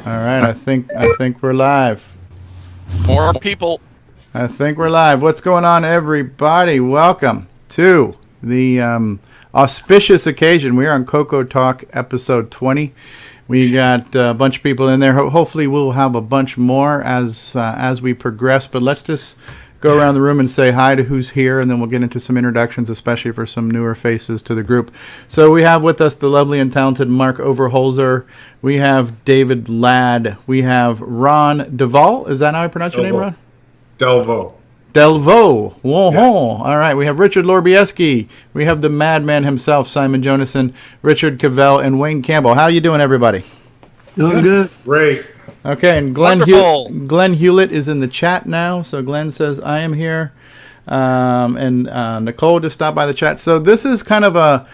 All right, I think we're live. More people. I think we're live. What's going on, everybody? Welcome to the auspicious occasion. We are on CoCoTALK episode 20. We got a bunch of people in there. Hopefully, we'll have a bunch more as we progress. But let's just go around the room and say hi to who's here, and then we'll get into some introductions, especially for some newer faces to the group. So we have with us the lovely and talented Mark Overholzer. We have David Ladd. We have Ron Delvaux. Is that how I pronounce your name, Ron? Delvaux. Delvaux. Whoa, yeah. All right. We have Richard Lorbieski. We have the madman himself, Simon Jonason, Richard Cavell, and Wayne Campbell. How you doing, everybody? Doing good. Great. Okay, and Glenn Hewlett is in the chat now. So Glenn says, I am here. And Nicole just stopped by the chat. So this is kind of a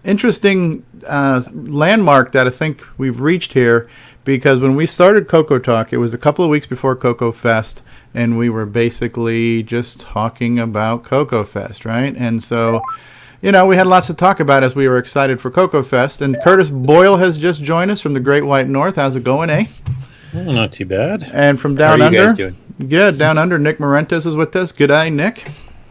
interesting landmark that I think we've reached here, because when we started CoCoTALK, it was a couple of weeks before CoCo Fest, and we were basically just talking about CoCo Fest, right? And so, you know, we had lots to talk about as we were excited for CoCo Fest. And Curtis Boyle has just joined us from the Great White North. How's it going, eh? Oh, not too bad. And from down under, how are you guys doing? Good, down under, Nick Marentes is with us. G'day, Nick.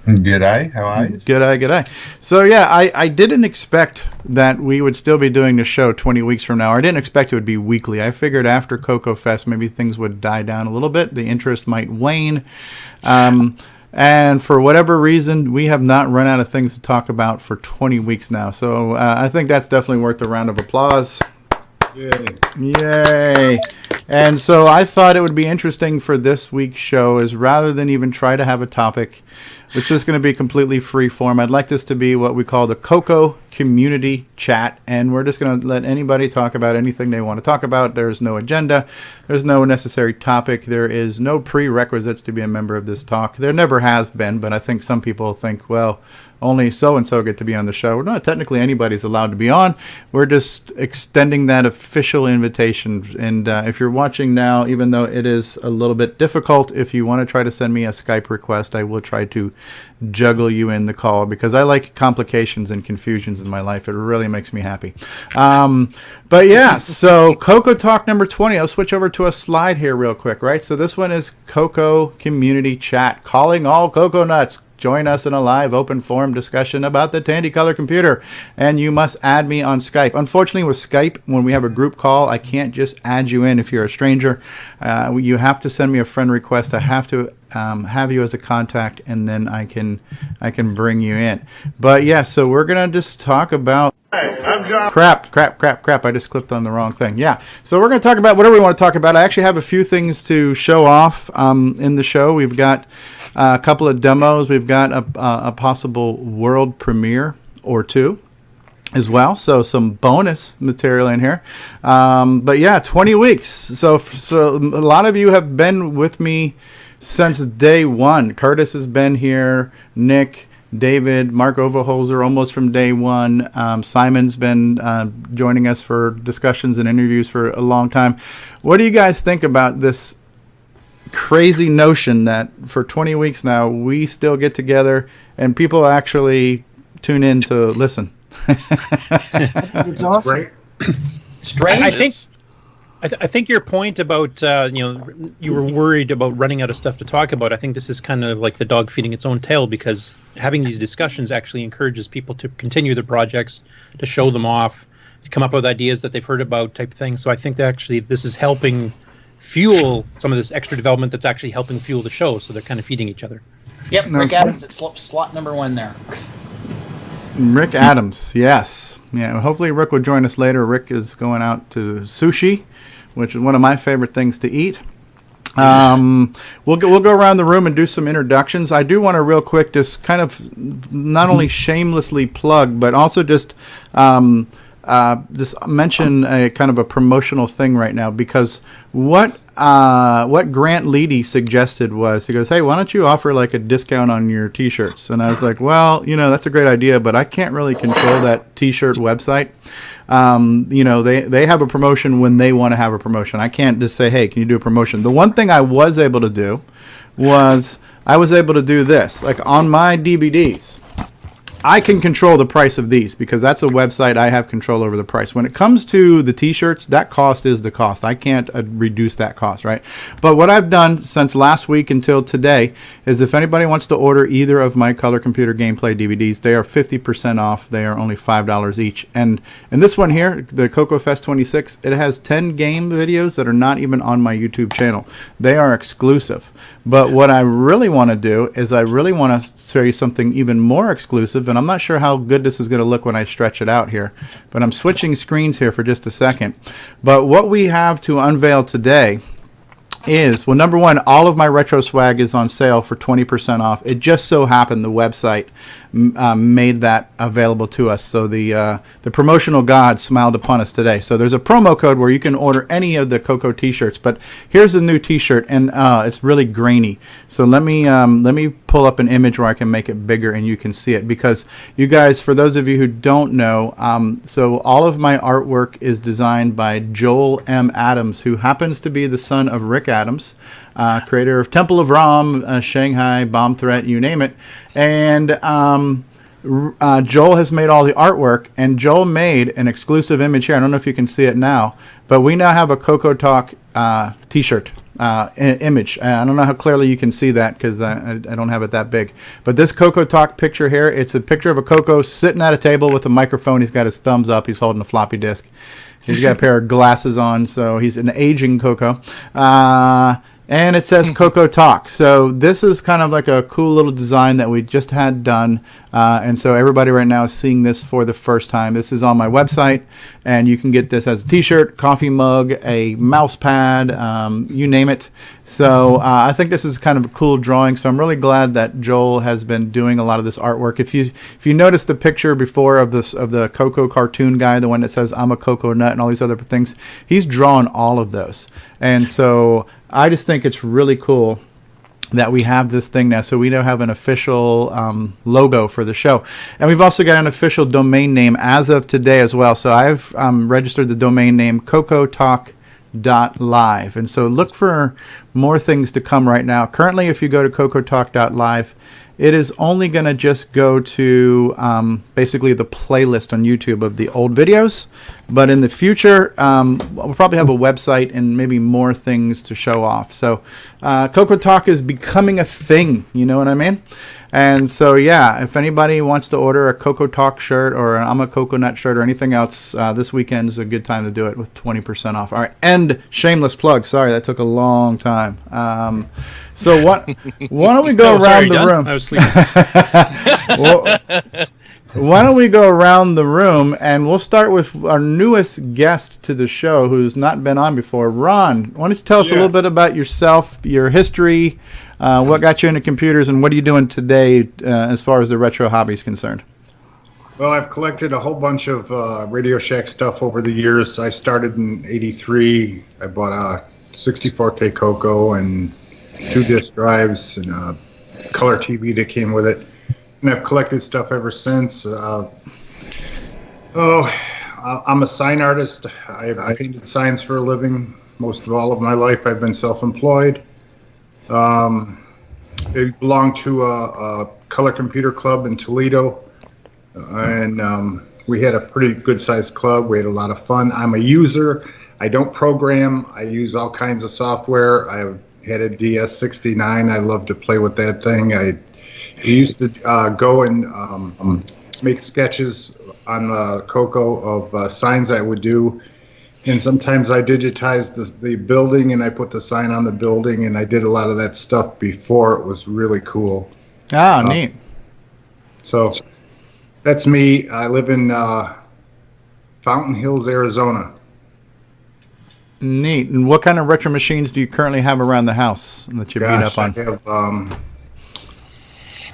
G'day, how are you? G'day. So yeah, I didn't expect that we would still be doing the show 20 weeks from now. I didn't expect it would be weekly. I figured after CoCo Fest maybe things would die down a little bit. The interest might wane. And for whatever reason, we have not run out of things to talk about for 20 weeks now. So I think that's definitely worth a round of applause. Yay. And so I thought it would be interesting for this week's show is rather than even try to have a topic, it's just going to be completely free form. I'd like this to be what we call the CoCo Community Chat, and we're just going to let anybody talk about anything they want to talk about. There's no agenda. There's no necessary topic. There is no prerequisites to be a member of this talk. There never has been, but I think some people think, well, only so-and-so get to be on the show. Not technically anybody's allowed to be on. We're just extending that official invitation. And if you're watching now, even though it is a little bit difficult, if you want to try to send me a Skype request, I will try to juggle you in the call, because I like complications and confusions in my life. It really makes me happy. But yeah, so CoCoTALK number 20. I'll switch over to a slide here real quick, right? So this one is CoCo Community Chat, calling all Coco Nuts. Join us in a live open forum discussion about the Tandy Color computer. And you must add me on Skype. Unfortunately, with Skype, when we have a group call, I can't just add you in if you're a stranger. You have to send me a friend request. I have to have you as a contact, and then I can bring you in. But yeah, so we're going to just talk about... Hey, I'm John. Crap. I just clicked on the wrong thing. Yeah. So we're going to talk about whatever we want to talk about. I actually have a few things to show off in the show. We've got a couple of demos. We've got a possible world premiere or two as well. So some bonus material in here. But yeah, 20 weeks. So a lot of you have been with me since day one. Curtis has been here. Nick, David, Mark Overholzer, almost from day one. Simon's been joining us for discussions and interviews for a long time. What do you guys think about this crazy notion that for 20 weeks now we still get together and people actually tune in to listen? It's awesome. Strange. I think your point about you were worried about running out of stuff to talk about. I think this is kind of like the dog feeding its own tail, because having these discussions actually encourages people to continue their projects, to show them off, to come up with ideas that they've heard about, type thing. So I think that actually this is helping fuel some of this extra development that's actually helping fuel the show. So they're kind of feeding each other. Yep, Rick Adams at slot number 1 there. Rick Adams, yes. Yeah, hopefully Rick will join us later. Rick is going out to sushi, which is one of my favorite things to eat. We'll go around the room and do some introductions. I do want to real quick just kind of not only shamelessly plug, but also just mention a kind of a promotional thing right now, because what Grant Leedy suggested was, he goes, hey, why don't you offer like a discount on your t-shirts? And I was like, well, that's a great idea, but I can't really control that t-shirt website. They have a promotion when they want to have a promotion. I can't just say, hey, can you do a promotion? The one thing I was able to do was I was able to do this, like on my DVDs. I can control the price of these because that's a website. I have control over the price. When it comes to the t-shirts, that cost is the cost. I can't reduce that cost, right? But what I've done since last week until today is if anybody wants to order either of my color computer gameplay DVDs, they are 50% off. They are only $5 each. And this one here, the CoCo Fest 26, it has 10 game videos that are not even on my YouTube channel. They are exclusive. But what I really want to do is I really want to show you something even more exclusive, and I'm not sure how good this is going to look when I stretch it out here, but I'm switching screens here for just a second. But what we have to unveil today is, well, number one, all of my retro swag is on sale for 20% off. It just so happened the website made that available to us. So the promotional god smiled upon us today. So there's a promo code where you can order any of the CoCo t-shirts. But here's the new t-shirt, and it's really grainy. So let me pull up an image where I can make it bigger and you can see it. Because you guys, for those of you who don't know, so all of my artwork is designed by Joel M. Adams, who happens to be the son of Rick Adams, creator of Temple of Ram, Shanghai, Bomb Threat, you name it. And Joel has made all the artwork, and Joel made an exclusive image here. I don't know if you can see it now, but we now have a CoCoTALK t-shirt image. I don't know how clearly you can see that because I don't have it that big. But this CoCoTALK picture here, it's a picture of a CoCo sitting at a table with a microphone. He's got his thumbs up. He's holding a floppy disk. He's got a pair of glasses on, so he's an aging CoCo. And it says CoCoTALK. So this is kind of like a cool little design that we just had done. And so everybody right now is seeing this for the first time. This is on my website, and you can get this as a t-shirt, coffee mug, a mouse pad, you name it. So I think this is kind of a cool drawing. So I'm really glad that Joel has been doing a lot of this artwork. If you notice the picture before of the CoCo cartoon guy, the one that says I'm a CoCo nut and all these other things, he's drawn all of those. And so I just think it's really cool that we have this thing now. So we now have an official logo for the show. And we've also got an official domain name as of today as well. So I've registered the domain name CoCoTALK.live. And so look for more things to come right now. Currently, if you go to CoCoTALK.live, it is only going to just go to basically the playlist on YouTube of the old videos. But in the future, we'll probably have a website and maybe more things to show off. So CoCoTALK is becoming a thing, you know what I mean? And so, yeah, if anybody wants to order a CoCoTALK shirt or an I'm a CoConut shirt or anything else, this weekend is a good time to do it with 20% off. All right, and shameless plug. Sorry, that took a long time. So why don't we go around the room? I was sleeping. Why don't we go around the room, and we'll start with our newest guest to the show who's not been on before. Ron, why don't you tell us a little bit about yourself, your history, what got you into computers, and what are you doing today as far as the retro hobby is concerned? Well, I've collected a whole bunch of Radio Shack stuff over the years. I started in '83. I bought a 64K CoCo and 2 disc drives and a color TV that came with it. And I've collected stuff ever since. I'm a sign artist. I painted signs for a living. Most of all of my life I've been self-employed. I belong to a color computer club in Toledo. And we had a pretty good-sized club. We had a lot of fun. I'm a user. I don't program. I use all kinds of software. I've had a DS69. I love to play with that thing. I used to go and make sketches on CoCo of signs I would do. And sometimes I digitized the building and I put the sign on the building, and I did a lot of that stuff before it was really cool. Ah, neat. So that's me. I live in Fountain Hills, Arizona. Neat. And what kind of retro machines do you currently have around the house that you beat up on? I have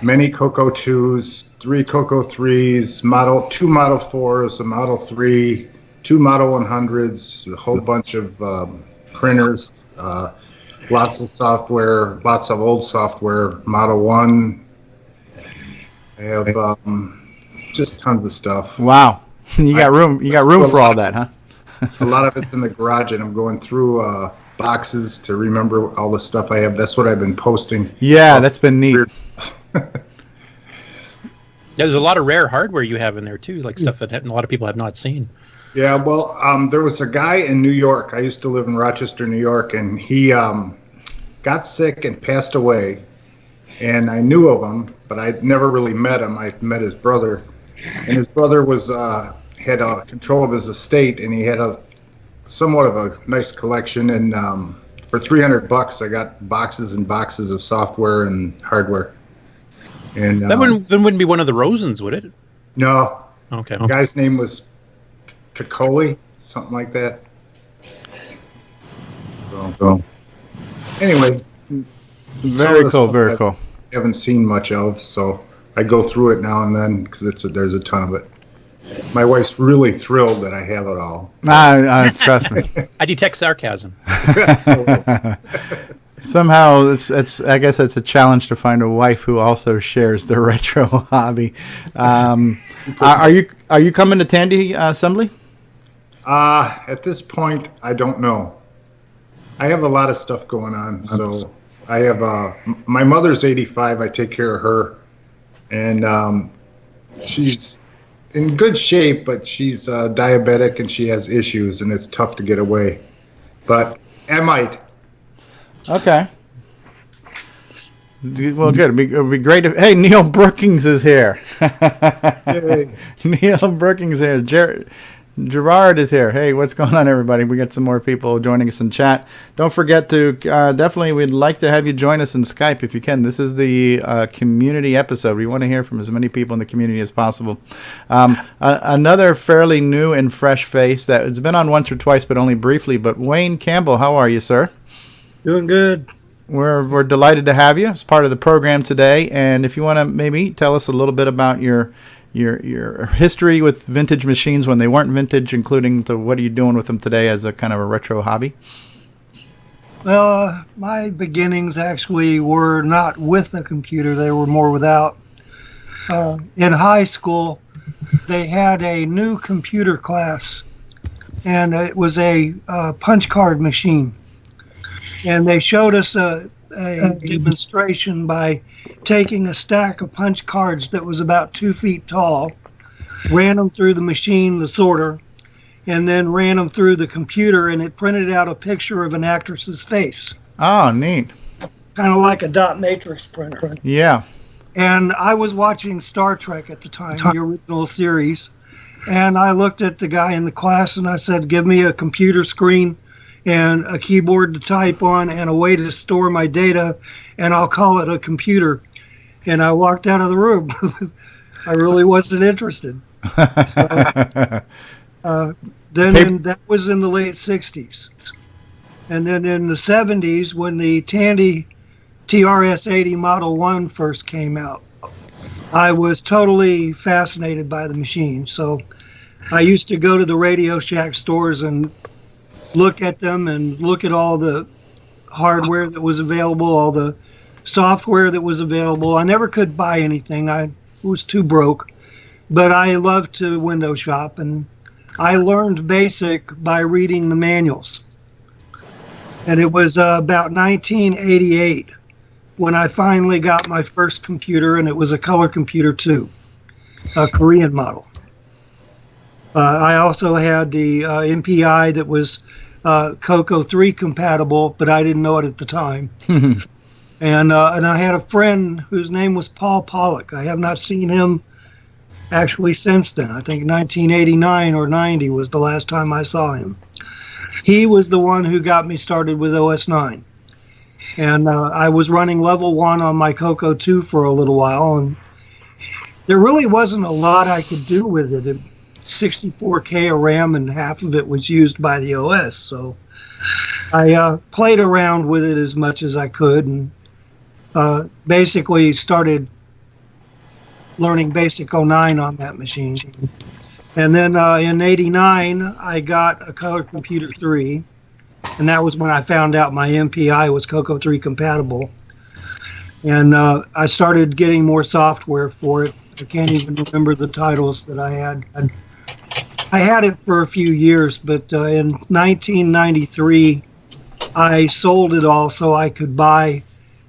many CoCo 2s, 3 CoCo 3s, 2 Model 4s, a Model 3, 2 Model 100s, a whole bunch of printers, lots of software, lots of old software, Model 1. I have just tons of stuff. Wow. You got room for all that, huh? A lot of it's in the garage, and I'm going through boxes to remember all the stuff I have. That's what I've been posting. Yeah, that's been neat. Yeah, there's a lot of rare hardware you have in there too, like stuff that a lot of people have not seen. Yeah, well, there was a guy in New York. I used to live in Rochester, New York, and he got sick and passed away. And I knew of him, but I'd never really met him. I met his brother, and his brother was had control of his estate, and he had somewhat of a nice collection. And for $300, I got boxes and boxes of software and hardware. And That wouldn't be one of the Rosens, would it? No. Okay. The guy's name was Piccoli, something like that. So anyway, Very cool, very cool. I haven't seen much of, so I go through it now and then because there's a ton of it. My wife's really thrilled that I have it all. Trust me. I detect sarcasm. Somehow, it's. I guess it's a challenge to find a wife who also shares the retro hobby. Are you coming to Tandy Assembly? At this point, I don't know. I have a lot of stuff going on, so I have my mother's 85. I take care of her, and she's in good shape, but she's diabetic and she has issues, and it's tough to get away. But I might. Okay. Well, good. It'd be great if. Hey, Neil Brookings is here. Neil Brookings is here. Gerard is here. Hey, what's going on, everybody? We got some more people joining us in chat. Don't forget to definitely, we'd like to have you join us in Skype if you can. This is the community episode. We want to hear from as many people in the community as possible. Another fairly new and fresh face that it's been on once or twice, but only briefly. But Wayne Campbell, how are you, sir? Doing good. We're delighted to have you as part of the program today. And if you want to maybe tell us a little bit about your history with vintage machines when they weren't vintage, including what are you doing with them today as a kind of a retro hobby? Well, my beginnings actually were not with a computer. They were more without. In high school, they had a new computer class, and it was a punch card machine. And they showed us a demonstration by taking a stack of punch cards that was about 2 feet tall, ran them through the machine, the sorter, and then ran them through the computer, and it printed out a picture of an actress's face. Oh, neat. Kind of like a dot matrix printer. Yeah. And I was watching Star Trek at the time, the original series, and I looked at the guy in the class and I said, give me a computer screen and a keyboard to type on and a way to store my data, and I'll call it a computer. And I walked out of the room. I really wasn't interested. So, that was in the late 60s. And then in the 70s, when the Tandy TRS-80 Model 1 first came out, I was totally fascinated by the machine. So I used to go to the Radio Shack stores and look at them and look at all the hardware that was available, all the software that was available. I never could buy anything. I was too broke, but I loved to window shop, and I learned BASIC by reading the manuals. And it was about 1988 when I finally got my first computer, and it was a color computer too, a Korean model. I also had the MPI that was CoCo 3 compatible, but I didn't know it at the time. And I had a friend whose name was Paul Pollock. I have not seen him actually since then. I think 1989 or 90 was the last time I saw him. He was the one who got me started with OS 9. And I was running level 1 on my CoCo 2 for a little while, and there really wasn't a lot I could do with it. 64K of RAM, and half of it was used by the OS. So I played around with it as much as I could, and basically started learning Basic 09 on that machine. And then in '89, I got a Color Computer 3, and that was when I found out my MPI was CoCo 3 compatible. And I started getting more software for it. I can't even remember the titles that I had. I had it for a few years, but in 1993, I sold it all so I could buy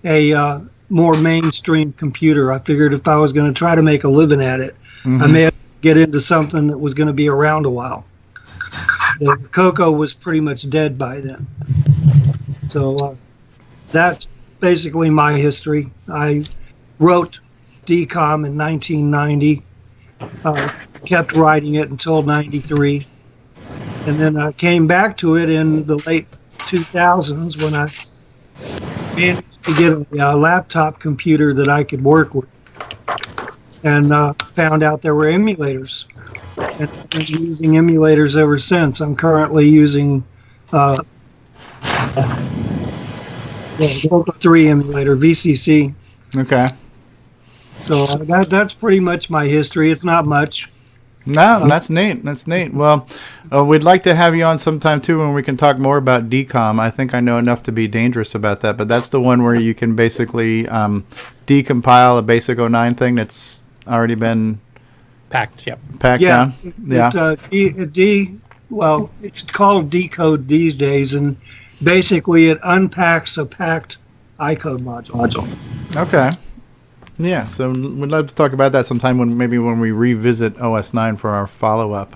a more mainstream computer. I figured if I was going to try to make a living at it, I may have to get into something that was going to be around a while. The CoCo was pretty much dead by then. So that's basically my history. I wrote DCOM in 1990, kept writing it until 93, and then I came back to it in the late 2000s when I managed to get a laptop computer that I could work with, and found out there were emulators. And I've been using emulators ever since. I'm currently using the CoCo 3 emulator, VCC. Okay. So that's pretty much my history. It's not much. No, that's neat. That's neat. Well, we'd like to have you on sometime too when we can talk more about DCOM. I think I know enough to be dangerous about that, but that's the one where you can basically decompile a basic 09 thing that's already been Packed, yep. packed down. Yeah. Well, it's called decode these days, and basically it unpacks a packed iCode module. Okay. Yeah, so we'd love to talk about that sometime when we revisit OS 9 for our follow-up.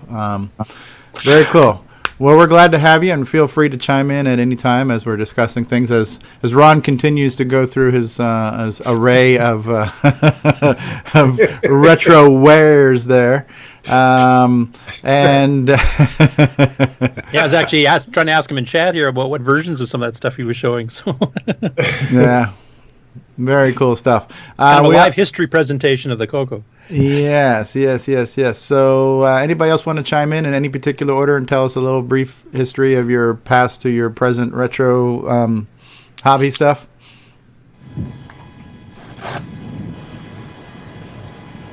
Very cool. Well, we're glad to have you, and feel free to chime in at any time as we're discussing things. As Ron continues to go through his array of of retro wares there, and I was actually trying to ask him in chat here about what versions of some of that stuff he was showing. So yeah. Very cool stuff. Kind of a live history presentation of the CoCo. Yes. So anybody else want to chime in any particular order and tell us a little brief history of your past to your present retro hobby stuff? I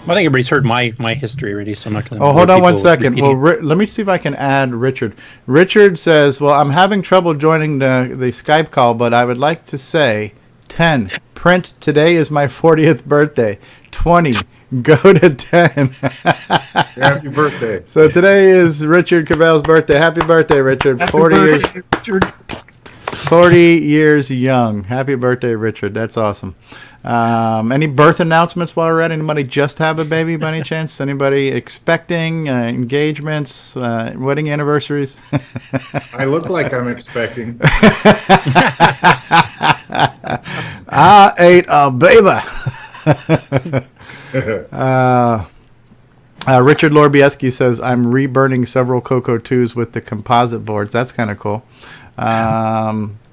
think everybody's heard my history already, so I'm not going to... Oh, hold on one second. Well, let me see if I can add Richard. Richard says, well, I'm having trouble joining the Skype call, but I would like to say 10. Print, today is my 40th birthday. 20. Go to 10. Happy birthday. So today is Richard Cavell's birthday. Happy birthday, Richard. Happy 40 birthday, years. Richard. 40 years young. Happy birthday, Richard. That's awesome. Any birth announcements while we're at? Anybody just have a baby by any chance? Anybody expecting engagements, wedding anniversaries? I look like I'm expecting. I ate a baby. Richard Lorbieski says, I'm reburning several CoCo 2s with the composite boards. That's kind of cool.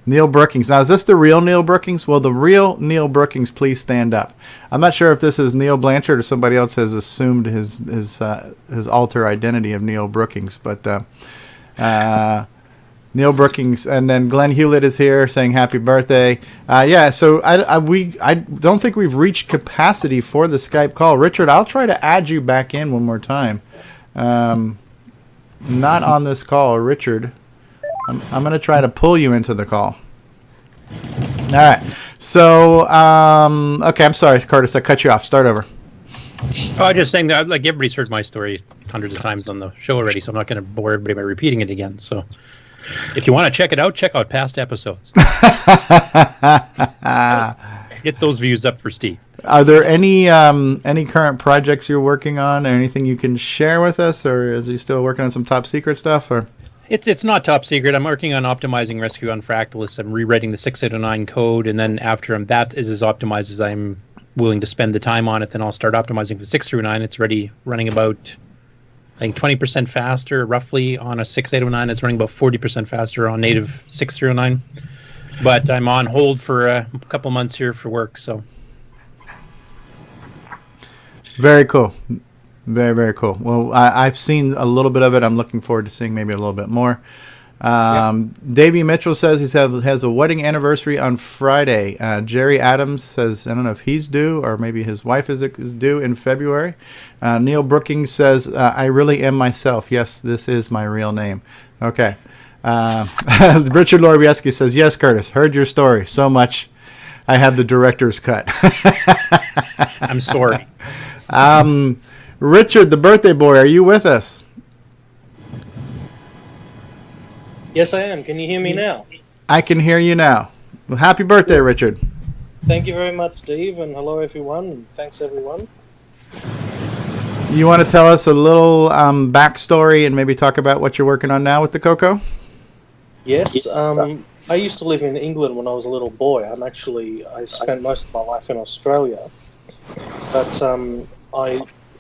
Neil Brookings. Now, is this the real Neil Brookings? Well, the real Neil Brookings, please stand up. I'm not sure if this is Neil Blanchard or somebody else has assumed his alter identity of Neil Brookings, but Neil Brookings, and then Glenn Hewlett is here saying happy birthday. So I don't think we've reached capacity for the Skype call. Richard, I'll try to add you back in one more time. Not on this call, Richard. I'm going to try to pull you into the call. All right. So, okay, I'm sorry, Curtis, I cut you off. Start over. Oh, I'm just saying that, like, everybody's heard my story hundreds of times on the show already, so I'm not going to bore everybody by repeating it again. So, if you want to check out past episodes. Get those views up for Steve. Are there any current projects you're working on, or anything you can share with us, or is he still working on some top secret stuff, or? It's not top secret. I'm working on optimizing Rescue on Fractalus. I'm rewriting the 6809 code, and then after that is as optimized as I'm willing to spend the time on it, then I'll start optimizing for 609. It's already running about, I think, 20% faster, roughly, on a 6809. It's running about 40% faster on native 6309. But I'm on hold for a couple months here for work, so. Very cool. Very, very cool. Well, I've seen a little bit of it. I'm looking forward to seeing maybe a little bit more. Davey Mitchell says he has a wedding anniversary on Friday. Jerry Adams says, I don't know if he's due or maybe his wife is due in February. Neil Brookings says, I really am myself. Yes, this is my real name. Okay. Richard Lorbieski says, yes, Curtis, heard your story so much. I have the director's cut. I'm sorry. Richard, the birthday boy, are you with us? Yes, I am. Can you hear me now? I can hear you now. Well, happy birthday, Richard. Thank you very much, Steve, and hello everyone, and thanks everyone. You want to tell us a little backstory and maybe talk about what you're working on now with the CoCo? Yes, I used to live in England when I was a little boy. I spent most of my life in Australia. But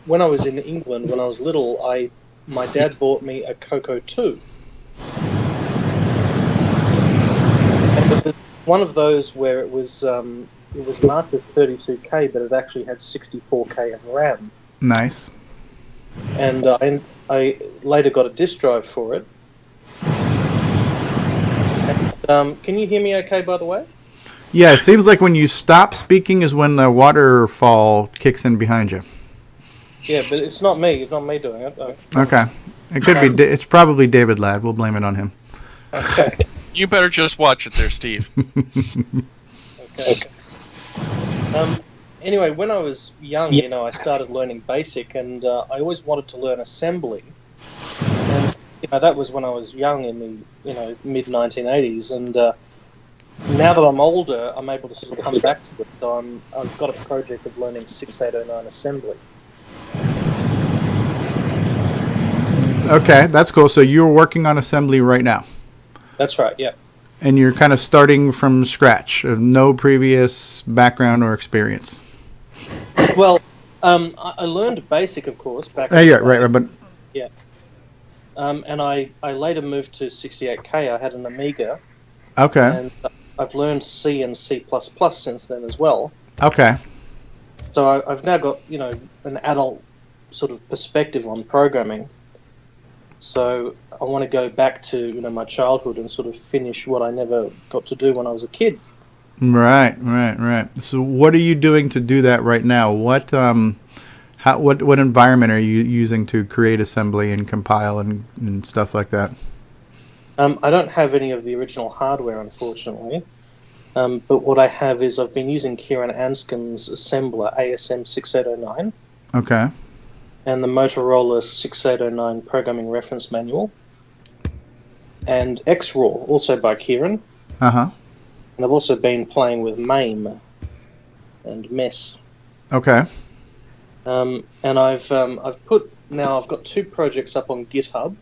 when I was in England, when I was little, my dad bought me a CoCo 2. And it was one of those where it was marked as 32K, but it actually had 64K of RAM. Nice. And I later got a disk drive for it. And, can you hear me okay, by the way? Yeah, it seems like when you stop speaking is when the waterfall kicks in behind you. Yeah, but it's not me. It's not me doing it. Okay. It could be. It's probably David Ladd. We'll blame it on him. Okay. You better just watch it there, Steve. Okay. Anyway, when I was young, I started learning BASIC, and I always wanted to learn assembly. And that was when I was young in the mid 1980s, and now that I'm older, I'm able to sort of come back to it. So I've got a project of learning 6809 assembly. Okay, that's cool. So you're working on assembly right now. That's right. Yeah. And you're kind of starting from scratch, no previous background or experience. Well, I learned BASIC, of course, back. Yeah, right, but yeah. And I later moved to 68K. I had an Amiga. Okay. And I've learned C and C++ since then as well. Okay. So I've now got an adult sort of perspective on programming. So I want to go back to my childhood and sort of finish what I never got to do when I was a kid. Right. So what are you doing to do that right now? What environment are you using to create assembly and compile and stuff like that? I don't have any of the original hardware, unfortunately. But what I have is I've been using Kieran Anscombe's assembler, ASM 6809. Okay. And the Motorola 6809 programming reference manual. And XRAW, also by Kieran. Uh-huh. And I've also been playing with MAME and MESS. Okay. And I've got 2 projects up on GitHub.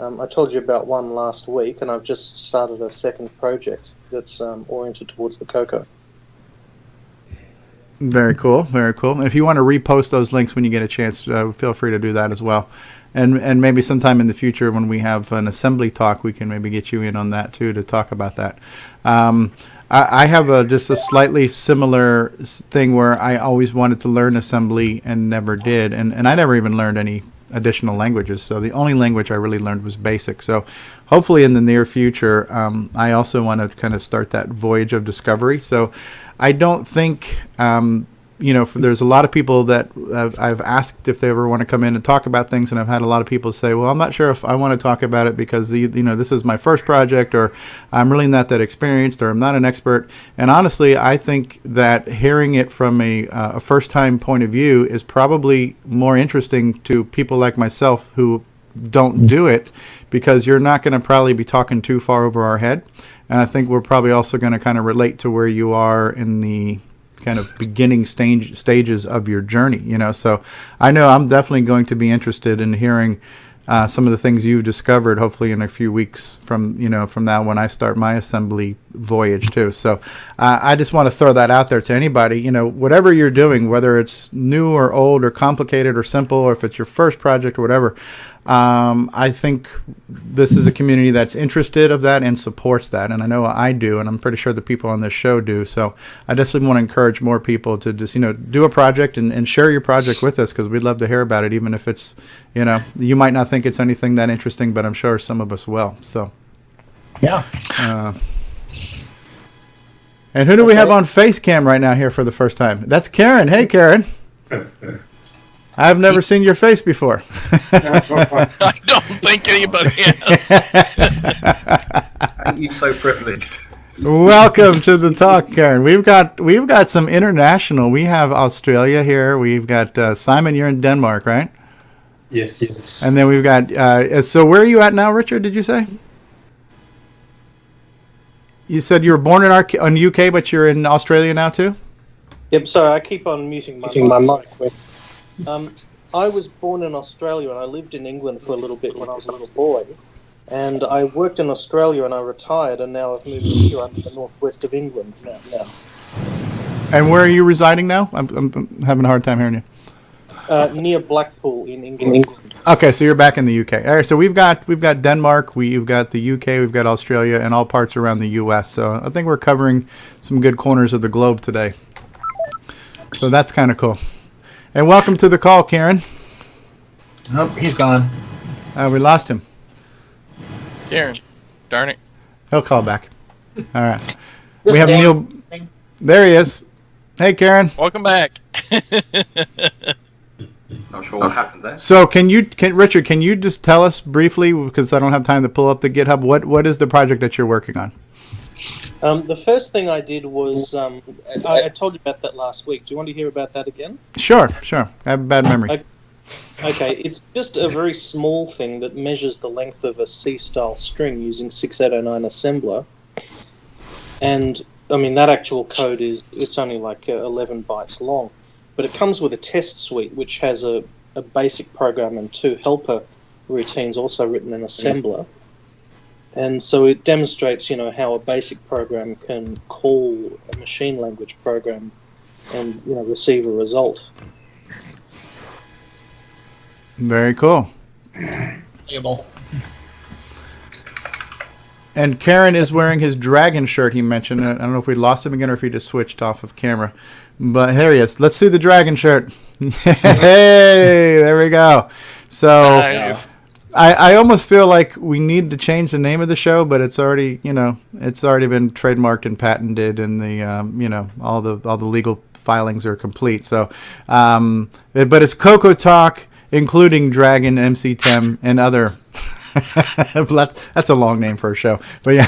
I told you about one last week, and I've just started a second project that's oriented towards the CoCo. Very cool, very cool. If you want to repost those links when you get a chance, feel free to do that as well. And maybe sometime in the future when we have an assembly talk, we can maybe get you in on that too to talk about that. I have just a slightly similar thing where I always wanted to learn assembly and never did. And I never even learned any additional languages. So the only language I really learned was BASIC. So hopefully in the near future, I also want to kind of start that voyage of discovery. So I don't think, there's a lot of people that I've asked if they ever want to come in and talk about things, and I've had a lot of people say, well, I'm not sure if I want to talk about it because, this is my first project, or I'm really not that experienced, or I'm not an expert. And honestly, I think that hearing it from a first-time point of view is probably more interesting to people like myself who don't do it, because you're not going to probably be talking too far over our head. And I think we're probably also going to kind of relate to where you are in the kind of beginning stages of your journey, So I know I'm definitely going to be interested in hearing some of the things you've discovered, hopefully in a few weeks from now when I start my assembly voyage too. So I just want to throw that out there to anybody, whatever you're doing, whether it's new or old or complicated or simple, or if it's your first project or whatever. I think this is a community that's interested of that and supports that. And I know I do, and I'm pretty sure the people on this show do. So I definitely want to encourage more people to just, do a project and share your project with us, because we'd love to hear about it, even if it's, you might not think it's anything that interesting, but I'm sure some of us will. So, yeah. And who do we have on Facecam right now here for the first time? That's Karen. Hey, Karen. I've never seen your face before. I don't think anybody has. You're so privileged. Welcome to the talk, Karen. We've got some international. We have Australia here. We've got Simon. You're in Denmark, right? Yes. And then we've got. So where are you at now, Richard? Did you say? You said you were born in UK, but you're in Australia now too? Yep, sorry, I keep on muting my mic. I was born in Australia and I lived in England for a little bit when I was a little boy. And I worked in Australia and I retired, and now I've moved here up to the northwest of England now. And where are you residing now? I'm having a hard time hearing you. Near Blackpool in England. Okay, so you're back in the UK. All right, so we've got Denmark, we've got the UK, we've got Australia, and all parts around the US. So I think we're covering some good corners of the globe today. So that's kind of cool. And welcome to the call, Karen. Oh, he's gone. We lost him. Karen, darn it. He'll call back. All right. This We have damn Neil. thing. There he is. Hey, Karen. Welcome back. Not sure what happened there. So Richard, can you just tell us briefly, because I don't have time to pull up the GitHub, what is the project that you're working on? The first thing I did was, I told you about that last week. Do you want to hear about that again? Sure. I have a bad memory. Okay, it's just a very small thing that measures the length of a C-style string using 6809 assembler. And, I mean, that actual code it's only like 11 bytes long. But it comes with a test suite, which has a basic program and 2 helper routines also written in assembler. And so it demonstrates, how a basic program can call a machine language program and, receive a result. Very cool. Able. And Karen is wearing his dragon shirt he mentioned. I don't know if we lost him again or if he just switched off of camera. But here he is. Let's see the dragon shirt. Hey, there we go. So I almost feel like we need to change the name of the show, but it's already, it's already been trademarked and patented, and the, all the legal filings are complete. So, but it's CoCoTALK, including Dragon, MC10, and other. That's a long name for a show, but yeah,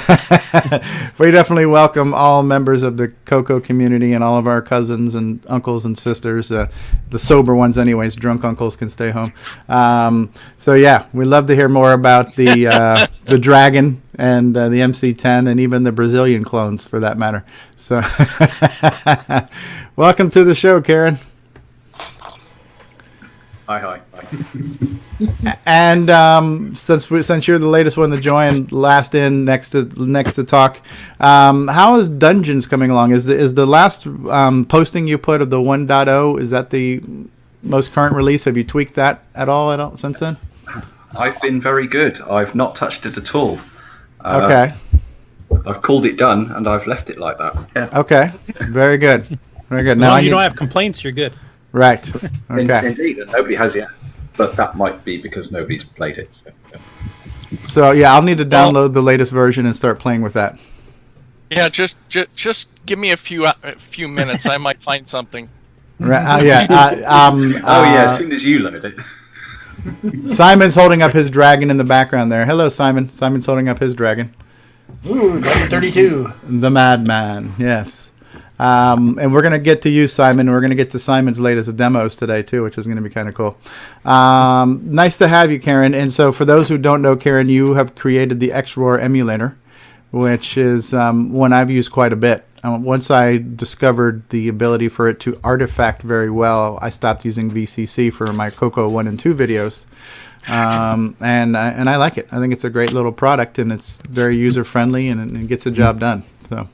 we definitely welcome all members of the CoCo community and all of our cousins and uncles and sisters, the sober ones anyways. Drunk uncles can stay home. So yeah, we'd love to hear more about the Dragon and the MC10 and even the Brazilian clones for that matter. So welcome to the show, Karen. Hi. And since you're the latest one to join, last in, next to talk, how is Dungeons coming along? Is the last posting you put of the 1.0, is that the most current release? Have you tweaked that at all since then? I've been very good. I've not touched it at all. Okay. I've called it done, and I've left it like that. Yeah. Okay. Very good. Very good. As long as you don't have complaints, you're good. Right. Okay. Indeed, and nobody has yet. But that might be because nobody's played it. So yeah, I'll need to download the latest version and start playing with that. Yeah, just give me a few minutes. I might find something. Right. Yeah. As soon as you load it. Simon's holding up his dragon in the background there. Hello, Simon. Simon's holding up his dragon. Ooh, Dragon 32. The Madman. Yes. And we're going to get to you, Simon. We're going to get to Simon's latest demos today, too, which is going to be kind of cool. Nice to have you, Karen. And so for those who don't know, Karen, you have created the XRoar emulator, which is one I've used quite a bit. Once I discovered the ability for it to artifact very well, I stopped using VCC for my CoCo 1 and 2 videos. And I like it. I think it's a great little product, and it's very user-friendly, and it gets the job done. So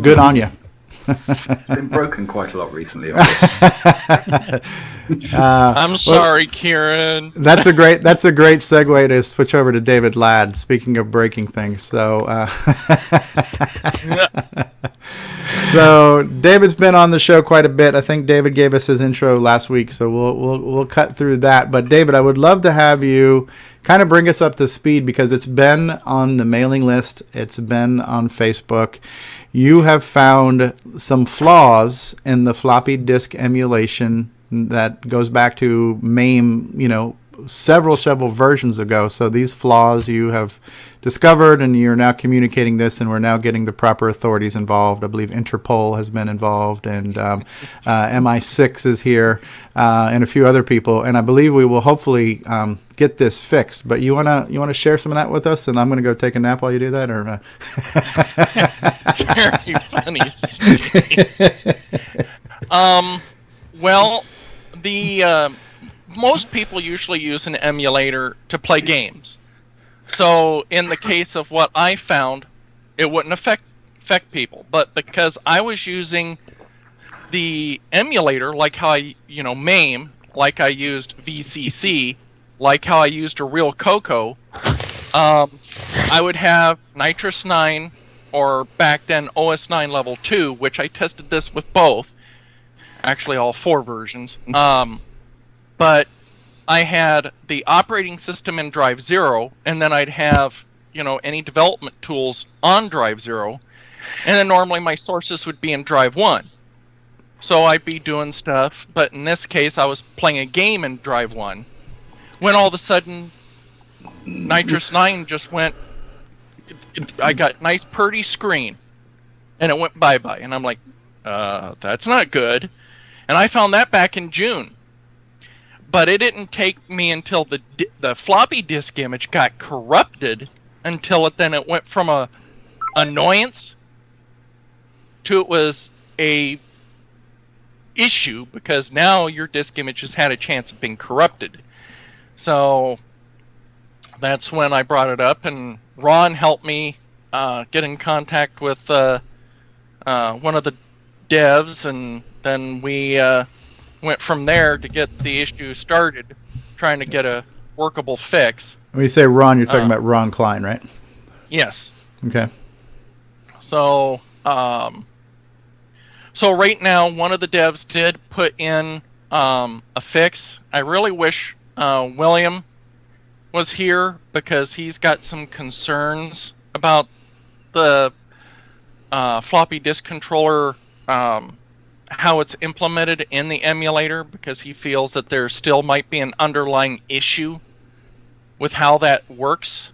good on you. It's been broken quite a lot recently. I'm sorry, Kieran. That's a great segue to switch over to David Ladd. Speaking of breaking things, so so David's been on the show quite a bit. I think David gave us his intro last week, so we'll cut through that. But David, I would love to have you kind of bring us up to speed, because it's been on the mailing list, it's been on Facebook. You have found some flaws in the floppy disk emulation that goes back to MAME, several versions ago. So these flaws you have discovered, and you're now communicating this, and we're now getting the proper authorities involved. I believe Interpol has been involved, and MI6 is here, and a few other people. And I believe we will hopefully get this fixed. But you wanna share some of that with us, and I'm gonna go take a nap while you do that, or? Very funny. Well, the most people usually use an emulator to play games. So in the case of what I found, it wouldn't affect people. But because I was using the emulator, like how I, MAME, like I used VCC, like how I used a real CoCo, I would have Nitrous 9, or back then OS9 Level 2, which I tested this with both. Actually, all 4 versions. But I had the operating system in Drive 0, and then I'd have, any development tools on Drive 0, and then normally my sources would be in Drive 1. So I'd be doing stuff, but in this case I was playing a game in Drive 1, when all of a sudden Nitrous 9 just went, I got nice pretty screen, and it went bye-bye, and I'm like, that's not good. And I found that back in June. But it didn't take me until the floppy disk image got corrupted until it went from a annoyance to it was a issue, because now your disk image has had a chance of being corrupted. So that's when I brought it up, and Ron helped me get in contact with one of the devs, and then we went from there to get the issue started, trying to get a workable fix. When you say Ron, you're talking about Ron Klein, right? Yes. Okay. So, so right now, one of the devs did put in a fix. I really wish William was here, because he's got some concerns about the floppy disk controller, how it's implemented in the emulator, because he feels that there still might be an underlying issue with how that works,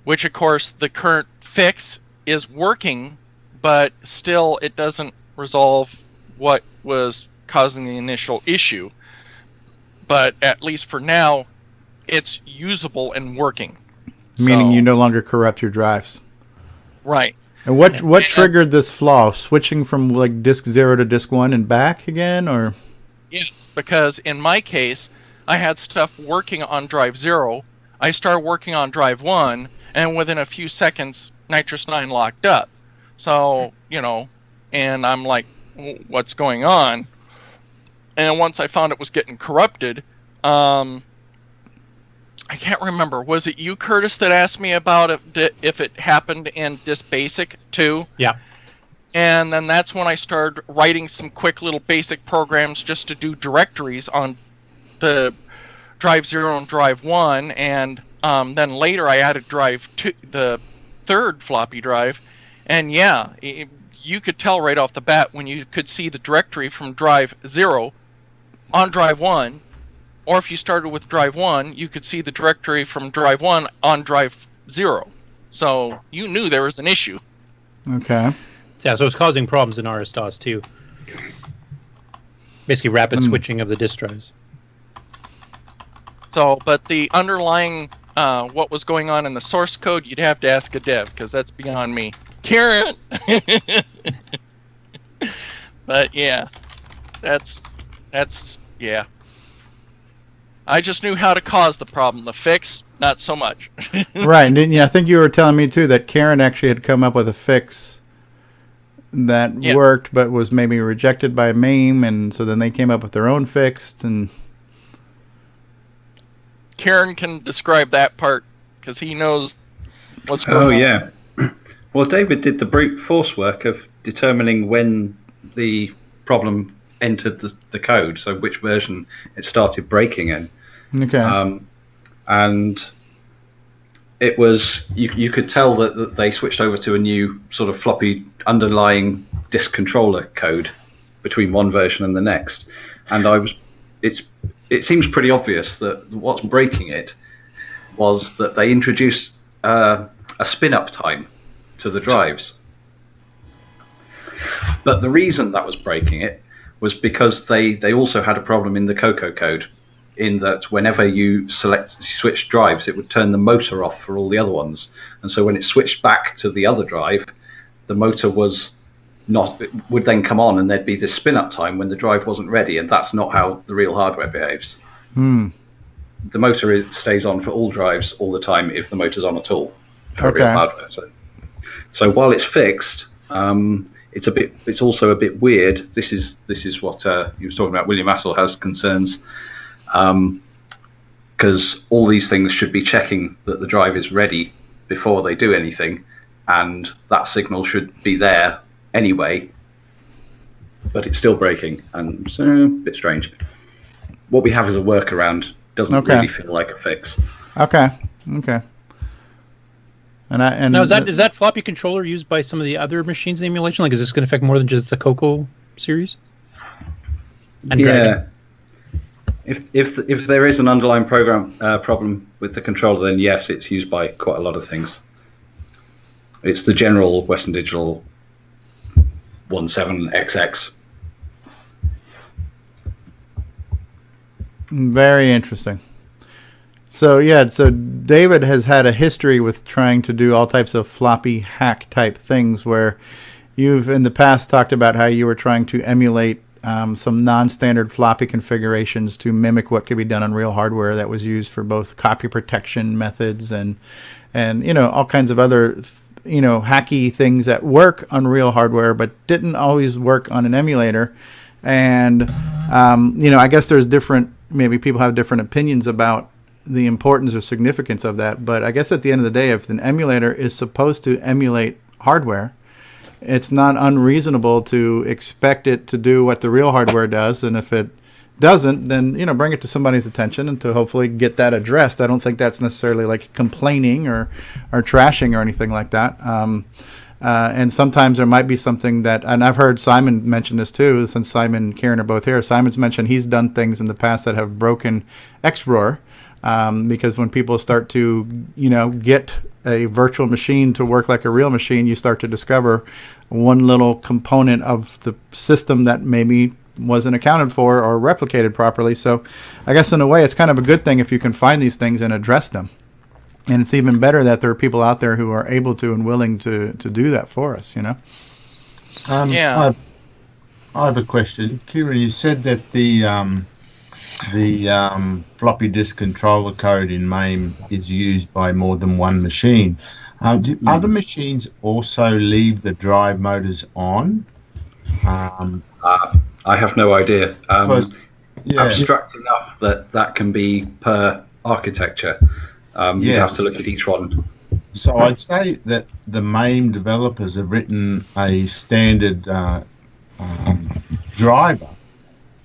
which of course the current fix is working, but still it doesn't resolve what was causing the initial issue. But at least for now, it's usable and working. Meaning you no longer corrupt your drives. Right. And what triggered this flaw? Switching from like disk 0 to disk 1 and back again, or? Yes, because in my case, I had stuff working on Drive 0. I started working on Drive 1, and within a few seconds, Nitrous 9 locked up. So, and I'm like, what's going on? And once I found it was getting corrupted, I can't remember. Was it you, Curtis, that asked me about if it happened in Disk Basic too? Yeah. And then that's when I started writing some quick little basic programs just to do directories on the Drive 0 and Drive 1. And then later I added Drive 2, the third floppy drive. And yeah, you could tell right off the bat when you could see the directory from Drive 0 on Drive 1. Or if you started with Drive 1, you could see the directory from Drive 1 on Drive 0. So you knew there was an issue. Okay. Yeah, so it's causing problems in RS-DOS too. Basically rapid switching of the disk drives. So, but the underlying, what was going on in the source code, you'd have to ask a dev, because that's beyond me. Karen! But yeah, that's, yeah. I just knew how to cause the problem. The fix, not so much. Right, and I think you were telling me too that Karen actually had come up with a fix that worked, but was maybe rejected by MAME, and so then they came up with their own fix. And Karen can describe that part, because he knows what's going on. Oh yeah. Well, David did the brute force work of determining when the problem entered the code, so which version it started breaking in. Okay. And it was, you could tell that they switched over to a new sort of floppy underlying disk controller code between one version and the next. And it seems pretty obvious that what's breaking it was that they introduced a spin-up time to the drives. But the reason that was breaking it was because they also had a problem in the CoCo code, in that whenever you switch drives, it would turn the motor off for all the other ones. And so when it switched back to the other drive, the motor would then come on, and there'd be this spin-up time when the drive wasn't ready, and that's not how the real hardware behaves. The motor stays on for all drives all the time if the motor's on at all for real hardware. So while it's fixed, it's also a bit weird. This is what you were talking about. William Assel has concerns because all these things should be checking that the drive is ready before they do anything, and that signal should be there anyway, but it's still breaking, and so a bit strange. What we have as a workaround doesn't really feel like a fix. Okay. And now, is that floppy controller used by some of the other machines in emulation? Like, is this going to affect more than just the CoCo series? And yeah. If there is an underlying problem with the controller, then yes, it's used by quite a lot of things. It's the general Western Digital 17XX. Very interesting. So David has had a history with trying to do all types of floppy hack type things, where you've in the past talked about how you were trying to emulate some non-standard floppy configurations to mimic what could be done on real hardware that was used for both copy protection methods and all kinds of other hacky things that work on real hardware but didn't always work on an emulator. And I guess there's maybe people have different opinions about the importance or significance of that, but I guess at the end of the day, if an emulator is supposed to emulate hardware, it's not unreasonable to expect it to do what the real hardware does. And if it doesn't, then bring it to somebody's attention and to hopefully get that addressed. I don't think that's necessarily like complaining or trashing or anything like that. And sometimes there might be something that, and I've heard Simon mention this too, since Simon and Kieran are both here. Simon's mentioned he's done things in the past that have broken XRoar, because when people start to get a virtual machine to work like a real machine, you start to discover one little component of the system that maybe wasn't accounted for or replicated properly. So I guess in a way it's kind of a good thing if you can find these things and address them. And it's even better that there are people out there who are able to and willing to do that for us, Yeah. I have a question. Kieran, you said that the floppy disk controller code in MAME is used by more than one machine. Do other machines also leave the drive motors on? I have no idea. Abstract enough that can be per architecture. You have to look at each one. So I'd say that the MAME developers have written a standard driver,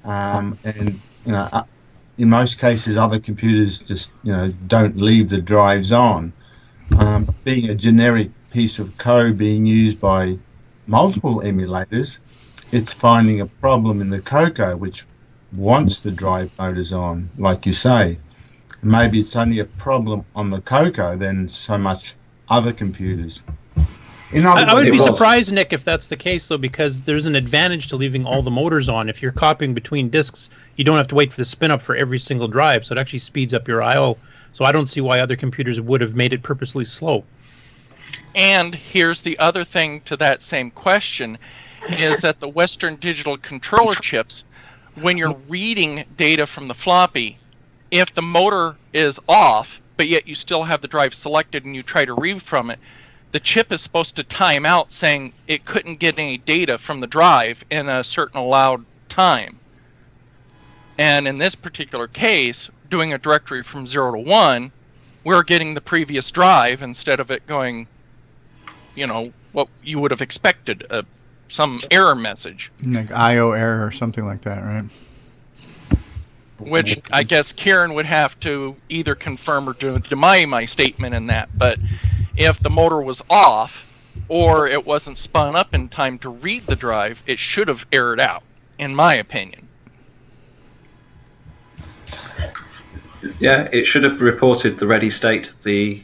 and in most cases, other computers just don't leave the drives on. Being a generic piece of code being used by multiple emulators, it's finding a problem in the CoCo, which wants the drive motors on, like you say. Maybe it's only a problem on the CoCo than so much other computers. I would be surprised, Nick, if that's the case, though, because there's an advantage to leaving all the motors on. If you're copying between disks, you don't have to wait for the spin-up for every single drive, so it actually speeds up your I/O. So I don't see why other computers would have made it purposely slow. And here's the other thing to that same question, is that the Western Digital controller chips, when you're reading data from the floppy, if the motor is off, but yet you still have the drive selected and you try to read from it, the chip is supposed to time out saying it couldn't get any data from the drive in a certain allowed time. And in this particular case, doing a directory from 0 to 1, we're getting the previous drive instead of it going, what you would have expected, some error message. Like I/O error or something like that, right? Which I guess Kieran would have to either confirm or deny my statement in that. But if the motor was off or it wasn't spun up in time to read the drive, it should have errored out, in my opinion. Yeah, it should have reported the ready state. The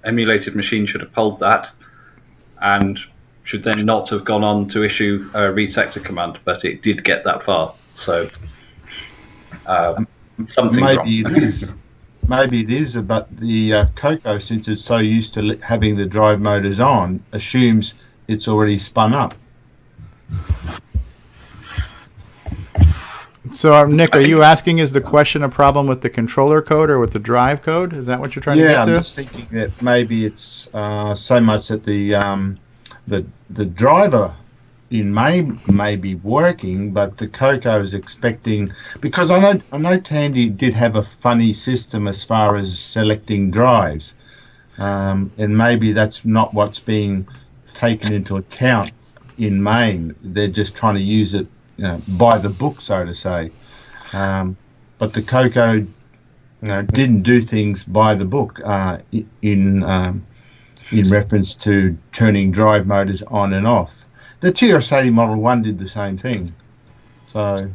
emulated machine should have pulled that, and should then not have gone on to issue a read sector command, but it did get that far. So something's wrong. Maybe it is, but the CoCo, since it's so used to having the drive motors on, assumes it's already spun up. So, Nick, are you asking, is the question a problem with the controller code or with the drive code? Is that what you're trying to get to? Yeah, I'm just thinking that maybe it's so much that the driver in MAME may be working, but the CoCo is expecting, because I know Tandy did have a funny system as far as selecting drives, and maybe that's not what's being taken into account in MAME. They're just trying to use it, by the book, so to say. But the CoCo, didn't do things by the book in reference to turning drive motors on and off. The TRS-80 Model 1 did the same thing. So,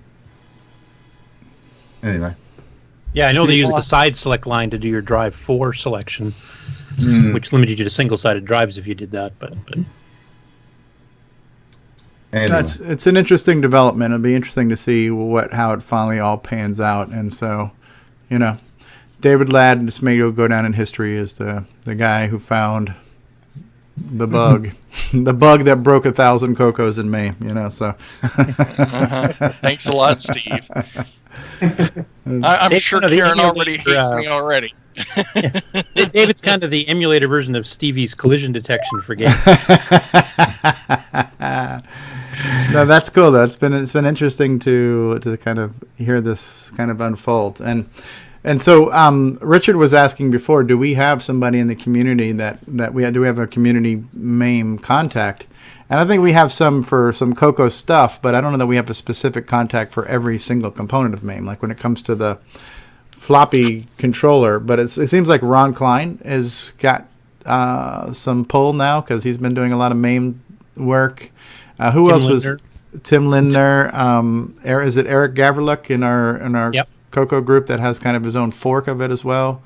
anyway. Yeah, I know they use the side select line to do your drive 4 selection, which limited you to single-sided drives if you did that. But anyway. It's an interesting development. It'll be interesting to see how it finally all pans out. And so, David Ladd just may go down in history as the guy who found the bug, the bug that broke 1,000 CoCos in May. So. Thanks a lot, Steve. I'm sure Karen already hates me already. David's kind of the emulator version of Stevie's collision detection for games. No, that's cool though. It's been interesting to kind of hear this kind of unfold. And so Richard was asking before, do we have somebody in the community do we have a community MAME contact? And I think we have some for some CoCo stuff, but I don't know that we have a specific contact for every single component of MAME, like when it comes to the floppy controller. But it seems like Ron Klein has got some pull now because he's been doing a lot of MAME work. Who else was Tim Lindner? Is it Eric Gaverluck in our CoCo group that has kind of his own fork of it as well?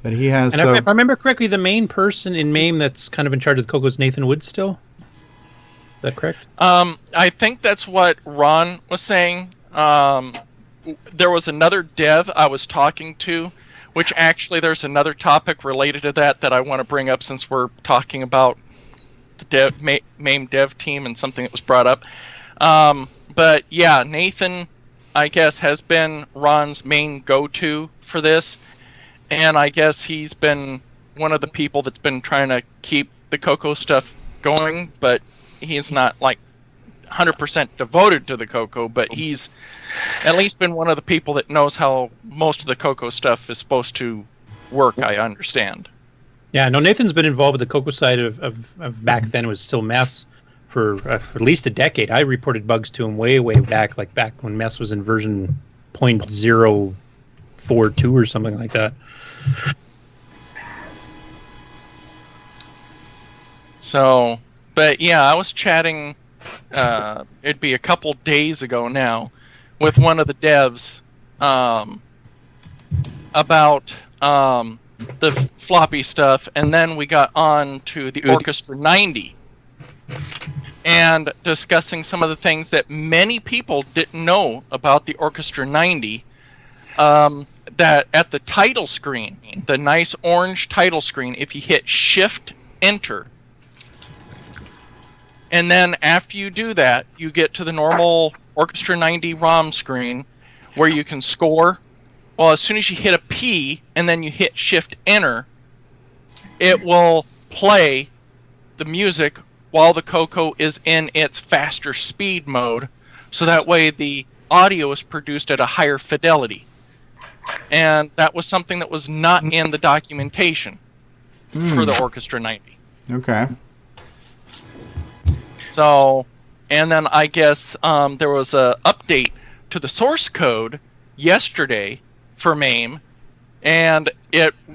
That he has. And if I remember correctly, the main person in MAME that's kind of in charge of the CoCo is Nathan Wood still. Is that correct? I think that's what Ron was saying. There was another dev I was talking to, which actually there's another topic related to that I want to bring up since we're talking about the MAME dev team and something that was brought up. But yeah, Nathan, I guess, has been Ron's main go-to for this. And I guess he's been one of the people that's been trying to keep the CoCo stuff going, but he's not like 100% devoted to the CoCo, but he's at least been one of the people that knows how most of the CoCo stuff is supposed to work, I understand. Yeah, no, Nathan's been involved with the CoCo side of back then. It was still MESS for at least a decade. I reported bugs to him way back, like back when MESS was in version 0.042 or something like that. So, but yeah, I was chatting, it'd be a couple days ago now, with one of the devs about the floppy stuff, and then we got on to the Orchestra 90 and discussing some of the things that many people didn't know about the Orchestra 90. That at the title screen, the nice orange title screen, if you hit Shift Enter, and then after you do that, you get to the normal Orchestra 90 ROM screen where you can score. Well, as soon as you hit a P and then you hit Shift Enter, it will play the music while the CoCo is in its faster speed mode, so that way the audio is produced at a higher fidelity. And that was something that was not in the documentation for the Orchestra 90. Okay. So, and then I guess there was a update to the source code yesterday for MAME, and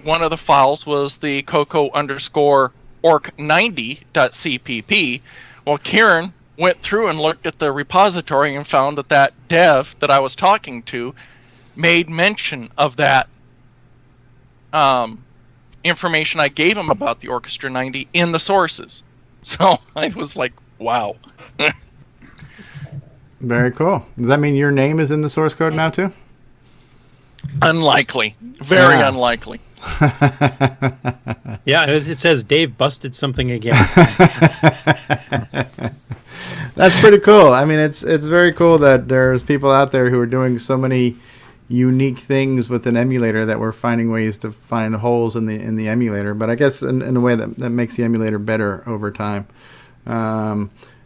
one of the files was the CoCo_orc90.cpp. Well, Kieran went through and looked at the repository and found that dev that I was talking to made mention of that information I gave him about the Orchestra 90 in the sources. So I was like, wow. Very cool. Does that mean your name is in the source code now too? Unlikely. Very unlikely. Yeah, it says Dave busted something again. That's pretty cool. I mean, it's very cool that there's people out there who are doing so many unique things with an emulator that we're finding ways to find holes in the emulator. But I guess in a way that makes the emulator better over time.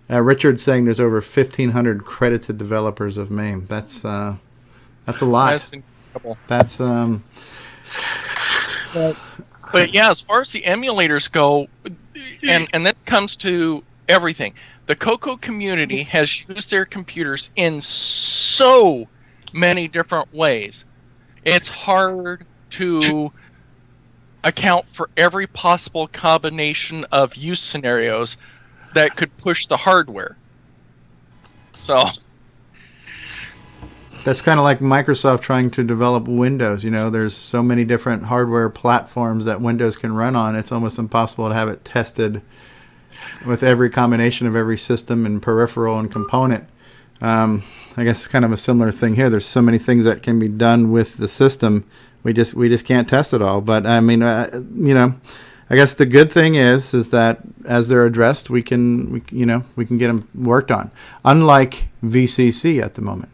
Richard's saying there's over 1,500 credited developers of MAME. That's a lot. That's incredible. That's But yeah, as far as the emulators go, and this comes to everything, the CoCo community has used their computers in so many different ways. It's hard to account for every possible combination of use scenarios that could push the hardware. So that's kind of like Microsoft trying to develop Windows. You know, there's so many different hardware platforms that Windows can run on. It's almost impossible to have it tested with every combination of every system and peripheral and component. I guess kind of a similar thing here. There's so many things that can be done with the system. We just can't test it all. But I mean, I guess the good thing is that as they're addressed, we can get them worked on. Unlike VCC at the moment,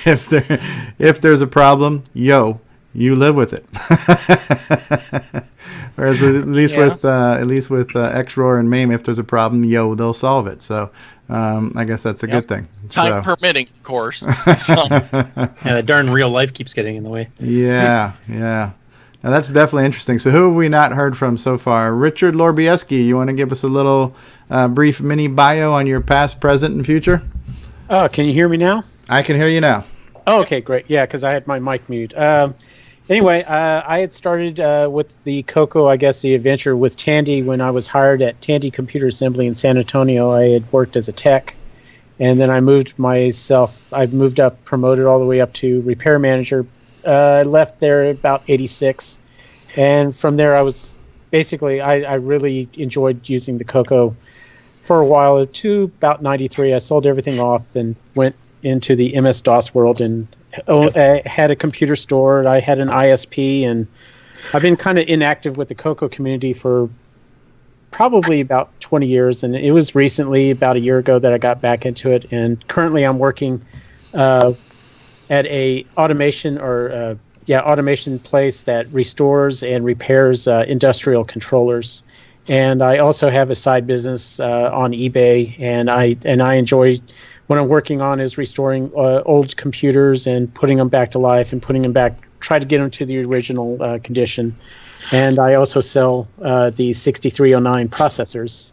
if there's a problem, you live with it. Whereas at least with XROAR and MAME, if there's a problem, they'll solve it. So I guess that's a good thing. Time permitting, of course. So. Yeah, that darn real life keeps getting in the way. Yeah. Now that's definitely interesting. So who have we not heard from so far? Richard Lorbieski, you want to give us a little brief mini bio on your past, present, and future? Oh, can you hear me now? I can hear you now. Oh, okay, great. Yeah, because I had my mic mute. Anyway, I had started with the CoCo, I guess, the adventure with Tandy when I was hired at Tandy Computer Assembly in San Antonio. I had worked as a tech, and then I moved up, promoted all the way up to repair manager. I left there about 86, and from there I was basically, I really enjoyed using the CoCo for a while. To about 93, I sold everything off and went into the MS-DOS world and I had a computer store. I had an ISP, and I've been kind of inactive with the CoCo community for probably about 20 years, and it was recently, about a year ago, that I got back into it. And currently I'm working at a automation place that restores and repairs industrial controllers. And I also have a side business on eBay, and I enjoy what I'm working on is restoring old computers and putting them back to life and putting them back, try to get them to the original condition. And I also sell the 6309 processors.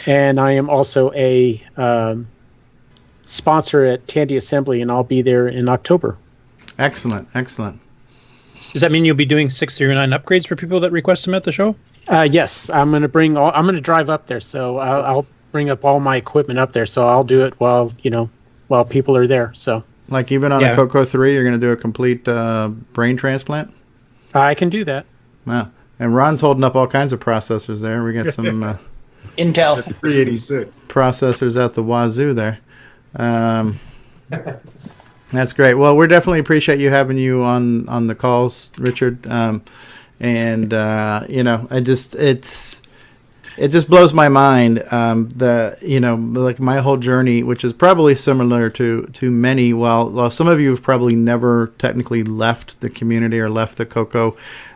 And I am also a sponsor at Tandy Assembly, and I'll be there in October. Excellent. Does that mean you'll be doing 609 upgrades for people that request them at the show? Yes, I'm going to drive up there, so I'll bring up all my equipment up there. So I'll do it while people are there. So like even on a CoCo 3, you're going to do a complete brain transplant? I can do that. Wow. And Ron's holding up all kinds of processors there. We got some Intel 386 processors at the wazoo there. That's great. Well, we definitely appreciate having you on the calls, Richard. It just blows my mind like my whole journey, which is probably similar to many. While some of you have probably never technically left the community or left the CoCo,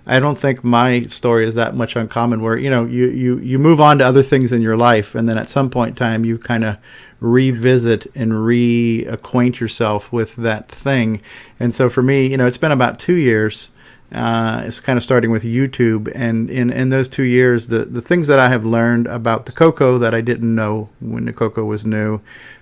I don't think my story is that much uncommon. Where you move on to other things in your life, and then at some point in time you kind of revisit and reacquaint yourself with that thing. And so for me, it's been about 2 years. It's kind of starting with YouTube, and in those 2 years, the things that I have learned about the CoCo that I didn't know when the CoCo was new,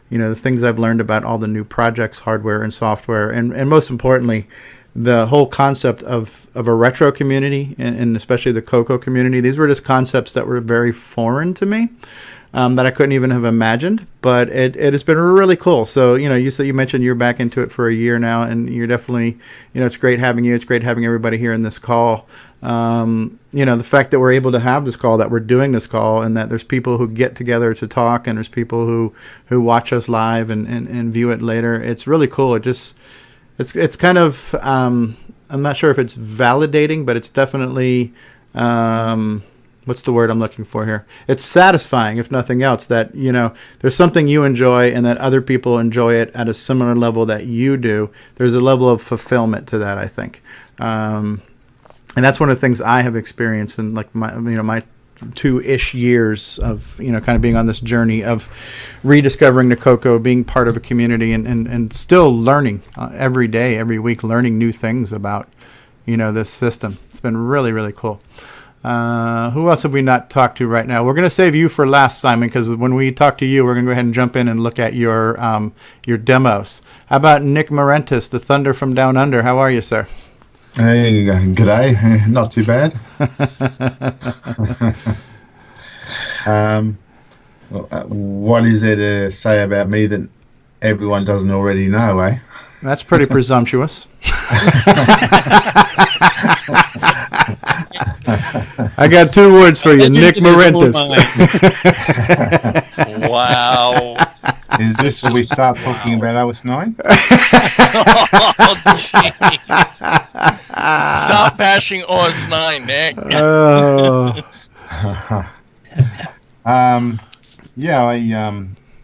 the things I've learned about all the new projects, hardware and software, and most importantly, the whole concept of a retro community, and especially the CoCo community, these were just concepts that were very foreign to me, that I couldn't even have imagined. But it has been really cool. So, you mentioned you're back into it for a year now, and you're definitely, it's great having you. It's great having everybody here in this call. The fact that we're able to have this call, that we're doing this call, and that there's people who get together to talk, and there's people who watch us live and view it later. It's really cool. It's kind of, I'm not sure if it's validating, but it's definitely, what's the word I'm looking for here? It's satisfying, if nothing else, that, there's something you enjoy and that other people enjoy it at a similar level that you do. There's a level of fulfillment to that, I think. And that's one of the things I have experienced in like my 2-ish years of, kind of being on this journey of rediscovering the CoCo, being part of a community, and still learning every day, every week, learning new things about, this system. It's been really, really cool. Who else have we not talked to right now? We're going to save you for last, Simon, because when we talk to you, we're going to go ahead and jump in and look at your demos. How about Nick Morentis, the Thunder from Down Under? How are you, sir? Hey, g'day. Not too bad. What is there to say about me that everyone doesn't already know, eh? That's pretty presumptuous. I got 2 words for you, Nick Morentis. Wow. Is this where we start talking about OS9? Oh, gee. Stop bashing OS9, Nick.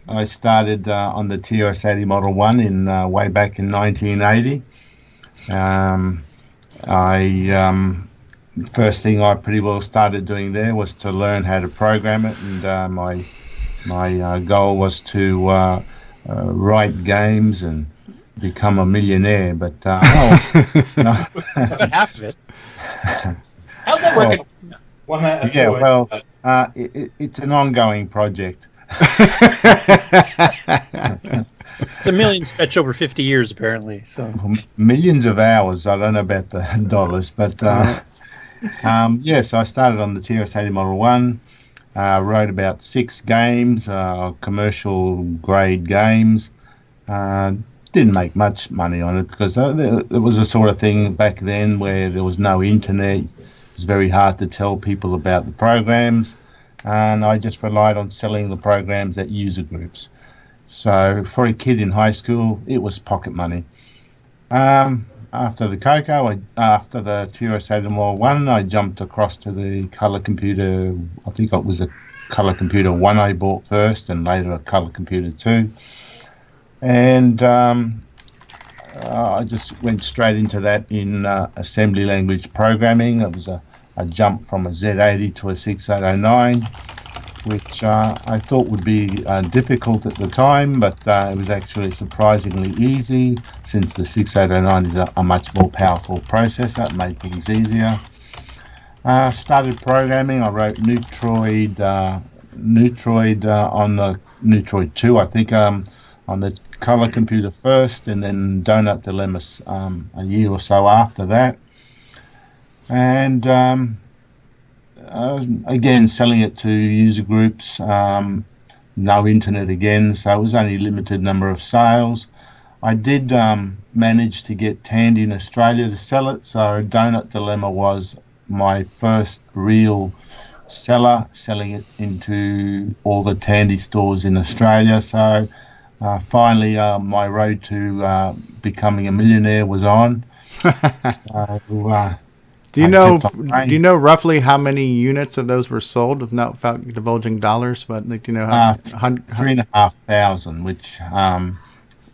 I started on the TRS-80 Model 1 in way back in 1980. First thing I pretty well started doing there was to learn how to program it, and my goal was to write games and become a millionaire. But half of it. How's that working? It's an ongoing project. It's a million stretch over 50 years, apparently. So millions of hours. I don't know about the dollars, but so I started on the TRS-80 Model 1. Wrote about 6 games, commercial grade games. Didn't make much money on it because it was a sort of thing back then where there was no internet. It was very hard to tell people about the programs, and I just relied on selling the programs at user groups. So for a kid in high school, it was pocket money. After the CoCo, after the TRS-80 Model 1, I jumped across to the Color Computer. I think it was a Color Computer 1 I bought first, and later a Color Computer 2. And I just went straight into that in assembly language programming. It was a jump from a Z80 to a 6809, which I thought would be difficult at the time, but it was actually surprisingly easy since the 6809 is a much more powerful processor. It made things easier. Started programming. I wrote Neutroid on the Neutroid 2, I think, on the Color Computer first, and then Donut Dilemmas a year or so after that. And again, selling it to user groups, no internet again, so it was only a limited number of sales. I did manage to get Tandy in Australia to sell it, so Donut Dilemma was my first real seller, selling it into all the Tandy stores in Australia. So finally my road to becoming a millionaire was on. Do you know roughly how many units of those were sold, without divulging dollars? But do you know how? 3,500, which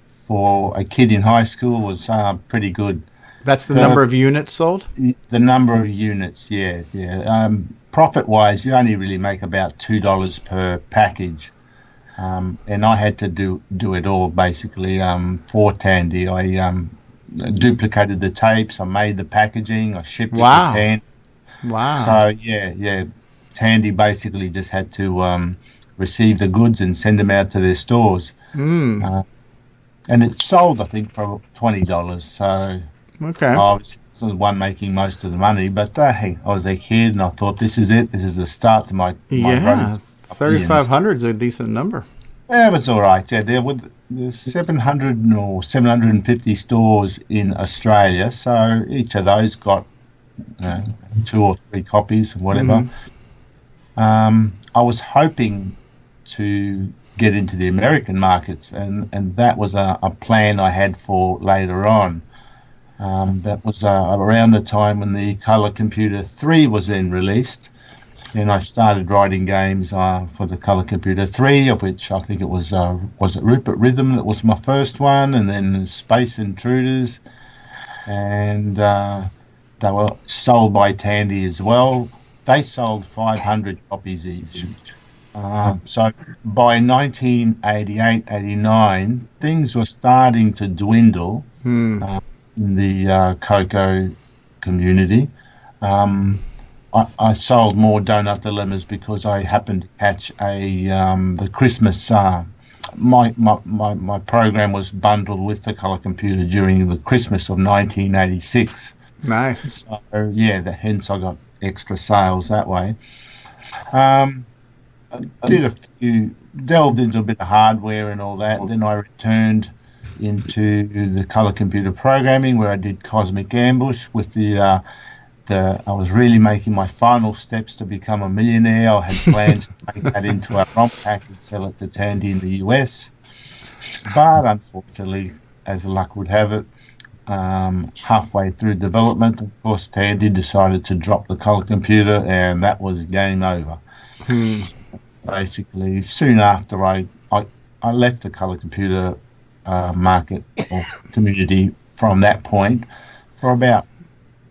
for a kid in high school was pretty good. That's the number of units sold? The number of units, yeah. Profit-wise, you only really make about $2 per package. And I had to do it all, basically, for Tandy. I duplicated the tapes, I made the packaging, I shipped it to Tandy. Wow. So, yeah. Tandy basically just had to receive the goods and send them out to their stores. And it sold, I think, for $20. So Okay. Obviously, I was the one making most of the money, but hey, I was a kid and I thought, this is it. This is the start to my Yeah, road. 3,500 is a decent number. Yeah, it was all right. Yeah, there's 700 or 750 stores in Australia, so each of those got 2 or 3 copies, whatever. I was hoping to get into the American markets, and that was a plan I had for later on. That was around the time when the Color Computer 3 was then released, and I started writing games for the Color Computer 3, of which I think it was it Rupert Rhythm that was my first one, and then Space Intruders, and they were sold by Tandy as well. They sold 500 copies each. So by 1988-89, things were starting to dwindle in the CoCo community. I sold more Donut Dilemmas because I happened to catch the Christmas. My program was bundled with the Color Computer during the Christmas of 1986. Nice. So hence I got extra sales that way. I delved into a bit of hardware and all that. Then I returned into the Color Computer programming, where I did Cosmic Ambush with I was really making my final steps to become a millionaire. I had plans to make that into a ROM pack and sell it to Tandy in the US. But unfortunately, as luck would have it, halfway through development, of course, Tandy decided to drop the Color Computer, and that was game over. Basically, soon after I left the Color Computer market or community from that point for about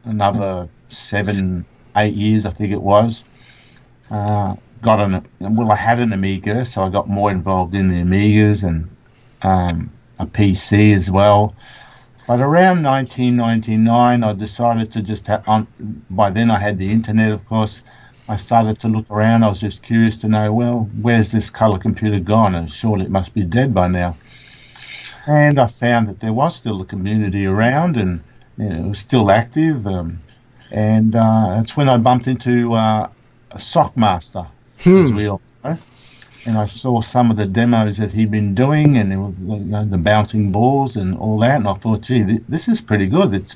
another 7-8 years, I think it was. I had an Amiga, so I got more involved in the Amigas and a PC as well. But around 1999, I decided to just by then I had the internet, of course. I started to look around. I was just curious to know, well, where's this Color Computer gone? And surely it must be dead by now. And I found that there was still a community around, and it was still active. And that's when I bumped into a Sockmaster, as we all know. And I saw some of the demos that he'd been doing, and it was, the bouncing balls and all that. And I thought, gee, this is pretty good. It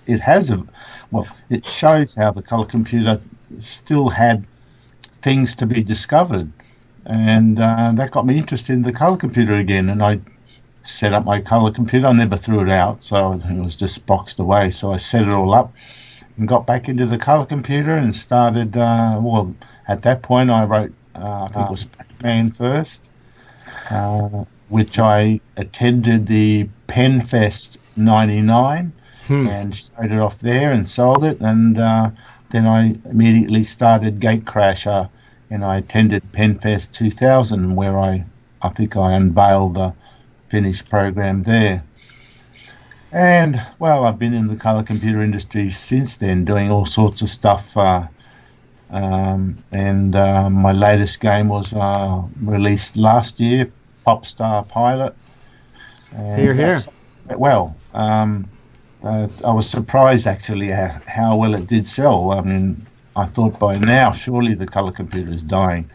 shows how the Color Computer still had things to be discovered, and that got me interested in the Color Computer again. And I set up my Color Computer. I never threw it out, so it was just boxed away. So I set it all up and got back into the Color Computer and started. At that point, I wrote. I think it was Pac-Man first, which I attended the PenFest '99 and showed it off there and sold it, and then I immediately started Gatecrasher, and I attended PenFest 2000, where I think I unveiled the finished program there. And, well, I've been in the Color Computer industry since then, doing all sorts of stuff. My latest game was released last year, Popstar Pilot. Hear, hear. Well, I was surprised actually how well it did sell. I mean, I thought by now surely the Color Computer is dying.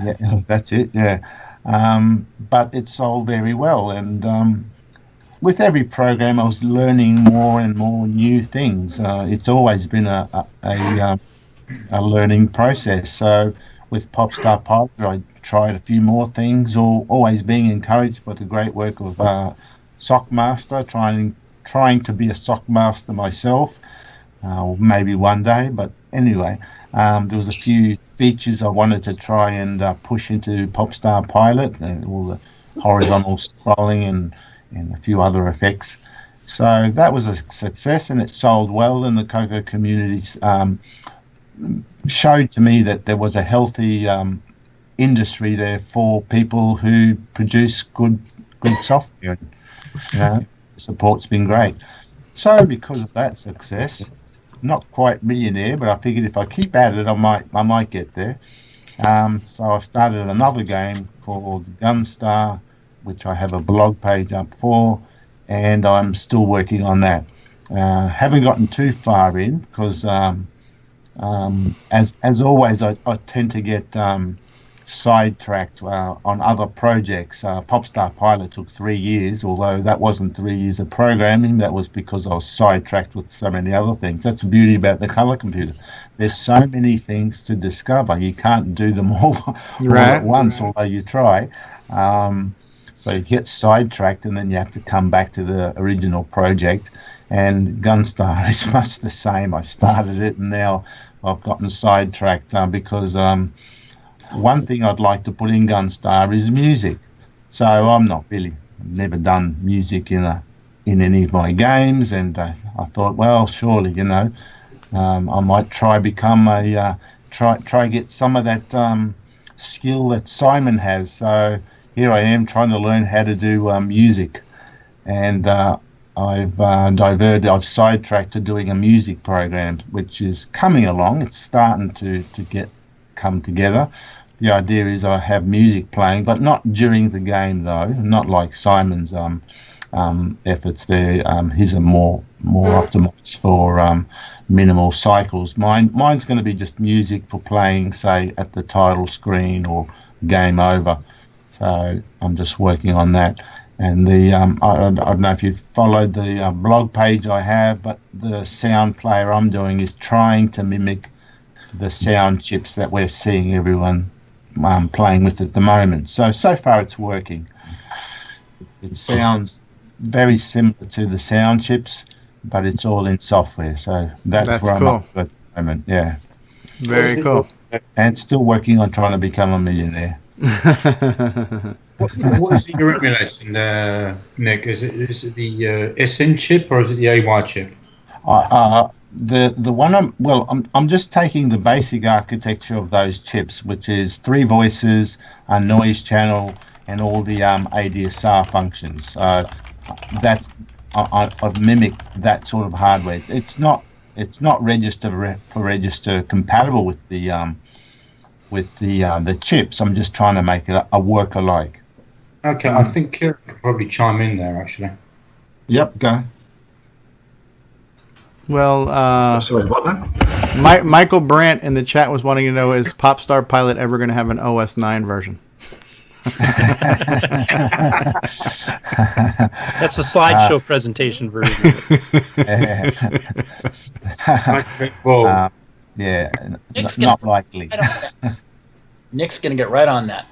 Yeah, that's it. Yeah, but it sold very well, and with every program, I was learning more and more new things. It's always been a learning process. So with Popstar Pilot, I tried a few more things, always being encouraged by the great work of Sockmaster, trying to be a Sockmaster myself, maybe one day. But anyway, there was a few features I wanted to try and push into Popstar Pilot, and all the horizontal scrolling and a few other effects. So that was a success, and it sold well, and the CoCo community showed to me that there was a healthy industry there for people who produce good software. Support's been great. So because of that success, not quite millionaire, but I figured if I keep at it, I might get there. So I've started another game called Gunstar, which I have a blog page up for, and I'm still working on that. Haven't gotten too far in because, as always, I tend to get sidetracked on other projects. Popstar Pilot took 3 years, although that wasn't 3 years of programming. That was because I was sidetracked with so many other things. That's the beauty about the color computer. There's so many things to discover. You can't do them all at once, although you try. So you get sidetracked, and then you have to come back to the original project. And Gunstar is much the same. I started it, and now I've gotten sidetracked because one thing I'd like to put in Gunstar is music. So I'm not really, never done music in any of my games, and I thought, well, surely, I might try get some of that skill that Simon has. So here I am trying to learn how to do music, and I've sidetracked to doing a music program, which is coming along. It's starting to come together. The idea is I have music playing, but not during the game though. Not like Simon's efforts there. His are more optimized for minimal cycles. Mine's going to be just music for playing, say, at the title screen or game over. So I'm just working on that. And I don't know if you've followed the blog page I have, but the sound player I'm doing is trying to mimic the sound chips that we're seeing everyone playing with at the moment. So far it's working. It sounds very similar to the sound chips, but it's all in software. So that's where cool. I'm up at the moment. Yeah. Very cool. And still working on trying to become a millionaire. What is it you're emulating, Nick? Is it the SN chip or is it the AY chip? The one I'm just taking the basic architecture of those chips, which is 3 voices, a noise channel, and all the ADSR functions. I've mimicked that sort of hardware. It's not register compatible with the chips. I'm just trying to make it a work alike. Okay, I think Kieran could probably chime in there actually. Yep, go. Well, Sorry, what now? Michael Brandt in the chat was wanting to know, is Popstar Pilot ever going to have an OS 9 version? That's a slideshow presentation version. Yeah, not likely. Nick's going to get right on that.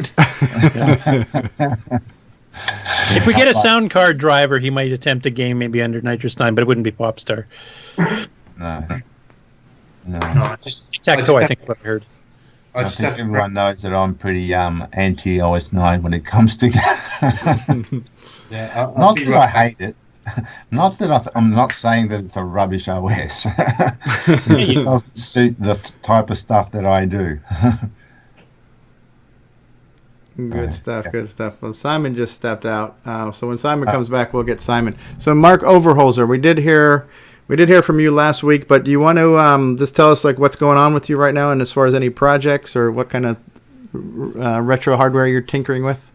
If we get a sound card driver, he might attempt a game maybe under Nitrous 9, but it wouldn't be Popstar. No. Tic-tac-toe, I think what I heard. I think everyone knows that I'm pretty anti-OS 9 when it comes to not that I hate it. Not that I'm not saying that it's a rubbish OS. It just doesn't suit the type of stuff that I do. Good stuff. Well, Simon just stepped out. So when Simon comes back, we'll get Simon. So Mark Overholzer, we did hear from you last week, but do you want to just tell us like what's going on with you right now, and as far as any projects or what kind of retro hardware you're tinkering with?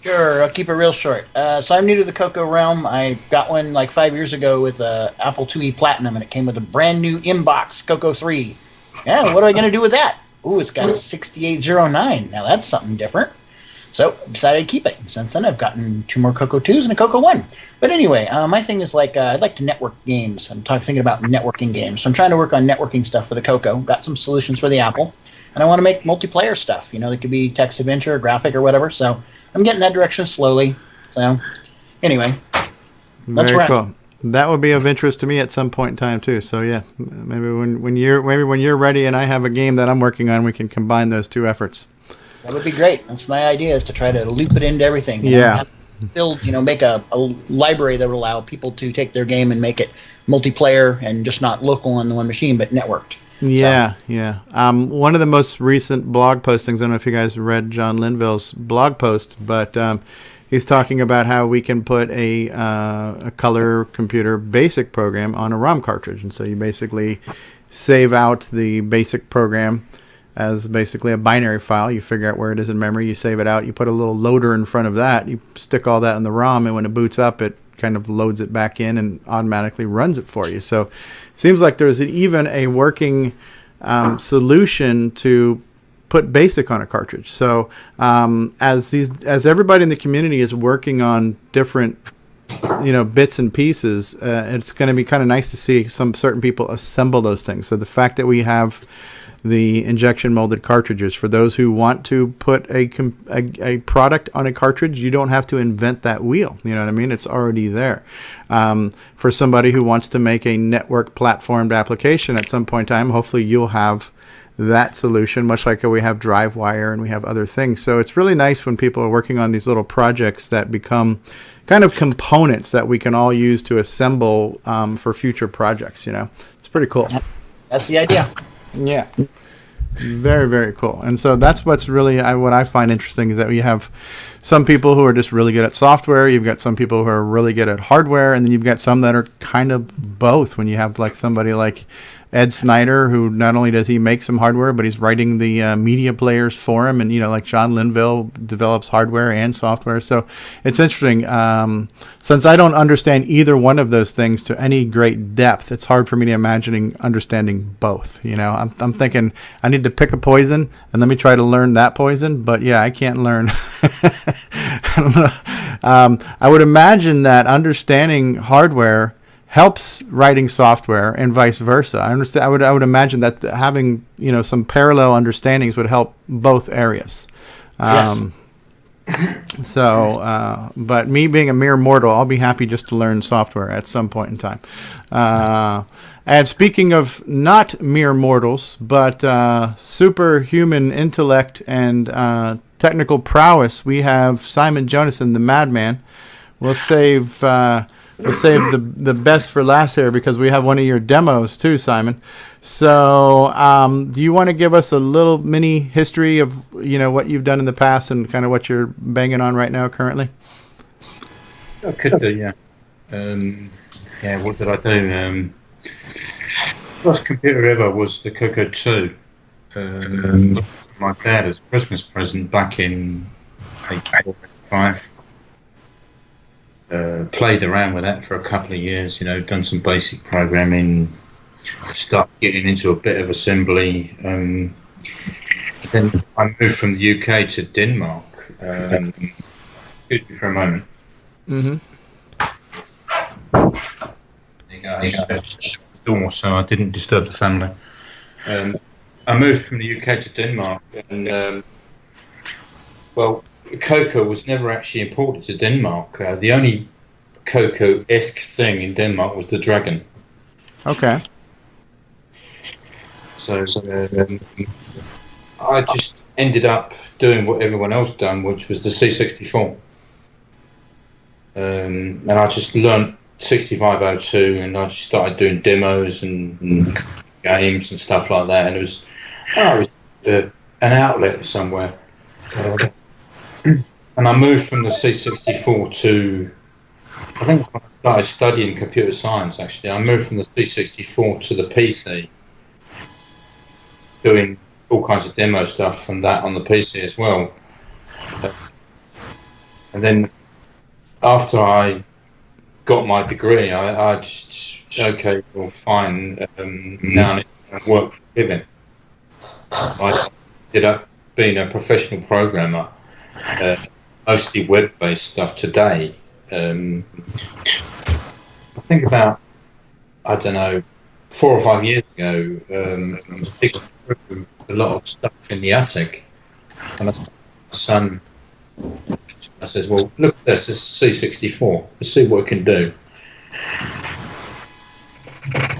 Sure, I'll keep it real short. So I'm new to the CoCo realm. I got one like 5 years ago with Apple IIe Platinum, and it came with a brand new inbox, CoCo 3. Yeah, what am I going to do with that? Ooh, it's got a 6809. Now that's something different. So I decided to keep it. Since then, I've gotten 2 more CoCo 2s and a CoCo 1. But anyway, my thing is like I'd like to network games. I'm thinking about networking games. So I'm trying to work on networking stuff for the CoCo. Got some solutions for the Apple. And I want to make multiplayer stuff. That could be text adventure or graphic or whatever. So I'm getting that direction slowly. So anyway, that's very cool. That would be of interest to me at some point in time too. So yeah, maybe when you're ready and I have a game that I'm working on, we can combine those 2 efforts. That would be great. That's my idea, is to try to loop it into everything. Build, make a library that would allow people to take their game and make it multiplayer and just not local on the one machine, but networked. Yeah. One of the most recent blog postings, I don't know if you guys read John Linville's blog post, but he's talking about how we can put a color computer basic program on a ROM cartridge. And so you basically save out the basic program as basically a binary file. You figure out where it is in memory, you save it out, you put a little loader in front of that, you stick all that in the ROM, and when it boots up, it kind of loads it back in and automatically runs it for you. So it seems like there's even a working solution to put BASIC on a cartridge. So as everybody in the community is working on different bits and pieces, it's going to be kind of nice to see some certain people assemble those things. So the fact that we have the injection molded cartridges for those who want to put a product on a cartridge, you don't have to invent that wheel. You know what I mean? It's already there. For somebody who wants to make a network platformed application at some point in time, hopefully you'll have that solution, much like we have DriveWire and we have other things. So it's really nice when people are working on these little projects that become kind of components that we can all use to assemble for future projects. It's pretty cool. That's the idea. Yeah. Very, very cool. And so that's what's really what I find interesting, is that you have some people who are just really good at software. You've got some people who are really good at hardware. And then you've got some that are kind of both. When you have like somebody like Ed Snyder, who not only does he make some hardware, but he's writing the media players for him. And, like John Linville develops hardware and software. So it's interesting. Since I don't understand either one of those things to any great depth, it's hard for me to imagine understanding both. I'm thinking I need to pick a poison and let me try to learn that poison. But yeah, I can't learn. I don't know. I would imagine that understanding hardware helps writing software and vice versa. I understand. I would imagine that having some parallel understandings would help both areas. Yes. But me being a mere mortal, I'll be happy just to learn software at some point in time. And speaking of not mere mortals, but superhuman intellect and technical prowess, we have Simon Jonason, the Madman. We'll save the best for last here, because we have one of your demos too, Simon. So do you want to give us a little mini history of what you've done in the past and kind of what you're banging on right now currently? I could do, yeah. What did I do? First computer ever was the CoCo 2. My dad as a Christmas present back in 1985. Played around with that for a couple of years, done some basic programming, started getting into a bit of assembly. Then I moved from the UK to Denmark. Excuse me for a moment. Mm-hmm. So I didn't disturb the family. I moved from the UK to Denmark, and CoCo was never actually imported to Denmark. The only CoCo-esque thing in Denmark was the Dragon. Okay. So I just ended up doing what everyone else done, which was the C64. And I just learnt 6502, and I just started doing demos and games and stuff like that. And it was an outlet somewhere. And I moved from the C64 to, I think when I started studying computer science, actually, I moved from the C64 to the PC, doing all kinds of demo stuff and that on the PC as well. And then after I got my degree, I just, okay, well, fine, now I need to work for a living. I ended up being a professional programmer. Mostly web-based stuff today. I think about, 4 or 5 years ago, I was picking through a lot of stuff in the attic, and my son, I says, well, look at this is C64, let's see what we can do.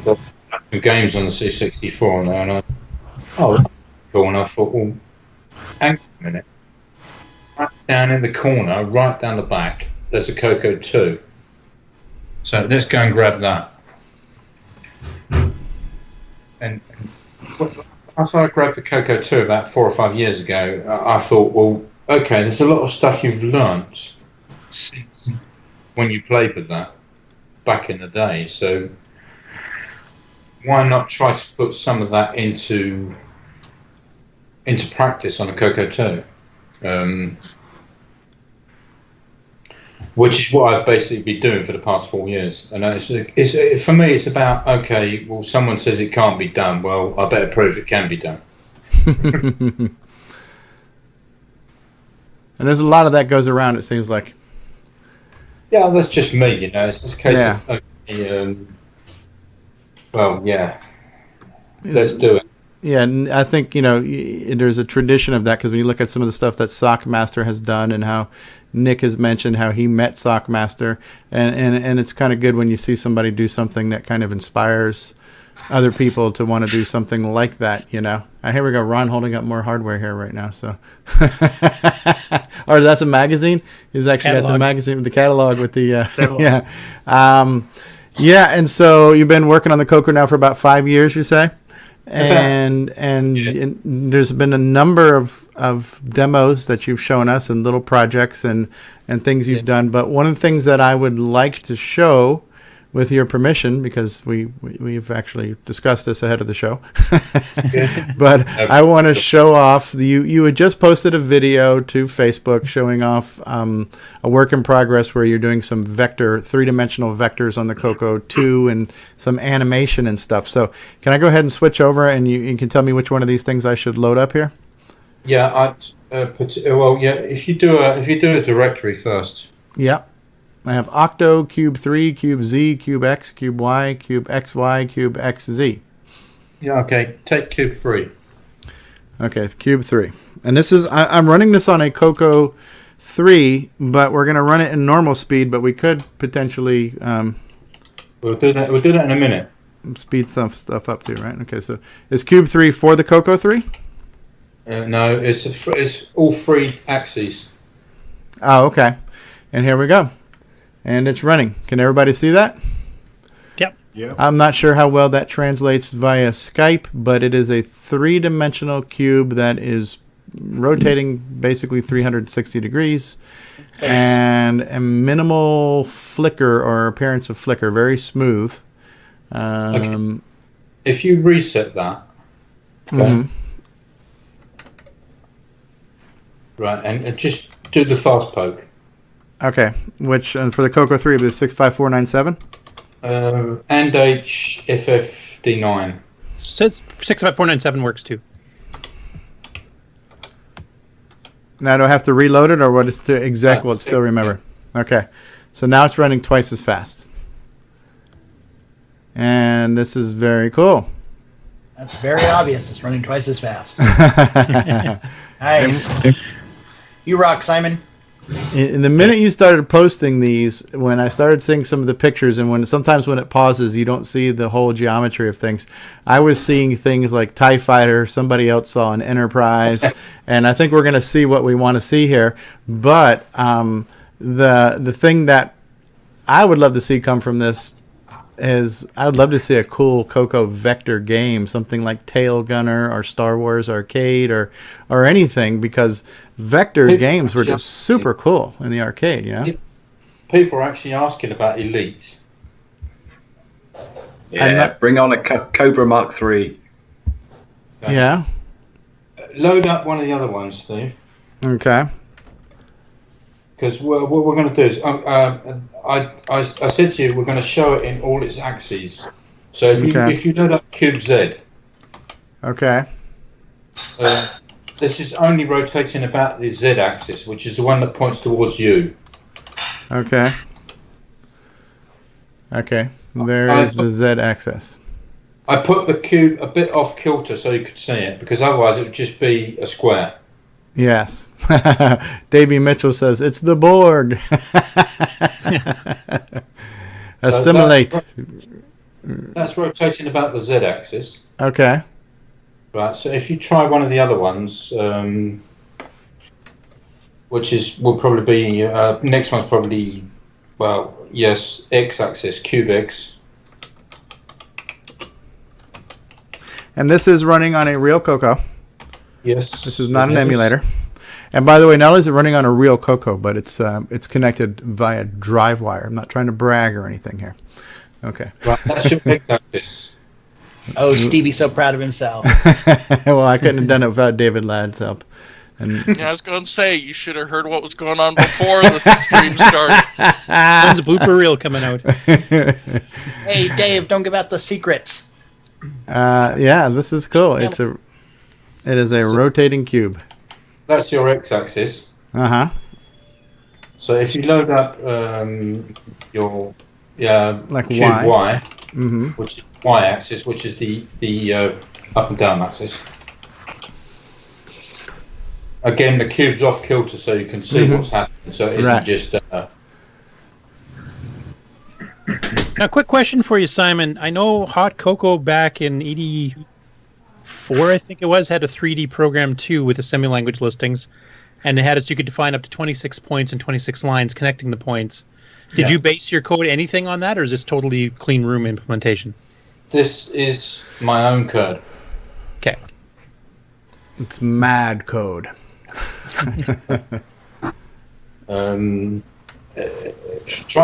So, some games on the C64 now, and that's cool, and I thought, well, hang on a minute. Right down in the corner, right down the back, there's a CoCo 2. So let's go and grab that. And after I grabbed the CoCo 2 about 4 or 5 years ago, I thought, well, okay, there's a lot of stuff you've learnt since when you played with that back in the day. So why not try to put some of that into practice on a CoCo 2? which is what I've basically been doing for the past 4 years. And for me, it's about, okay, well, someone says it can't be done. Well, I better prove it can be done. And there's a lot of that goes around, it seems like. Yeah, that's just me, you know. It's just a case of, okay, well, yeah, let's do it. Yeah, and I think, you know, there's a tradition of that, because when you look at some of the stuff that Sockmaster has done and how Nick has mentioned how he met Sockmaster, and it's kind of good when you see somebody do something that kind of inspires other people to want to do something like that, you know. Here we go, Ron holding up more hardware here right now, so. Or that's a magazine? He's actually got the magazine with the catalog with the, catalog. Yeah, and so you've been working on the CoCo now for about 5 years, you say? And there's been a number of demos that you've shown us and little projects and things you've done. But one of the things that I would like to show, with your permission, because we've actually discussed this ahead of the show, but I want to show off, you had just posted a video to Facebook showing off a work in progress where you're doing some three-dimensional vectors on the CoCo 2 and some animation and stuff. So can I go ahead and switch over, and you can tell me which one of these things I should load up here? Yeah, if you do a directory first. Yeah. I have Octo, Cube 3, Cube Z, Cube X, Cube Y, Cube XY, Cube XZ. Yeah, okay. Take Cube 3. Okay, Cube 3. And this is, I'm running this on a CoCo 3, but we're going to run it in normal speed, but we could potentially... We'll do that in a minute. Speed stuff up too, right? Okay, so is Cube 3 for the CoCo 3? No, it's all 3 axes. Oh, okay. And here we go. And it's running. Can everybody see that? Yep. I'm not sure how well that translates via Skype, but it is a three-dimensional cube that is rotating basically 360 degrees and a minimal flicker or appearance of flicker, very smooth. Okay. If you reset that, okay, mm-hmm. Right, and just do the fast poke. Okay, which for the CoCo 3 is 65497? And HFFD9. 65497 works too. Now do I have to reload it, or what is to exact? Will it still remember? Okay, so now it's running twice as fast. And this is very cool. That's very obvious. It's running twice as fast. Nice. You rock, Simon. In the minute you started posting these, when I started seeing some of the pictures, and sometimes when it pauses, you don't see the whole geometry of things. I was seeing things like TIE Fighter. Somebody else saw an Enterprise, and I think we're going to see what we want to see here. But the thing that I would love to see come from this is I would love to see a cool CoCo vector game, something like Tail Gunner or Star Wars Arcade or anything, because vector games were just super cool in the arcade, you know? People are actually asking about Elite. Yeah, bring on a Cobra Mark III. Yeah. Load up one of the other ones, Steve. Okay. Because what we're going to do is, I said to you, we're going to show it in all its axes. So if you load up Cube Z, okay, this is only rotating about the Z axis, which is the one that points towards you. Okay. Okay. There is the Z axis. I put the cube a bit off kilter so you could see it, because otherwise it would just be a square. Yes. Davey Mitchell says, it's the Borg. Assimilate. That's rotating about the Z axis. Okay. Right, so if you try one of the other ones, which will probably be, next one's probably, well, yes, X axis, cube X. And this is running on a real CoCo. Yes. This is not an emulator. And by the way, not only is it running on a real CoCo, but it's connected via drive wire. I'm not trying to brag or anything here. Okay. Right, that's your X axis. Oh, Stevie's so proud of himself. Well, I couldn't have done it without David Ladd's help. And Yeah, I was going to say, you should have heard what was going on before the stream started. When's a blooper reel coming out? Hey, Dave, don't give out the secrets. yeah, this is cool. It is a rotating cube. That's your x-axis. Uh-huh. So if you load up your Like cube Y. Y, Mm-hmm. which is y-axis, which is the up and down axis. Again, the cube's off kilter, so you can see what's happening. So it isn't Right. just. Now, quick question for you, Simon. I know Hot Cocoa back in '84, I think it was, had a 3D program too with the semi-language listings, and it had it so you could define up to 26 points and 26 lines connecting the points. Did you base your code anything on that, or is this totally clean room implementation? This is my own code. Okay. It's mad code. Try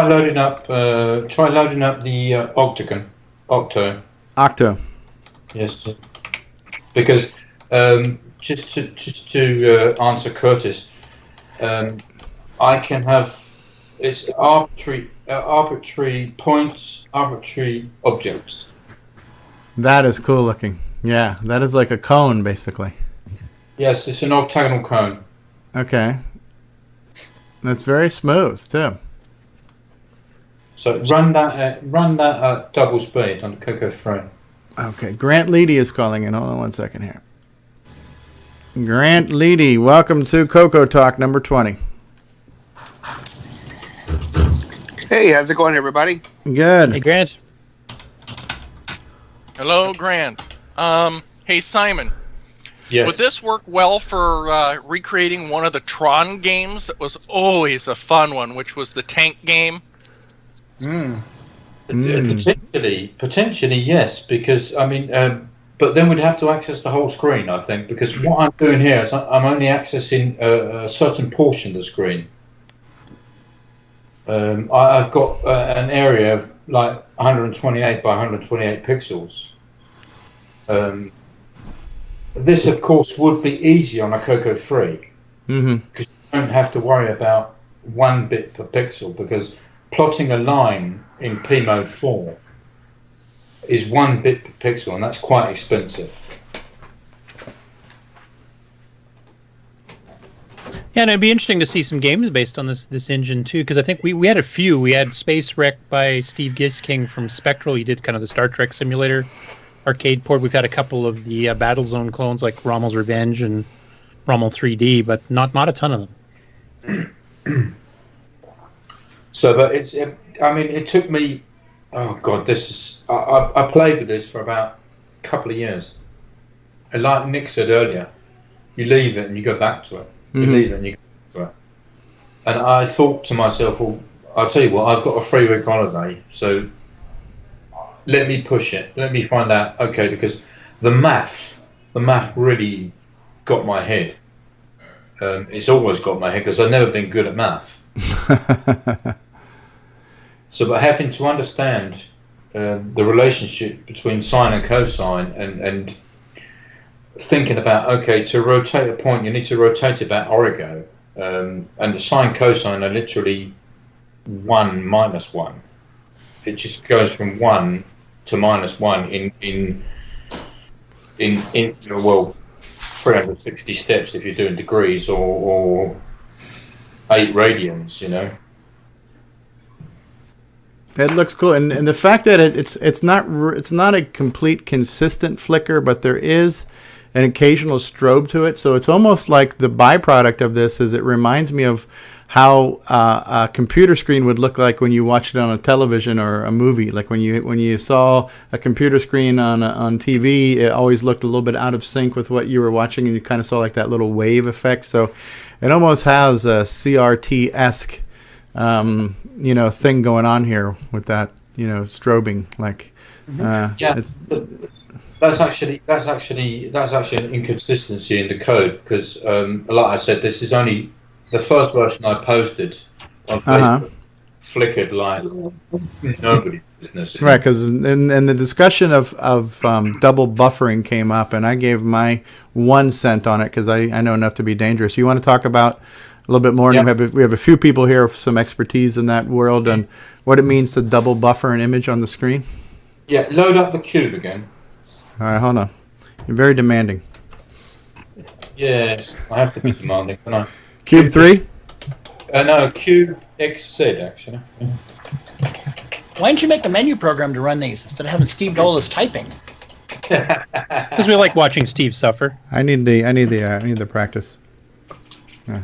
loading up the Octo. Octo. Yes, because just to answer Curtis, I can have it's arbitrary points, arbitrary objects. That is cool looking. Yeah, that is like a cone, basically. Yes, it's an octagonal cone. Okay. That's very smooth, too. So run that at double speed on the CoCo 3. Okay, Grant Leedy is calling in. Hold on 1 second here. Grant Leedy, welcome to CoCoTALK number 20. Hey, how's it going, everybody? Good. Hey, Grant. Hello, Grant. Hey, Simon. Yes. Would this work well for recreating one of the Tron games that was always a fun one, which was the tank game? Potentially, yes, because I mean, but then we'd have to access the whole screen, I think, because what I'm doing here is I'm only accessing a certain portion of the screen. I've got an area of like 128 by 128 pixels. This, of course, would be easy on a CoCo 3 because you don't have to worry about 1 bit per pixel, because plotting a line in P mode 4 is 1 bit per pixel, and that's quite expensive. Yeah, and it'd be interesting to see some games based on this engine too, because I think we had a few. We had Space Wreck by Steve Gisking from Spectral. He did kind of the Star Trek simulator arcade port. We've had a couple of the Battlezone clones like Rommel's Revenge and Rommel 3D, but not a ton of them. So, but it's, I mean, it took me, oh God, this is, I played with this for about a couple of years. And like Nick said earlier, you leave it and you go back to it. You leave it and you go back to it. And I thought to myself, well, I'll tell you what, I've got a 3-week holiday, so let me push it. Let me find out, okay, because the math really got my head. It's always got my head because I've never been good at math. So, but having to understand the relationship between sine and cosine, and thinking about, okay, to rotate a point, you need to rotate it about origo, and the sine cosine are literally 1 minus 1. It just goes from 1 to -1 in 360 steps if you're doing degrees, or 8 radians, you know. It looks cool, and the fact that it's not a complete consistent flicker, but there is an occasional strobe to it. So it's almost like the byproduct of this is it reminds me of how a computer screen would look like when you watched it on a television or a movie. Like when you saw a computer screen on TV, it always looked a little bit out of sync with what you were watching, and you kind of saw like that little wave effect. So it almost has a CRT-esque thing going on here with that, strobing, like that's actually an inconsistency in the code, because like I said, this is only the first version I posted on Facebook flickered like nobody's business. Right, because in the discussion of double buffering came up, and I gave my 1 cent on it because I know enough to be dangerous. You want to talk about a little bit more? Yep. And we have a few people here with some expertise in that world and what it means to double buffer an image on the screen. Yeah, load up the cube again. All right, hold on. You're very demanding. Yes, I have to be demanding, can I? Cube 3? No, Cube XZ, actually. Why didn't you make a menu program to run these instead of having Steve do all this typing? Because we like watching Steve suffer. I need the practice. Yeah.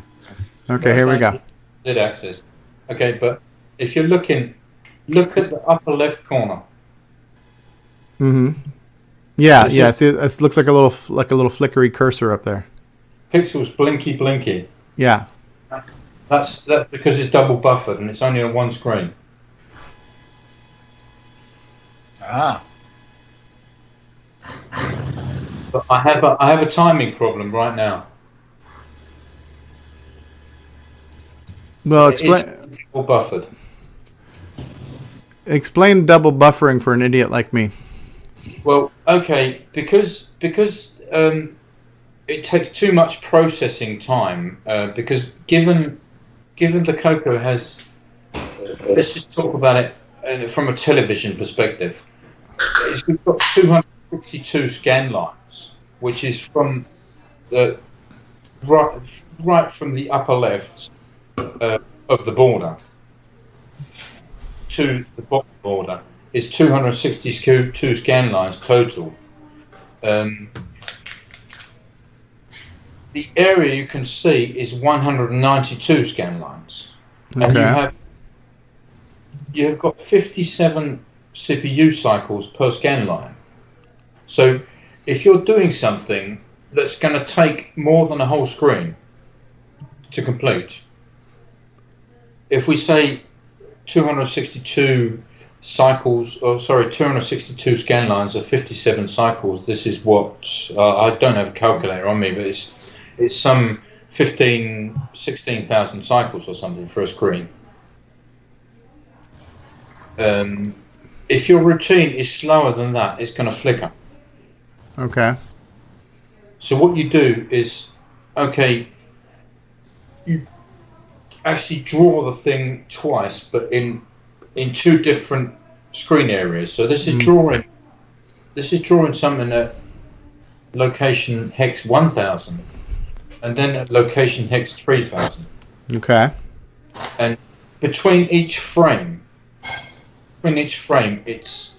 Okay, here we go. Z axis. Okay, but if you're looking, look at the upper left corner. Mm-hmm. Yeah. See, it looks like a little flickery cursor up there. Pixels blinky. Yeah. That's because it's double buffered and it's only on one screen. Ah. But I have a timing problem right now. Well, It's double buffered. Explain double buffering for an idiot like me. Well, okay, because it takes too much processing time. Because given the CoCo has, let's just talk about it from a television perspective. We've got 262 scan lines, which is from the right from the upper left of the border to the bottom border is 262 scan lines total. The area you can see is 192 scan lines, and you have got 57 CPU cycles per scan line. So if you're doing something that's going to take more than a whole screen to complete, if we say 262 scan lines of 57 cycles, this is what I don't have a calculator on me, but it's some 16,000 cycles or something for a screen. If your routine is slower than that, it's going to flicker. Okay. So what you do is, you actually draw the thing twice, but in two different screen areas. So this is drawing something at location hex 1000, and then at location hex 3000. Okay. And between each frame, it's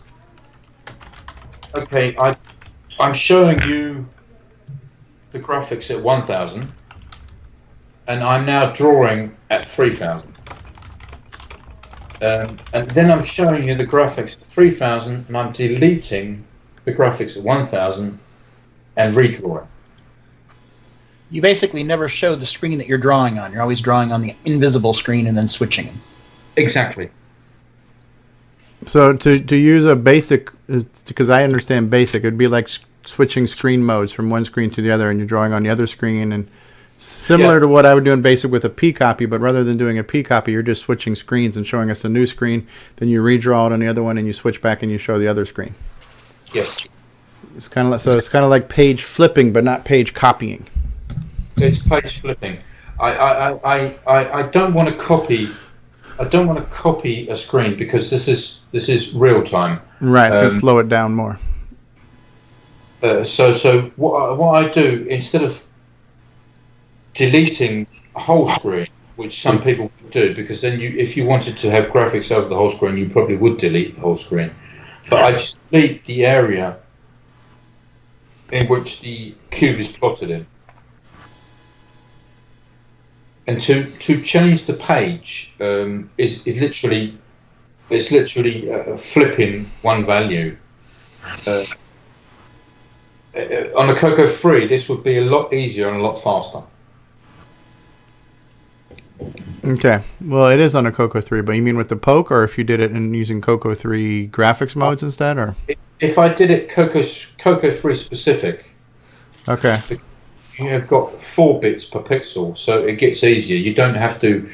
I'm showing you the graphics at 1000, and I'm now drawing at 3000. And then I'm showing you the graphics at 3000, and I'm deleting the graphics at 1000 and redrawing. You basically never show the screen that you're drawing on. You're always drawing on the invisible screen and then switching. Exactly. So to use a basic, because I understand basic, it'd be like switching screen modes from one screen to the other, and you're drawing on the other screen, and similar to what I would do in basic with a P copy, but rather than doing a P copy, you're just switching screens and showing us a new screen, then you redraw it on the other one, and you switch back and you show the other screen. Yes. It's kind of like page flipping, but not page copying. It's page flipping. I don't want to copy. I don't want to copy a screen because this is real time. Right, it's going to slow it down more. So what I do, instead of deleting a whole screen, which some people do, because then if you wanted to have graphics over the whole screen, you probably would delete the whole screen. But I just delete the area in which the cube is plotted in. And to change the page is literally flipping one value. On the CoCo 3, this would be a lot easier and a lot faster. Okay. Well, it is on a CoCo 3, but you mean with the poke, or if you did it in using CoCo 3 graphics modes instead, or? If I did it CoCo 3 specific. Okay. You've got 4 bits per pixel, so it gets easier. You don't have to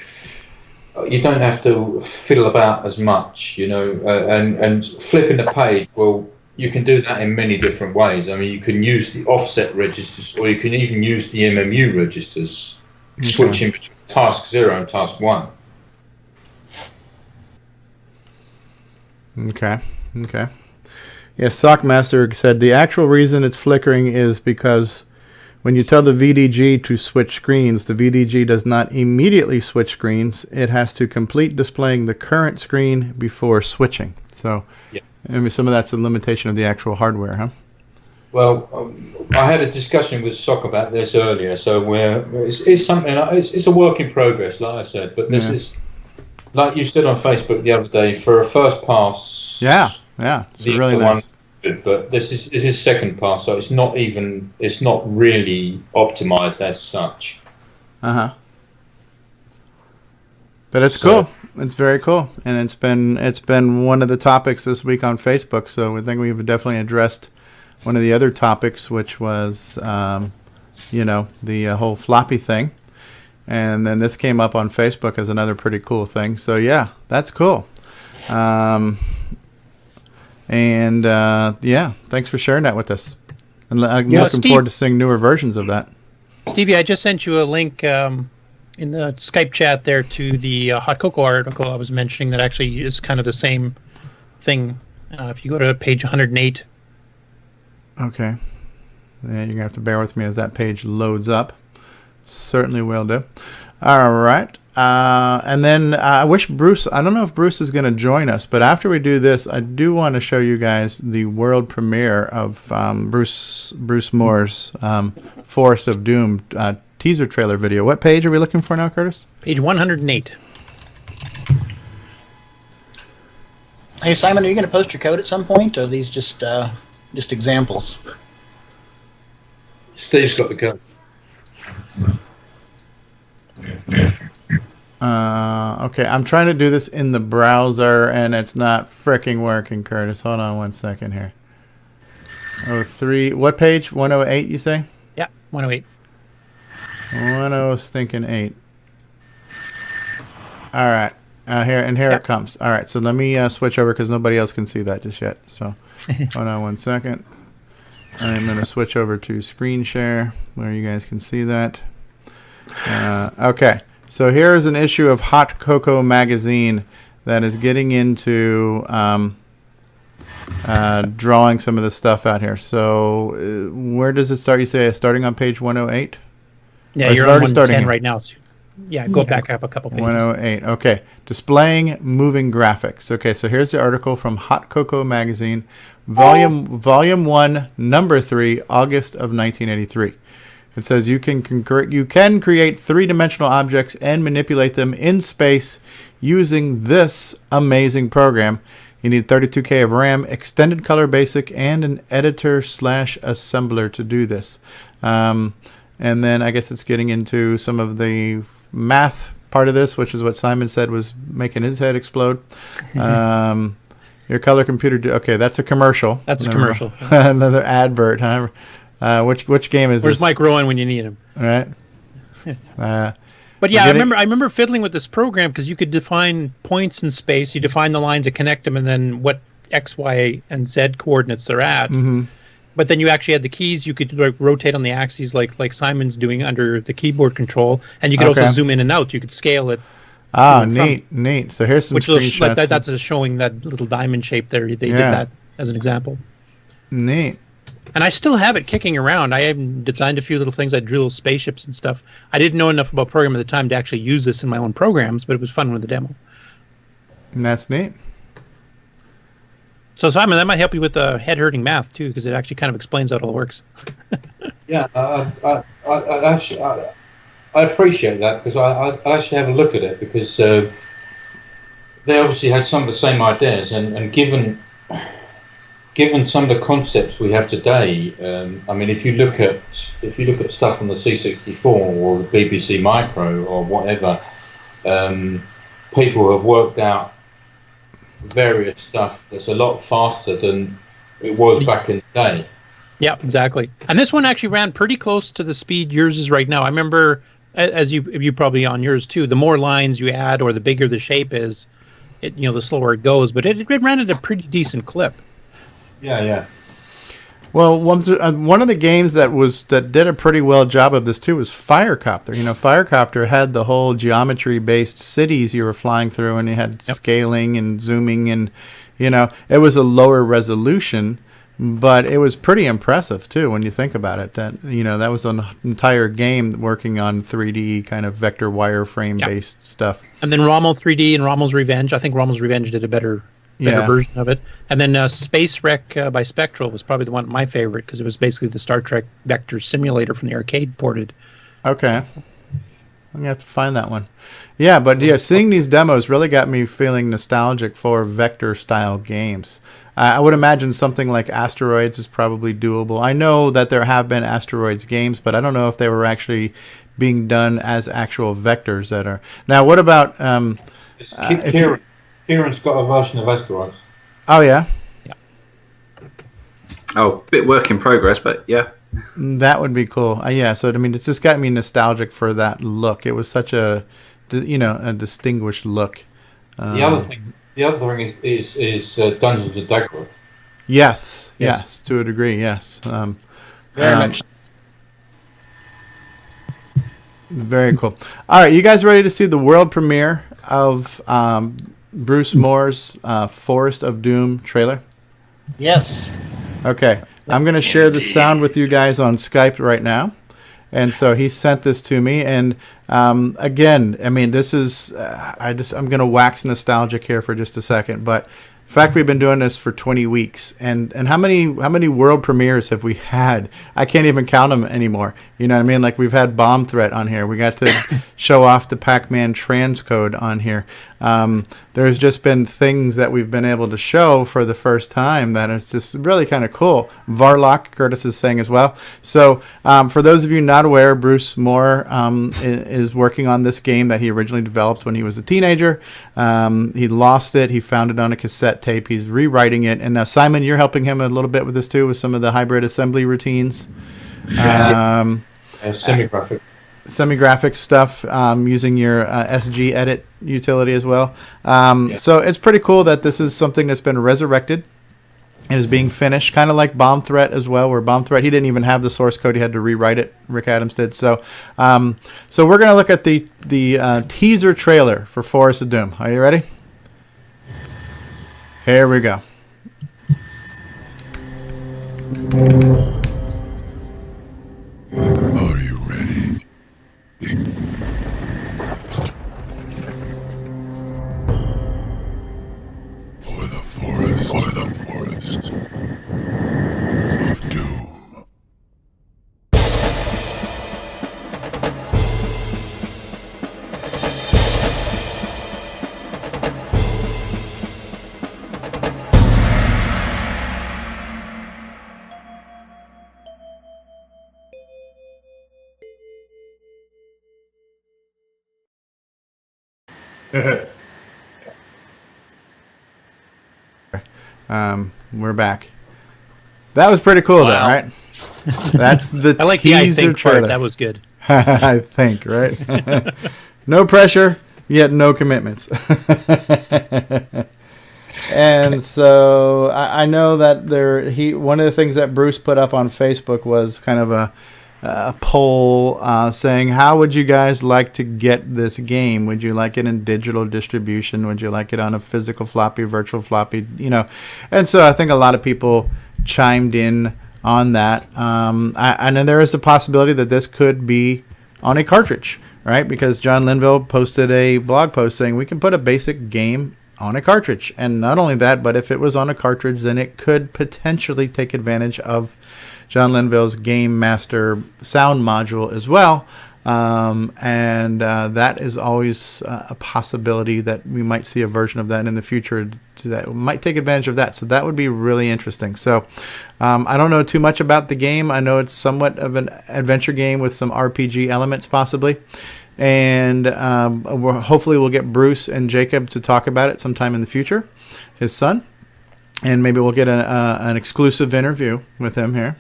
you don't have to fiddle about as much, and flipping the page. Well, you can do that in many different ways. I mean, you can use the offset registers, or you can even use the MMU registers, switching between task 0 and task 1. Okay. Yeah, Sockmaster said the actual reason it's flickering is because when you tell the VDG to switch screens, the VDG does not immediately switch screens. It has to complete displaying the current screen before switching. So maybe some of that's a limitation of the actual hardware, huh? Well, I had a discussion with Sock about this earlier, so it's something. It's a work in progress, like I said. But this is, like you said on Facebook the other day, for a first pass. Yeah, it's really nice. But this is second pass, so it's not really optimized as such. But it's cool. It's very cool, and it's been one of the topics this week on Facebook. So I think we've definitely addressed one of the other topics, which was the whole floppy thing, and then this came up on Facebook as another pretty cool thing. So yeah, that's cool. Thanks for sharing that with us. And I'm looking forward to seeing newer versions of that. Stevie, I just sent you a link in the Skype chat there to the Hot Cocoa article I was mentioning that actually is kind of the same thing. If you go to page 108. Okay. Yeah, you're going to have to bear with me as that page loads up. Certainly will do. All right. And then I wish Bruce, I don't know if Bruce is going to join us, but after we do this, I do want to show you guys the world premiere of Bruce Moore's Forrest of Doom teaser trailer video. What page are we looking for now, Curtis? Page 108. Hey, Simon, are you going to post your code at some point, or are these just examples? Steve's got the code. Okay, I'm trying to do this in the browser, and it's not fricking working, Curtis. Hold on one second here. 03, what page? 108, you say? Yeah, 108. 10 All right. Here it comes. All right, so let me switch over because nobody else can see that just yet. So hold on one second. I'm going to switch over to screen share where you guys can see that. Okay, so here's an issue of Hot Cocoa magazine that is getting into drawing some of the stuff out here. So where does it start? You say starting on page 108? Yeah, you're on 110 right now. So yeah, go back up a couple pages. 108. Okay. Displaying moving graphics. Okay, so here's the article from Hot Cocoa magazine, volume 1, number 3, August of 1983. It says you can create three-dimensional objects and manipulate them in space using this amazing program. You need 32K of RAM, extended color basic, and an editor/assembler to do this. And then I guess it's getting into some of the math part of this, which is what Simon said was making his head explode. Your color computer. Okay, that's a commercial. That's a commercial. Another advert, huh? Which game is Where's this? Mike Rowan when you need him? All right. But yeah, I remember fiddling with this program because you could define points in space. You define the lines that connect them, and then what X, Y, and Z coordinates they're at. Mm-hmm. But then you actually had the keys. You could rotate on the axes like Simon's doing under the keyboard control, and you could also zoom in and out. You could scale it. Ah, neat. So here's some screenshots. That's showing that little diamond shape there. They did that as an example. Neat. And I still have it kicking around. I have designed a few little things. I drew little spaceships and stuff. I didn't know enough about programming at the time to actually use this in my own programs, but it was fun with the demo. And that's neat. So Simon, that might help you with the head-hurting math too, because it actually kind of explains how it all works. Yeah, I appreciate that because I actually have a look at it because they obviously had some of the same ideas, and given some of the concepts we have today, I mean, if you look at stuff on the C64 or the BBC Micro or whatever, people have worked out various stuff that's a lot faster than it was back in the day. Yeah, exactly. And this one actually ran pretty close to the speed yours is right now. I remember as you probably on yours too, the more lines you add or the bigger the shape is, the slower it goes. But it ran at a pretty decent clip. Yeah. Well, one of the games that did a pretty well job of this too was Firecopter. Firecopter had the whole geometry-based cities you were flying through, and you had scaling and zooming, and it was a lower resolution, but it was pretty impressive too when you think about it. That was an entire game working on 3D kind of vector wireframe-based stuff. And then Rommel 3D and Rommel's Revenge. I think Rommel's Revenge did a better version of it. And then Space Wreck by Spectral was probably the one my favorite because it was basically the Star Trek vector simulator from the arcade ported. Okay. I'm going to have to find that one. Yeah, but seeing these demos really got me feeling nostalgic for vector-style games. I would imagine something like Asteroids is probably doable. I know that there have been Asteroids games, but I don't know if they were actually being done as actual vectors that are... Now, what about... Kieran's got a version of Asteroids. Oh, yeah? Yeah. Oh, bit work in progress, but yeah. That would be cool. So, it's just got me nostalgic for that look. It was such a distinguished look. The other thing is Dungeons and Dragons. Yes, to a degree, yes. Very much. Very cool. All right, you guys ready to see the world premiere of Bruce Moore's Forrest of Doom trailer? Yes. Okay, I'm going to share the sound with you guys on Skype right now. And so he sent this to me, and again, this is I'm going to wax nostalgic here for just a second, but in fact, we've been doing this for 20 weeks, and how many world premieres have we had? I can't even count them anymore. You know what I mean? Like, we've had Bomb Threat on here. We got to show off the Pac-Man transcode on here. There's just been things that we've been able to show for the first time that it's just really kind of cool. Varlock, Curtis is saying as well. So for those of you not aware, Bruce Moore is working on this game that he originally developed when he was a teenager. He lost it. He found it on a cassette tape. He's rewriting it. And Simon, you're helping him a little bit with this too, with some of the hybrid assembly routines. Semi-graphic stuff using your SG edit utility as well. So it's pretty cool that this is something that's been resurrected and is being finished, kind of like Bomb Threat as well, where Bomb Threat, he didn't even have the source code. He had to rewrite it. Rick Adams did. So so we're going to look at the teaser trailer for Forrest of Doom. Are you ready? Here we go. Are you ready? For the forest of doom. We're back. That was pretty cool, though, right? That's the I like teaser the I think trailer. part. That was good. I think, right? No pressure, yet no commitments. And so I know that one of the things that Bruce put up on Facebook was kind of a poll saying, how would you guys like to get this game? Would you like it in digital distribution? Would you like it on a physical floppy, virtual floppy? And so I think a lot of people chimed in on that. And then there is the possibility that this could be on a cartridge, right? Because John Linville posted a blog post saying we can put a basic game on a cartridge. And not only that, but if it was on a cartridge, then it could potentially take advantage of John Linville's Game Master sound module as well. And that is always a possibility that we might see a version of that in the future that might take advantage of that. So that would be really interesting. So I don't know too much about the game. I know it's somewhat of an adventure game with some RPG elements possibly. And hopefully we'll get Bruce and Jacob to talk about it sometime in the future, his son. and maybe we'll get an exclusive interview with him here.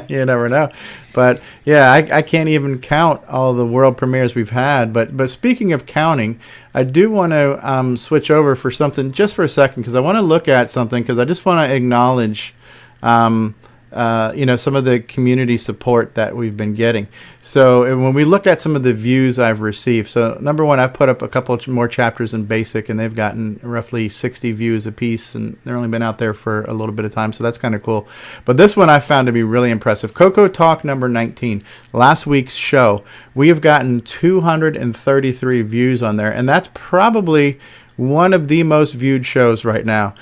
You never know. But yeah, I can't even count all the world premieres we've had. But speaking of counting, I do want to switch over for something just for a second, because I want to look at something, because I just want to acknowledge some of the community support that we've been getting. So when we look at some of the views I've received, so number one, I've put up a couple more chapters in Basic, and they've gotten roughly 60 views a piece, and they've only been out there for a little bit of time, so that's kind of cool. But this one I found to be really impressive. CoCoTALK number 19, last week's show, we have gotten 233 views on there, and that's probably one of the most viewed shows right now.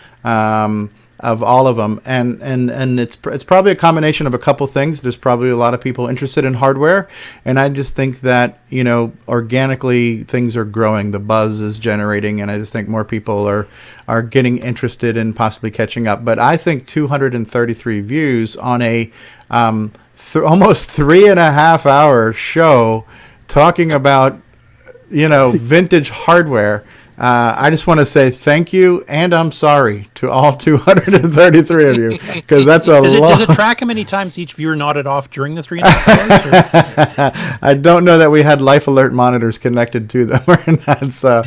Of all of them, and it's probably a combination of a couple things. There's probably a lot of people interested in hardware, and I just think that organically things are growing. The buzz is generating, and I just think more people are getting interested in possibly catching up. But I think 233 views on a almost 3.5 hour show talking about vintage hardware. I just want to say thank you, and I'm sorry to all 233 of you, because that's a lot. Does it track how many times each viewer nodded off during the 3.5 hours? I don't know that we had life alert monitors connected to them or not. So,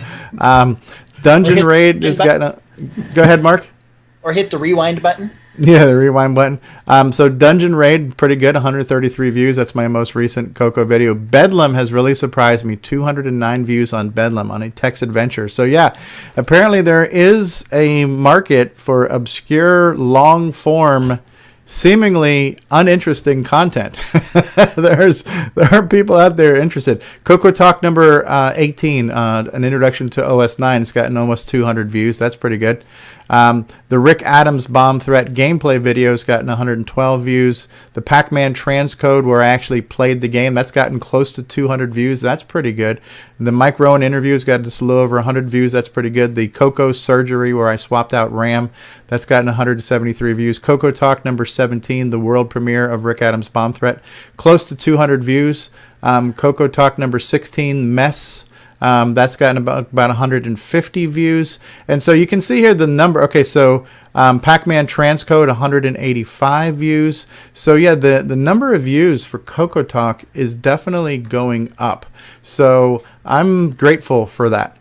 Dungeon Raid has gotten go ahead, Mark. Or hit the rewind button. Yeah, the rewind button. So Dungeon Raid, pretty good, 133 views. That's my most recent CoCo video. Bedlam has really surprised me, 209 views on Bedlam on a text adventure. So yeah, apparently there is a market for obscure, long-form, seemingly uninteresting content. There are people out there interested. CoCoTALK number 18, an introduction to OS 9. It's gotten almost 200 views. That's pretty good. The Rick Adams bomb threat gameplay video has gotten 112 views. The Pac-Man transcode, where I actually played the game, that's gotten close to 200 views. That's pretty good. The Mike Rowan interview has got just a little over 100 views. That's pretty good. The CoCo surgery, where I swapped out RAM, that's gotten 173 views. CoCoTALK number 17, the world premiere of Rick Adams bomb threat, close to 200 views. CoCoTALK number 16, Mess. That's gotten about 150 views. And so you can see here the number. Okay, so Pac-Man transcode, 185 views. So yeah, the number of views for CoCoTALK is definitely going up. So I'm grateful for that.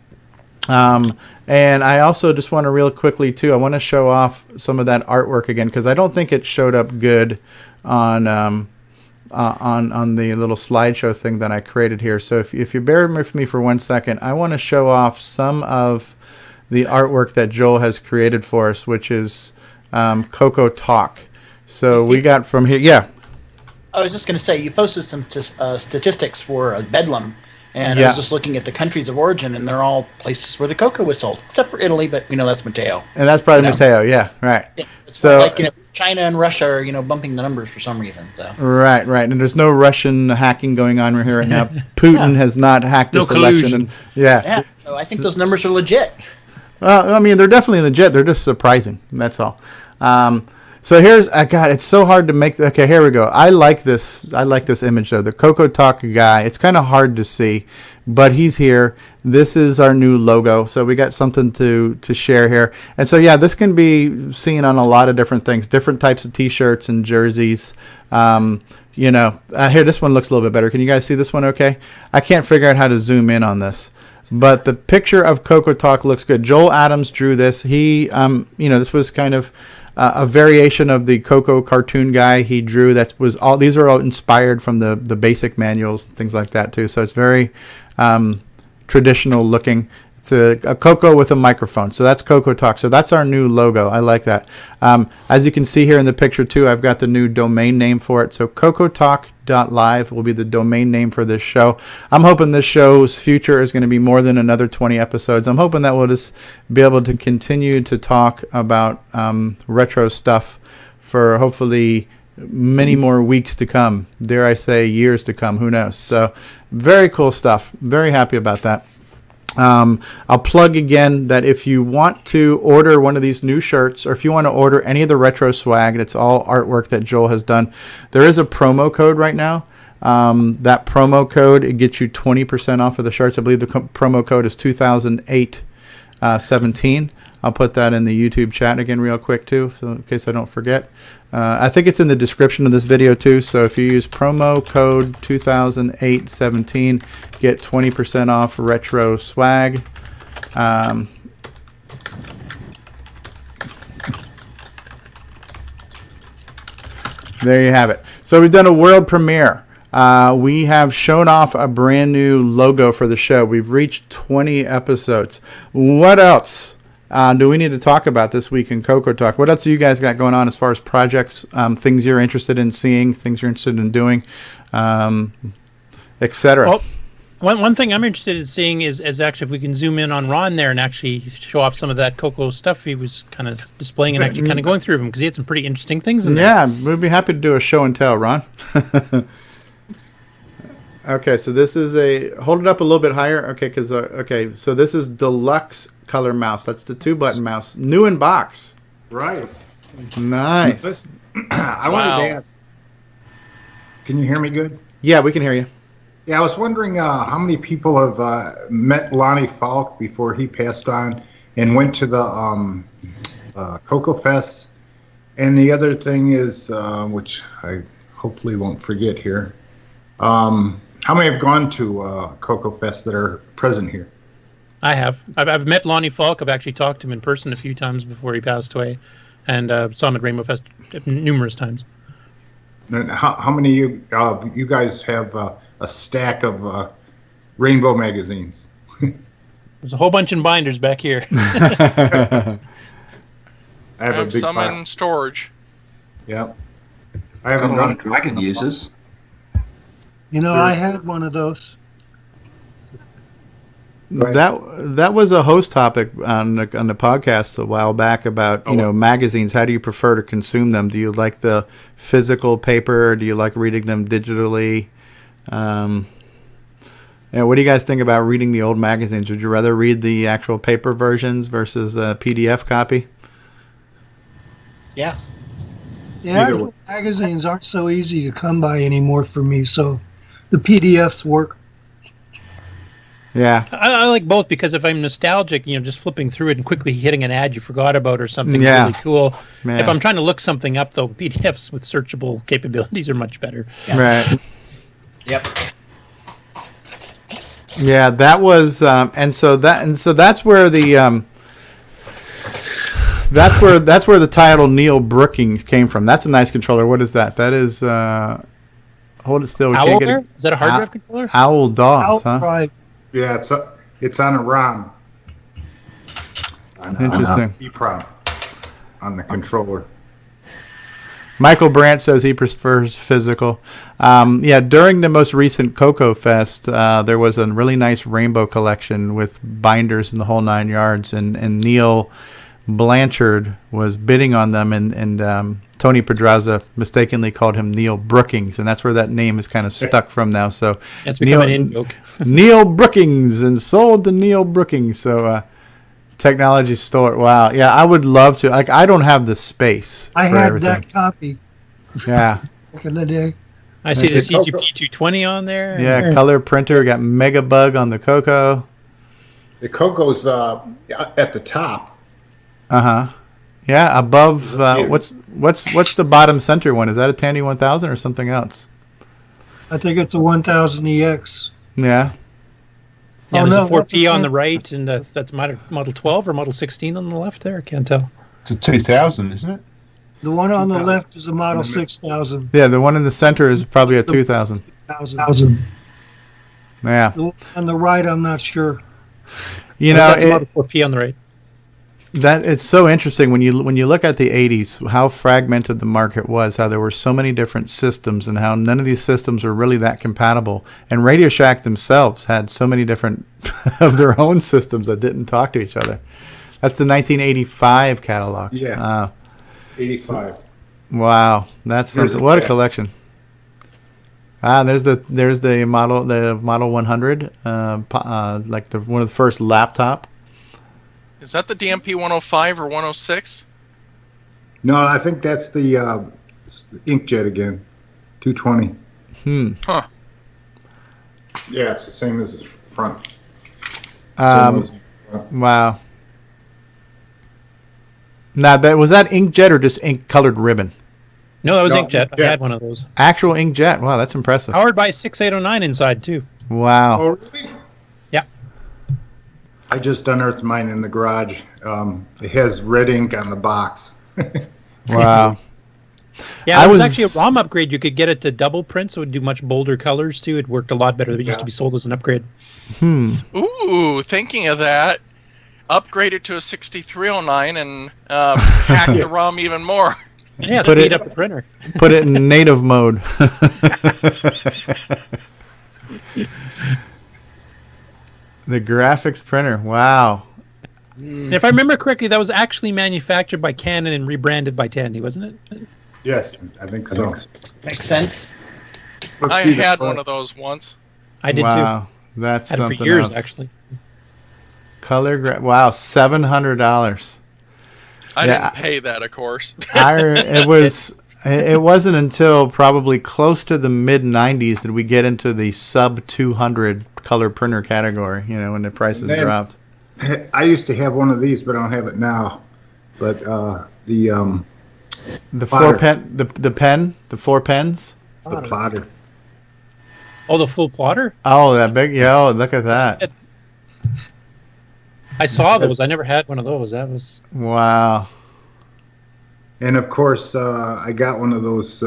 And I also just want to real quickly too, I want to show off some of that artwork again, because I don't think it showed up good on the little slideshow thing that I created here. So if you bear with me for 1 second, I want to show off some of the artwork that Joel has created for us, which is CoCoTALK. So we got from here, yeah. I was just going to say, you posted some statistics for Bedlam, and I was just looking at the countries of origin, and they're all places where the cocoa was sold, except for Italy, but that's Matteo. And that's probably Matteo, yeah, right. Yeah, so China and Russia are, bumping the numbers for some reason. So. Right. And there's no Russian hacking going on here right now. Putin has not hacked this election. And, yeah. So I think those numbers are legit. Well, I mean, they're definitely legit. They're just surprising. That's all. So here's, God, it's so hard to make. Okay, here we go. I like this image though. The CoCoTALK guy. It's kind of hard to see, but he's here. This is our new logo. So we got something to share here. And so yeah, this can be seen on a lot of different things, different types of T-shirts and jerseys. Here, this one looks a little bit better. Can you guys see this one? Okay. I can't figure out how to zoom in on this. But the picture of CoCoTALK looks good. Joel Adams drew this. He, this was kind of a variation of the CoCo cartoon guy he drew. These are all inspired from the basic manuals, things like that too. So it's very traditional looking. It's a CoCo with a microphone. So that's CoCoTALK. So that's our new logo. I like that. As you can see here in the picture too, I've got the new domain name for it. So CoCoTALK.live will be the domain name for this show. I'm hoping this show's future is going to be more than another 20 episodes. I'm hoping that we'll just be able to continue to talk about retro stuff for hopefully many more weeks to come. Dare I say years to come. Who knows? So very cool stuff. Very happy about that. I'll plug again that if you want to order one of these new shirts, or if you want to order any of the retro swag, it's all artwork that Joel has done. There is a promo code right now. That promo code, it gets you 20% off of the shirts. I believe the promo code is 2008-17 I'll put that in the YouTube chat again real quick too, so in case I don't forget. I think it's in the description of this video too, so if you use promo code 200817, get 20% off retro swag. There you have it. So we've done a world premiere. We have shown off a brand new logo for the show. We've reached 20 episodes. What else do we need to talk about this week in CoCoTALK? What else do you guys got going on as far as projects, things you're interested in seeing, things you're interested in doing, etc.? Well, one thing I'm interested in seeing is actually if we can zoom in on Ron there and actually show off some of that CoCo stuff he was kind of displaying and actually kind of going through them, because he had some pretty interesting things in there. Yeah, we'd be happy to do a show and tell, Ron. Okay, so this is hold it up a little bit higher. Okay, so this is deluxe color mouse. That's the 2-button mouse, new in box. Right. Nice. I wanted to ask. Can you hear me good? Yeah, we can hear you. Yeah, I was wondering how many people have met Lonnie Falk before he passed on and went to the CoCo Fest. And the other thing is, which I hopefully won't forget here, how many have gone to CoCo Fest that are present here? I have. I've met Lonnie Falk. I've actually talked to him in person a few times before he passed away, and saw him at Rainbow Fest numerous times. And how many of you guys have a stack of Rainbow magazines? There's a whole bunch in binders back here. I have a big some pile. in storage. Yep. I have a lot of Dragon users. You know, I had one of those. Right. That was a host topic on the podcast a while back about magazines. How do you prefer to consume them? Do you like the physical paper? Or do you like reading them digitally? What do you guys think about reading the old magazines? Would you rather read the actual paper versions versus a PDF copy? Yeah. Yeah, magazines aren't so easy to come by anymore for me, so the PDFs work. Yeah. I like both, because if I'm nostalgic, just flipping through it and quickly hitting an ad you forgot about or something really cool. Yeah. If I'm trying to look something up, though, PDFs with searchable capabilities are much better. Yeah. Right. Yep. Yeah, that was, and so that's where the that's where the title Neil Brookings came from. That's a nice controller. What is that? That is hold it still. We Owl can't get there? it. Is that a hard drive controller? Owl DOS, huh? Right. Yeah, it's on a ROM. Interesting. EEPROM on the controller. Michael Brandt says he prefers physical. During the most recent CoCo Fest, there was a really nice rainbow collection with binders and the whole 9 yards, and Neil Blanchard was bidding on them, and Tony Pedraza mistakenly called him Neil Brookings, and that's where that name is kind of stuck from now. So That's become an in-joke. Neil Brookings, and sold to Neil Brookings. So technology stole it. Wow. Yeah, I would love to. Like, I don't have the space I for had everything. that copy Yeah. back in the day. I see the CGP 220 on there. Yeah, color printer. Got Megabug on the CoCo. The CoCo's at the top. Yeah, above what's the bottom center one? Is that a Tandy 1000 or something else? I think it's a 1000EX. Yeah. Yeah, Oh, there's no, a 4P that's on the right, and that's Model 12 or Model 16 on the left there. I can't tell. It's a 2000, isn't it? The one on the 2000. left is a Model 6000. Yeah, the one in the center is probably a 2000. 1000. Yeah. The one on the right, I'm not sure. You know, that's Model 4P on the right. that it's so interesting when you look at the 80s, how fragmented the market was, how there were so many different systems, and how none of these systems were really that compatible. And Radio Shack themselves had so many different of their own systems that didn't talk to each other. That's the 1985 catalog. Yeah. 85. Wow, that's There's something. What a yeah. collection. There's the Model 100, like one of the first laptop. Is that the DMP 105 or 106? No, I think that's the inkjet again. 220. Huh. Yeah, it's the same as the front. Wow. Now, was that inkjet or just ink colored ribbon? No, that was No, inkjet. I inkjet. had one of those. Actual inkjet. Wow, that's impressive. Powered by a 6809 inside, too. Wow. Oh, really? Yeah. I just unearthed mine in the garage. It has red ink on the box. Wow. Yeah, I it was was- actually a ROM upgrade. You could get it to double print, so it would do much bolder colors, too. It worked a lot better. It used to be sold as an upgrade. Ooh, thinking of that, upgraded to a 6309 and hack the ROM even more. Yeah, Put speed it- up the printer. Put it in native mode. The graphics printer. Wow. And if I remember correctly, that was actually manufactured by Canon and rebranded by Tandy, wasn't it? Yes, I think so. Makes sense. Let's I see the had front. one of those once. I did Wow. That's too. Had it something for years, else. actually. Wow, $700. I Yeah, didn't pay that, of course. It wasn't until probably close to the mid 90s that we get into the sub 200 color printer category, when the prices Man. dropped. I used to have one of these, but I don't have it now. But the plotter. The 4 pens. The plotter. Oh, the full plotter? Oh, that big, look at that. I saw those. I never had one of those. That was... Wow. And of course, I got one of those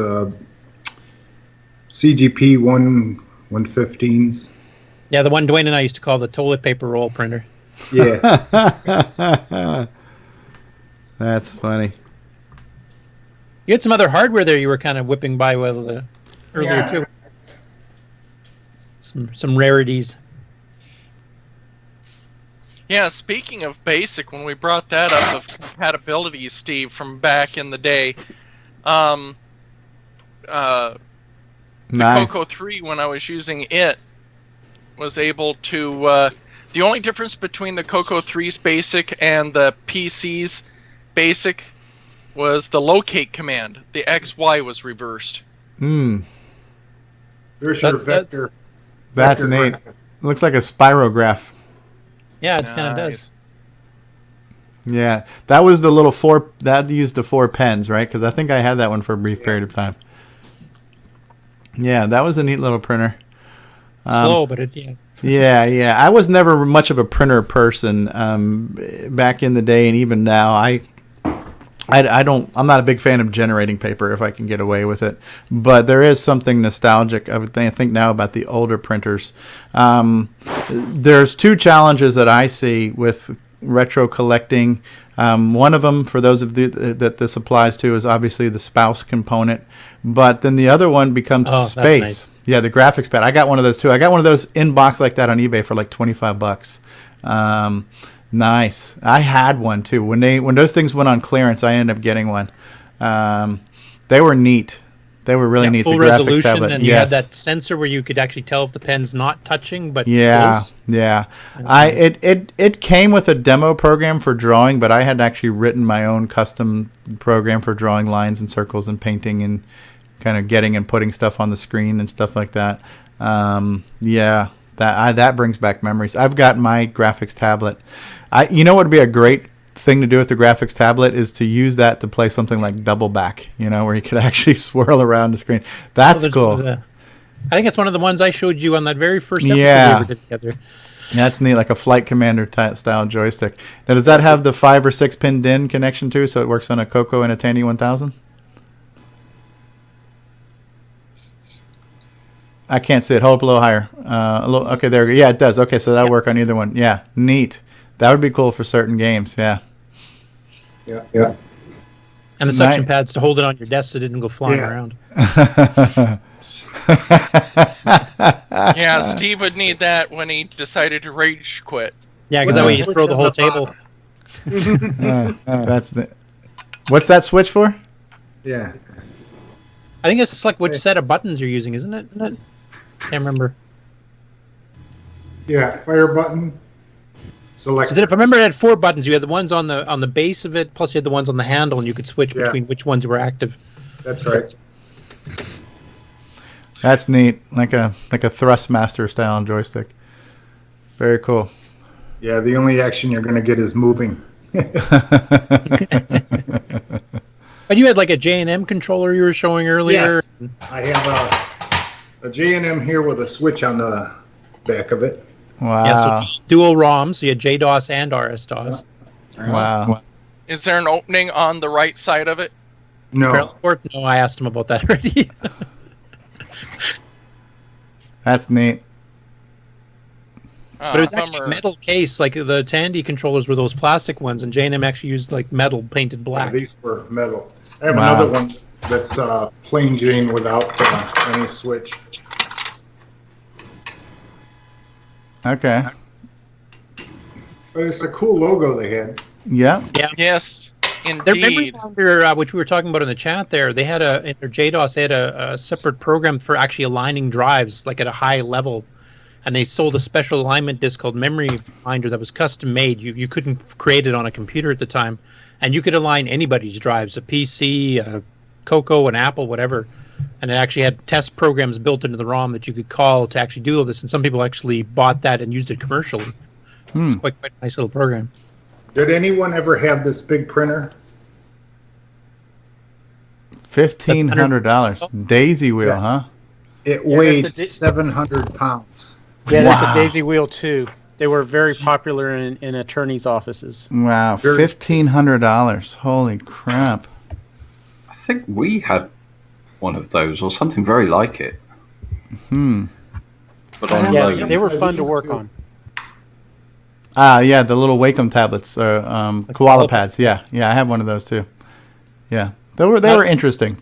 CGP 115s. Yeah, the one Dwayne and I used to call the toilet paper roll printer. Yeah. That's funny. You had some other hardware there you were kind of whipping by with earlier, too. Some rarities. Yeah, speaking of BASIC, when we brought that up of compatibility, Steve, from back in the day, the Nice. CoCo 3, when I was using it, was able to... the only difference between the CoCo 3's BASIC and the PC's BASIC was the locate command. The XY was reversed. There's your vector. That's vector neat. graphic. Looks like a spirograph. Yeah, it kind of does. Yeah, that was the little that used the 4 pens, right? Because I think I had that one for a brief period of time. Yeah, that was a neat little printer. Slow, but it, Yeah. I was never much of a printer person back in the day, and even now, I'm not a big fan of generating paper if I can get away with it. But there is something nostalgic, I think now about the older printers. There's 2 challenges that I see with retro collecting. One of them, for those of you that this applies to, is obviously the spouse component. But then the other one becomes that's space. nice. Yeah, the graphics pad. I got one of those too. I got one of those in box like that on eBay for like $25. Nice. I had one too. When those things went on clearance, I ended up getting one. They were neat. They were really neat. Full the graphics resolution, tablet. and you had that sensor where you could actually tell if the pen's not touching, but close. Yeah. It came with a demo program for drawing, but I had actually written my own custom program for drawing lines and circles and painting and kind of getting and putting stuff on the screen and stuff like that. That brings back memories. I've got my graphics tablet. You know what would be a great thing to do with the graphics tablet is to use that to play something like Double Back, where you could actually swirl around the screen. That's cool. I think it's one of the ones I showed you on that very first episode we ever did together. That's neat, like a Flight Commander style joystick. Now, does that have the 5 or 6 pin DIN connection too, so it works on a CoCo and a Tandy 1000? I can't see it. Hold up a little higher. Okay, there we go. Yeah, it does. Okay, so that'll work on either one. Yeah, neat. That would be cool for certain games. Yeah. Yeah. And the suction pads to hold it on your desk so it didn't go flying around. Yeah, Steve would need that when he decided to rage quit. Yeah, because that way you throw the whole table. What's that switch for? Yeah. I think it's to select which set of buttons you're using, isn't it? Can't remember. Yeah, fire button. Select. So if I remember, it had 4 buttons. You had the ones on the base of it, plus you had the ones on the handle, and you could switch between which ones were active. That's right. That's neat, like a Thrustmaster style joystick. Very cool. Yeah, the only action you're going to get is moving. But you had like a J&M controller you were showing earlier. Yes. I have a J&M here with a switch on the back of it. Wow. Yeah, so dual ROMs. So you had JDOS and RS-DOS. Wow. Is there an opening on the right side of it? No. No, I asked him about that already. That's neat. But it was actually a metal case. Like the Tandy controllers were those plastic ones, and J&M actually used like metal painted black. Yeah, these were metal. I have another one that's plain Jane without any switch. Okay. But it's a cool logo they had. Yeah. Yeah. Yes, Their memory indeed. finder, which we were talking about in the chat there, they had in their JDOS, they had a separate program for actually aligning drives, like at a high level. And they sold a special alignment disc called Memory Finder that was custom made. You couldn't create it on a computer at the time. And you could align anybody's drives, a PC, a CoCo, an Apple, whatever. And it actually had test programs built into the ROM that you could call to actually do all this. And some people actually bought that and used it commercially. It's quite a nice little program. Did anyone ever have this big printer? $1,500. Daisy wheel, huh? It weighed 700 pounds. Yeah, that's Wow. a Daisy Wheel too. They were very popular in attorneys' offices. Wow, $1,500. Holy crap. I think we had one of those or something very like it. But on Yeah, loan. they were fun to work on. Yeah, the little Wacom tablets, koala pads. Yeah, I have one of those too. Yeah, they were interesting.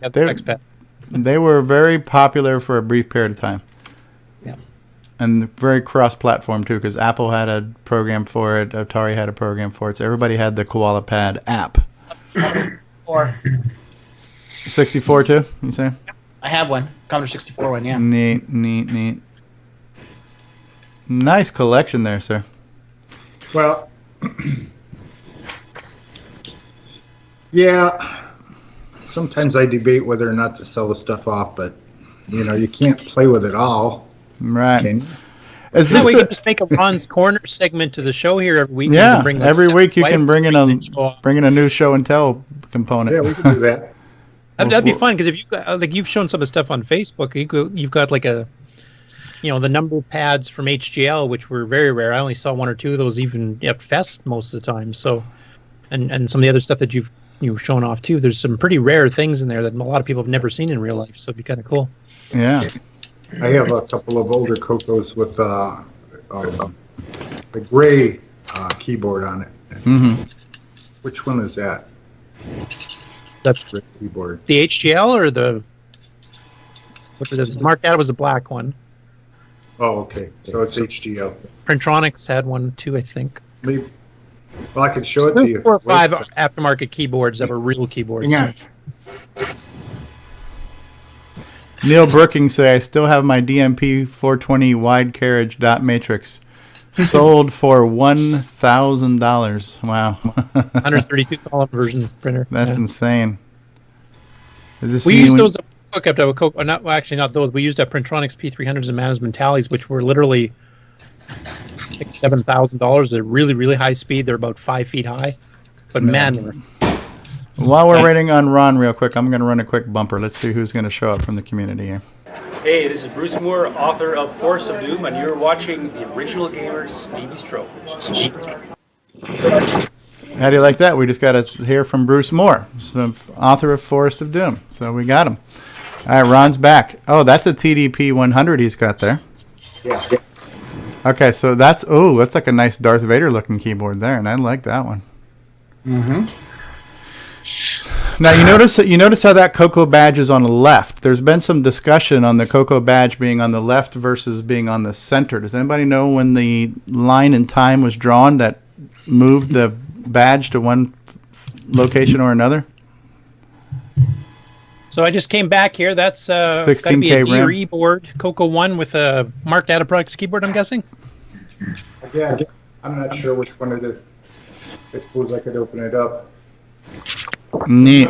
They were very popular for a brief period of time. Yeah, and very cross-platform too, because Apple had a program for it, Atari had a program for it, so everybody had the koala pad app. Or 64 too, you say? I have one, Commodore 64 one, yeah. Neat. Nice collection there, sir. Well, yeah. Sometimes I debate whether or not to sell the stuff off, but you can't play with it all. Right. Can you? Is we this could just make a Ron's Corner segment to the show here every week. Yeah, bring every week you can bring in a new show and tell component. Yeah, we can do that. That'd be fun, because if you've shown some of the stuff on Facebook, you've got like the number pads from HGL, which were very rare. I only saw one or two of those even at Fest most of the time. So, and some of the other stuff that you've shown off too. There's some pretty rare things in there that a lot of people have never seen in real life. So it'd be kind of cool. Yeah. I have a couple of older CoCos with a gray keyboard on it. Mm-hmm. Which one is that? That's the keyboard. The HGL or the what was it? Marked out was a black one. Oh, okay. So it's HGL. Printronix had one too, I think. Maybe. Well, I could show it to you. 4 or 5 aftermarket keyboards that were real keyboards. Hang on. Neil Brookings say, I still have my DMP 420 wide carriage dot matrix. Sold for $1,000. Wow. 132 column version printer. That's insane. We used those hookup to a CoCo. Not those. We used Printronix P300s and Management Tallies, which were literally like $7,000. They're really, really high speed. They're about 5 feet high. But man, while we're waiting on Ron real quick, I'm going to run a quick bumper. Let's see who's going to show up from the community here. Hey, this is Bruce Moore, author of Forrest of Doom, and you're watching the original gamer, StevieStrow. How do you like that? We just got to hear from Bruce Moore, author of Forrest of Doom. So we got him. All right, Ron's back. Oh, that's a TDP 100 he's got there. Yeah. Okay, so that's like a nice Darth Vader looking keyboard there, and I like that one. Mm-hmm. Now you notice how that CoCo badge is on the left. There's been some discussion on the CoCo badge being on the left versus being on the center. Does anybody know when the line in time was drawn that moved the badge to one location or another? So I just came back here. That's 16K gotta be a RAM. DRE board, CoCo 1 with a Mark Data Products keyboard, I'm guessing? I guess. I'm not sure which one it is. I suppose I could open it up. Neat.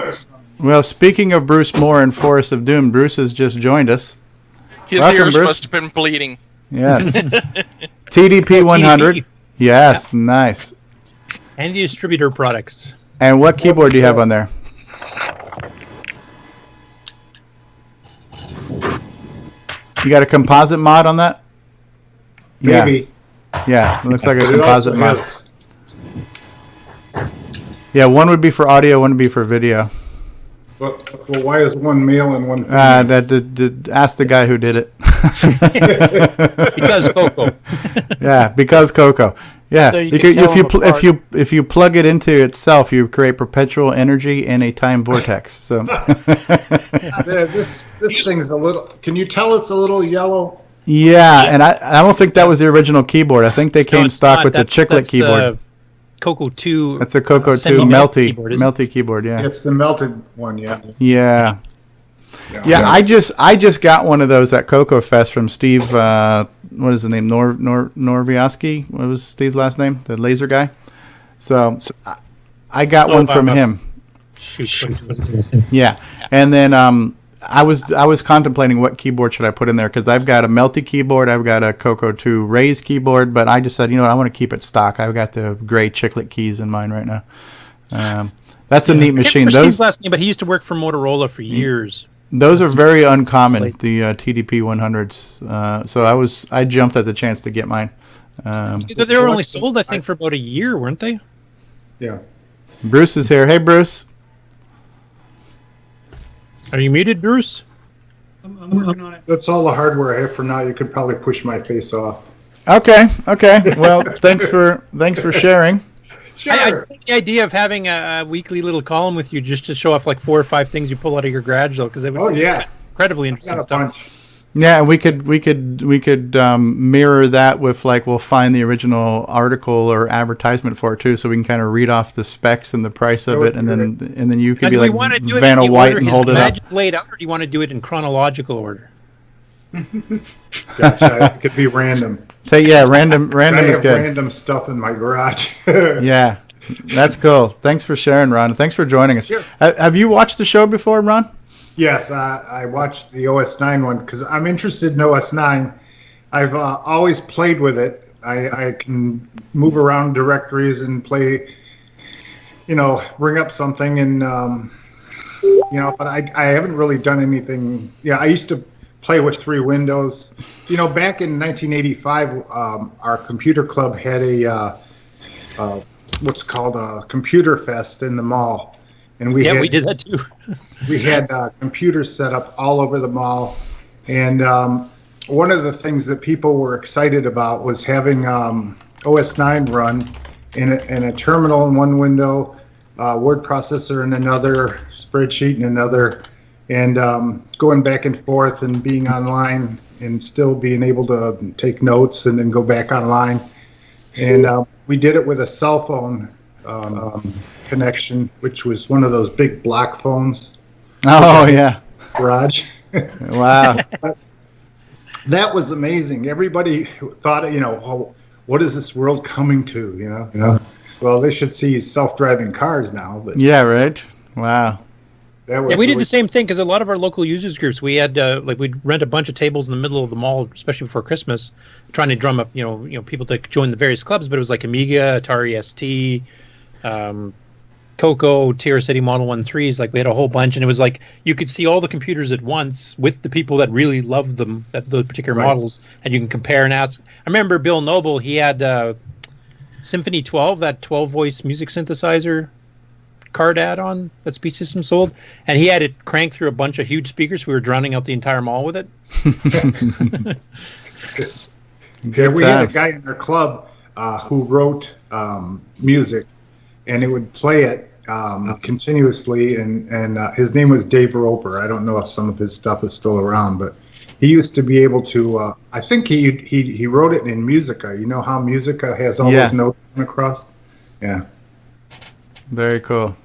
Well, speaking of Bruce Moore and Forrest of Doom, Bruce has just joined us. His Welcome, ears Bruce. must have been bleeding. Yes. TDP 100. Yes, nice. And distributor products. And what keyboard do you have on there? You got a composite mod on that? Maybe. Yeah, it looks like a But it composite also mod. has- Yeah, one would be for audio, one would be for video. Well, why is one male and one female? Ask the guy who did it. Because CoCo. Yeah, because CoCo. Yeah, So you you can can, tell them if you plug it into itself, you create perpetual energy in a time vortex. So This thing's a little. Can you tell it's a little yellow? yeah, and I don't think that was the original keyboard. I think they came it's stock not. with the chiclet That's keyboard. CoCo 2. That's a CoCo 2 semi-melt melty keyboard, isn't it? melty keyboard. Yeah. It's the melted one, yeah. Yeah. Yeah, I just got one of those at CoCo Fest from Steve. What is the name? Norvioski. What was Steve's last name? The laser guy. So I got one from him. Shoot. Yeah, and then I was contemplating what keyboard should I put in there because I've got a melty keyboard, I've got a CoCo 2 raised keyboard, but I just said, you know what, I want to keep it stock. I've got the gray chiclet keys in mine right now. That's a neat machine. Steve's last name, but he used to work for Motorola for years. Those are very uncommon, the TDP 100s. So I jumped at the chance to get mine. They were only sold, I think, for about a year, weren't they? Yeah. Bruce is here. Hey, Bruce. Are you muted, Bruce? I'm working on it. That's all the hardware I have for now. You could probably push my face off. Okay. Well, thanks for sharing. Sure. I think the idea of having a weekly little column with you just to show off like 4 or 5 things you pull out of your garage, though, because it would be incredibly interesting got a stuff. bunch. Yeah, and we could mirror that with like we'll find the original article or advertisement for it too, so we can kind of read off the specs and the price of it, and then you could Now, be do we like want to do it Vanna in the White order and his hold it up. magic laid out, or do you want to do it in chronological order? Gotcha. It could be random. Random I is have good. random stuff in my garage. Yeah, that's cool. Thanks for sharing, Ron. Thanks for joining us. Sure. Have you watched the show before, Ron? Yes, I watched the OS9 one because I'm interested in OS9. I've always played with it. I can move around directories and play, bring up something and, but I haven't really done anything. Yeah, I used to play with 3 windows. Back in 1985, our computer club had a what's called a computer fest in the mall. And we did that too. We had computers set up all over the mall, and one of the things that people were excited about was having OS9 run in a terminal in one window, word processor in another, spreadsheet in another, and going back and forth and being online and still being able to take notes and then go back online. And we did it with a cell phone connection, which was one of those big block phones. Oh, yeah. Garage. Wow. That was amazing. Everybody thought, what is this world coming to? Well, they should see self-driving cars now. But Yeah, right. Wow. that We did the same thing because a lot of our local users groups, we had we'd rent a bunch of tables in the middle of the mall, especially before Christmas, trying to drum up people to join the various clubs. But it was like Amiga, Atari ST, CoCo, Tier City Model 1.3s. Like we had a whole bunch, and it was like you could see all the computers at once with the people that really loved them, those particular models, and you can compare and ask. I remember Bill Noble, he had Symphony 12, that 12-voice music synthesizer card add-on that Speech System sold, and he had it cranked through a bunch of huge speakers. We were drowning out the entire mall with it. We had a guy in our club who wrote music, and it would play it continuously, and his name was Dave Roper. I don't know if some of his stuff is still around, but he used to be able to, I think he wrote it in Musica. You know how Musica has all those notes across? Yeah. Very cool.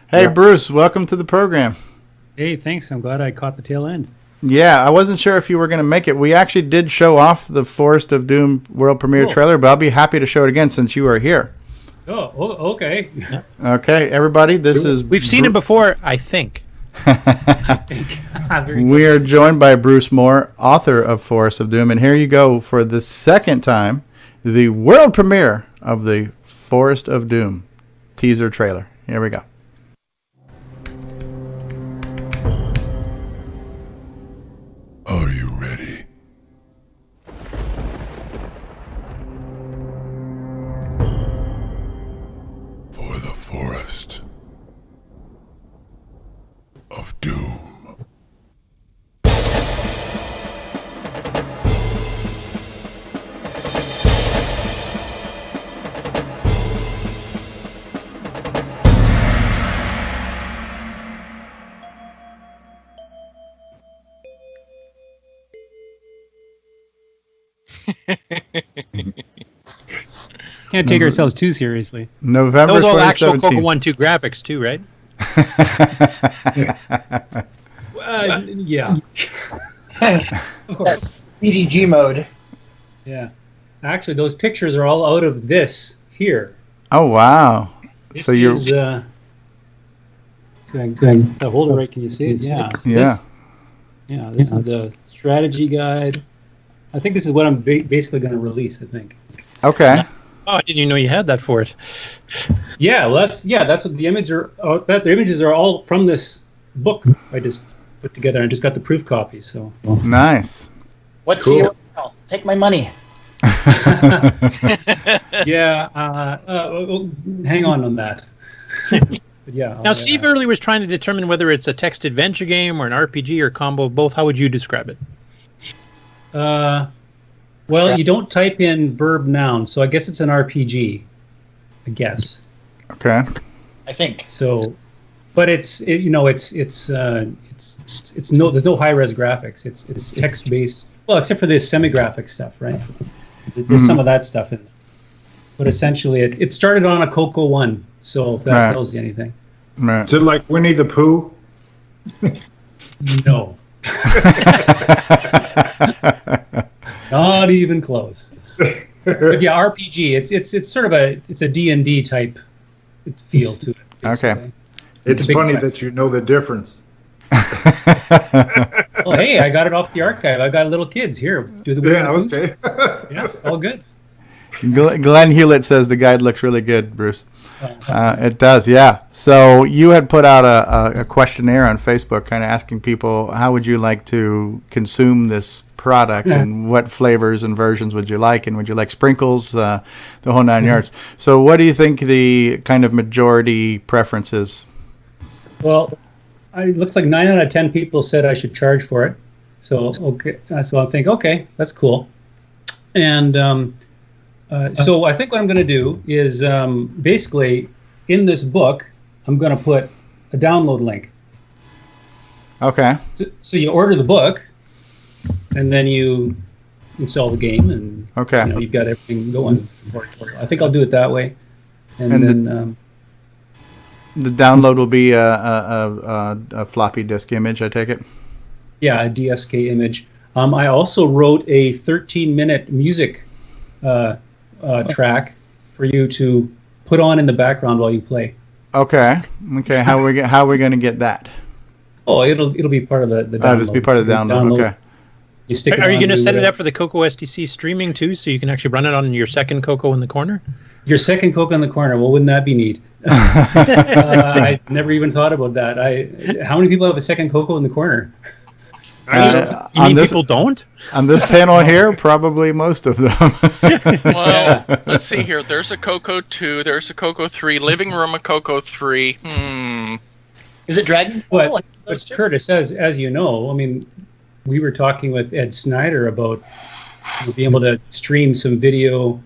Hey, Bruce, welcome to the program. Hey, thanks. I'm glad I caught the tail end. Yeah, I wasn't sure if you were going to make it. We actually did show off the Forrest of Doom world premiere trailer, but I'll be happy to show it again since you are here. Oh, okay. Okay, everybody, We've seen it before, I think. We are joined by Bruce Moore, author of Forrest of Doom, and here you go for the second time, the world premiere of the Forrest of Doom teaser trailer. Here we go. Are you ready? For the Forest of Doom. Can't take ourselves too seriously. November That was all actual 2017. CoCo 1-2 graphics too, right? Yeah. Of course. That's BDG mode. Yeah. Actually, those pictures are all out of this here. Oh, wow. This So you're... is, hold it right. Can you see it? Yeah. Yeah. This is the strategy guide. I think this is what I'm basically going to release, I think. Okay. Oh, I didn't even know you had that for it. Yeah, well, that's what the image are. The images are all from this book I just put together. I just got the proof copy. So Nice. What's Cool. your email? Take my money. yeah, hang on that. But yeah. Now, Steve earlier was trying to determine whether it's a text adventure game or an RPG or a combo of both. How would you describe it? Well, you don't type in verb noun, so I guess it's an RPG. I guess. Okay. I think so. But it's no there's no high res graphics. It's text based. Well, except for this semi graphic stuff, right? There's some of that stuff in there. But essentially, it started on a CoCo 1, so if that tells you anything. Right. Is it like Winnie the Pooh? No. Not even close. But yeah, RPG. It's sort of a D&D type feel to it. Basically. Okay. It's a big funny quest. that you know the difference. Well, hey, I got it off the archive. I've got little kids here. Do the Yeah, okay. Yeah, it's all good. Glenn Hewlett says the guide looks really good, Bruce. It does, yeah. So you had put out a questionnaire on Facebook kind of asking people how would you like to consume this product and what flavors and versions would you like, and would you like sprinkles, the whole 9 yards. So what do you think the kind of majority preference is? Well, it looks like 9 out of 10 people said I should charge for it. So okay, so I think okay, that's cool. And so I think what I'm going to do is basically in this book I'm going to put a download link. Okay. So you order the book, and then you install the game, and you've got everything going for it. I think I'll do it that way, and then. The download will be a floppy disk image, I take it? Yeah, a DSK image. I also wrote a 13-minute music track for you to put on in the background while you play. Okay. How are we going to get that? Oh, it'll be part of the download. Oh, just be part of the download. Okay. You stick it Are you going to set it to up for the CoCo SDC streaming too, so you can actually run it on your second CoCo in the corner? Your second CoCo in the corner. Well, wouldn't that be neat? I never even thought about that. How many people have a second CoCo in the corner? You mean people don't? On this panel here, probably most of them. Well, let's see here. There's a CoCo 2. There's a CoCo 3. Living room of CoCo 3. Is it Dragon? But Curtis, as you know, I mean, we were talking with Ed Snyder about being able to stream some video,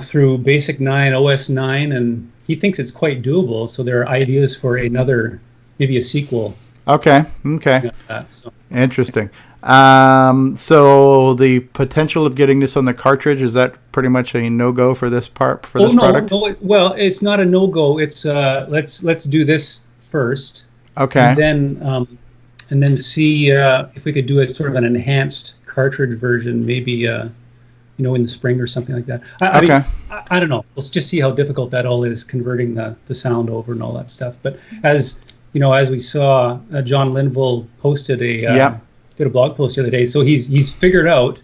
through Basic 9, OS 9, and he thinks it's quite doable. So there are ideas for maybe a sequel. Okay. Interesting. So the potential of getting this on the cartridge, is that pretty much a no-go for this product? No, well, it's not a no-go. It's let's do this first. Okay. And then see if we could do it sort of an enhanced cartridge version, maybe in the spring or something like that. I don't know. Let's just see how difficult that all is, converting the sound over and all that stuff. But as we saw, John Linville posted did a blog post the other day. So he's figured out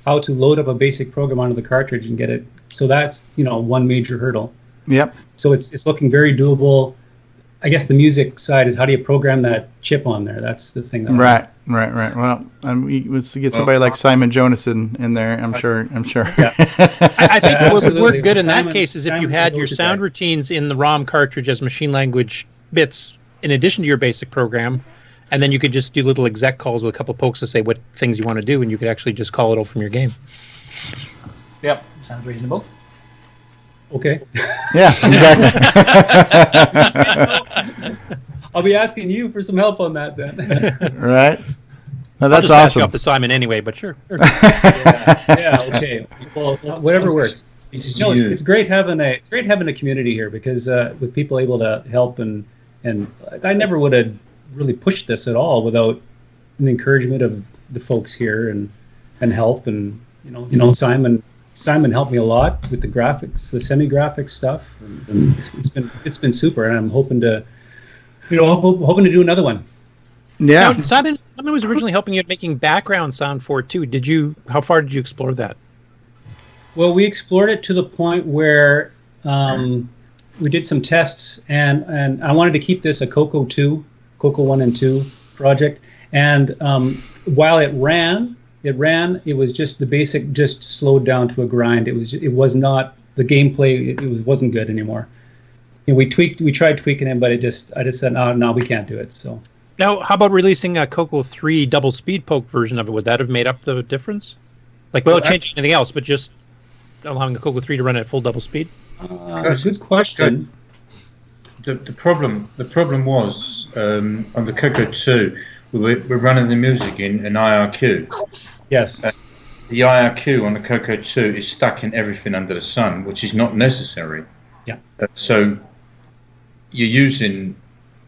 how to load up a basic program onto the cartridge and get it. So that's, one major hurdle. Yep. So it's looking very doable. I guess the music side is how do you program that chip on there? That's the thing. Right. Well, let's get somebody like Simon Jonas in there. I'm sure. Yeah. I think what would work good in that Simon- case is if you Simon's had the your go-to sound guy. routines in the ROM cartridge as machine language bits in addition to your basic program, and then you could just do little exec calls with a couple pokes to say what things you want to do, and you could actually just call it over from your game. Yep, sounds reasonable. Okay. Yeah, exactly. I'll be asking you for some help on that then. Right. No, I'll that's just pass you awesome. off to Simon anyway, but sure. Yeah. Okay. Well, whatever works. You. It's great having a community here because with people able to help and I never would have really pushed this at all without an encouragement of the folks here and help and Simon helped me a lot with the graphics, the semi-graphics stuff, and it's been super. And I'm hoping to do another one. Yeah. Now, Simon was originally helping you making background sound for it too. How far did you explore that? Well, we explored it to the point where we did some tests, and I wanted to keep this a CoCo 1 and 2 project. And while it ran. It was just the basic, just slowed down to a grind. It was not the gameplay. It wasn't good anymore. We tried tweaking it, but I just said no, we can't do it. So Now, how about releasing a CoCo 3 double speed poke version of it? Would that have made up the difference? Like, without changing anything else, but just allowing a CoCo 3 to run at full double speed? Good question. The problem was on the CoCo 2, we're running the music in an IRQ. Yes. The IRQ on the CoCo 2 is stuck in everything under the sun, which is not necessary. Yeah. So you're using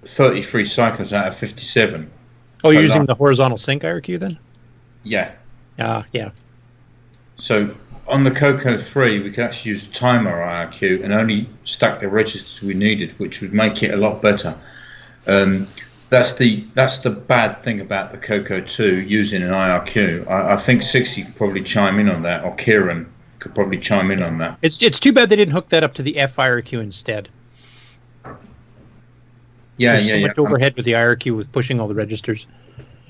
33 cycles out of 57. Oh, you're using the horizontal sync IRQ then? Yeah. Yeah. So on the CoCo 3, we could actually use a timer IRQ and only stack the registers we needed, which would make it a lot better. That's the bad thing about the CoCo 2 using an IRQ. I think 60 could probably chime in on that, or Kieran could probably chime in on that. It's too bad they didn't hook that up to the F IRQ instead. There's so much overhead with the IRQ with pushing all the registers.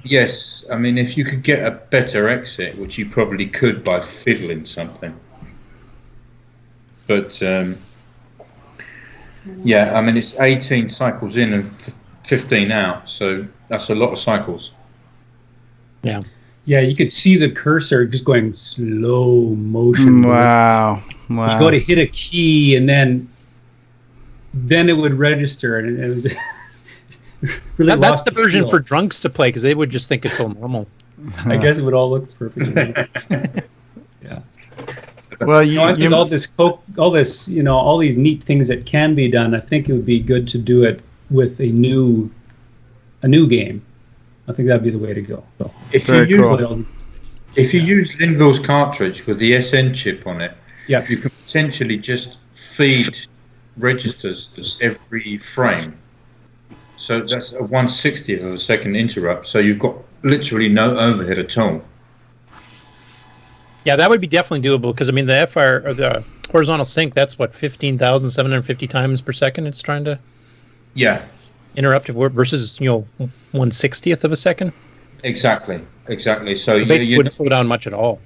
Yes, I mean, if you could get a better exit, which you probably could by fiddling something. But, yeah, I mean, it's 18 cycles in and 15 out, so that's a lot of cycles. Yeah. Yeah, you could see the cursor just going slow motion. Wow. You go to hit a key, and then it would register, and it was really That's the version feel. for drunks to play, because they would just think it's all normal. I guess it would all look perfect. Yeah. Well, I think all this, all these neat things that can be done. I think it would be good to do it with a new game. I think that'd be the way to go. So, If you use Linville's cartridge with the SN chip on it, yeah, you can potentially just feed registers every frame. So that's a 1/60th of a second interrupt. So you've got literally no overhead at all. Yeah, that would be definitely doable, because I mean the FR or the horizontal sync, that's what 15,750 times per second it's trying to interrupt versus 1/60th of a second. Exactly. So it basically wouldn't slow down much at all.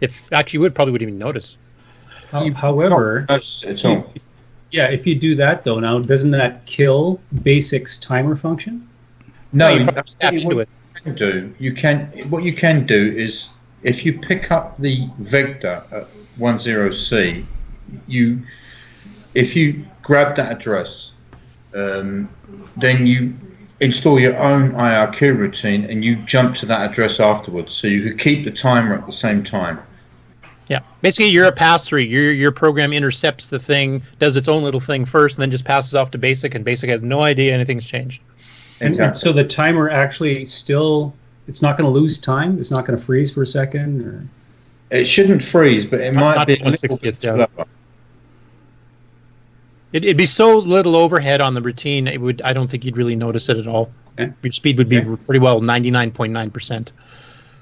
If actually you probably wouldn't even notice. However, if you do that though, now doesn't that kill BASIC's timer function? No, you what you can do is if you pick up the vector at 10C, if you grab that address, then you install your own IRQ routine and you jump to that address afterwards, so you could keep the timer at the same time. Yeah, basically you're a pass-through. Your program intercepts the thing, does its own little thing first, and then just passes off to BASIC, and BASIC has no idea anything's changed. And so the timer actually still, it's not going to lose time? It's not going to freeze for a second? Or? It shouldn't freeze, but it might be a little bit slower. It'd be so little overhead on the routine, I don't think you'd really notice it at all. Okay. Your speed would be pretty well 99.9%.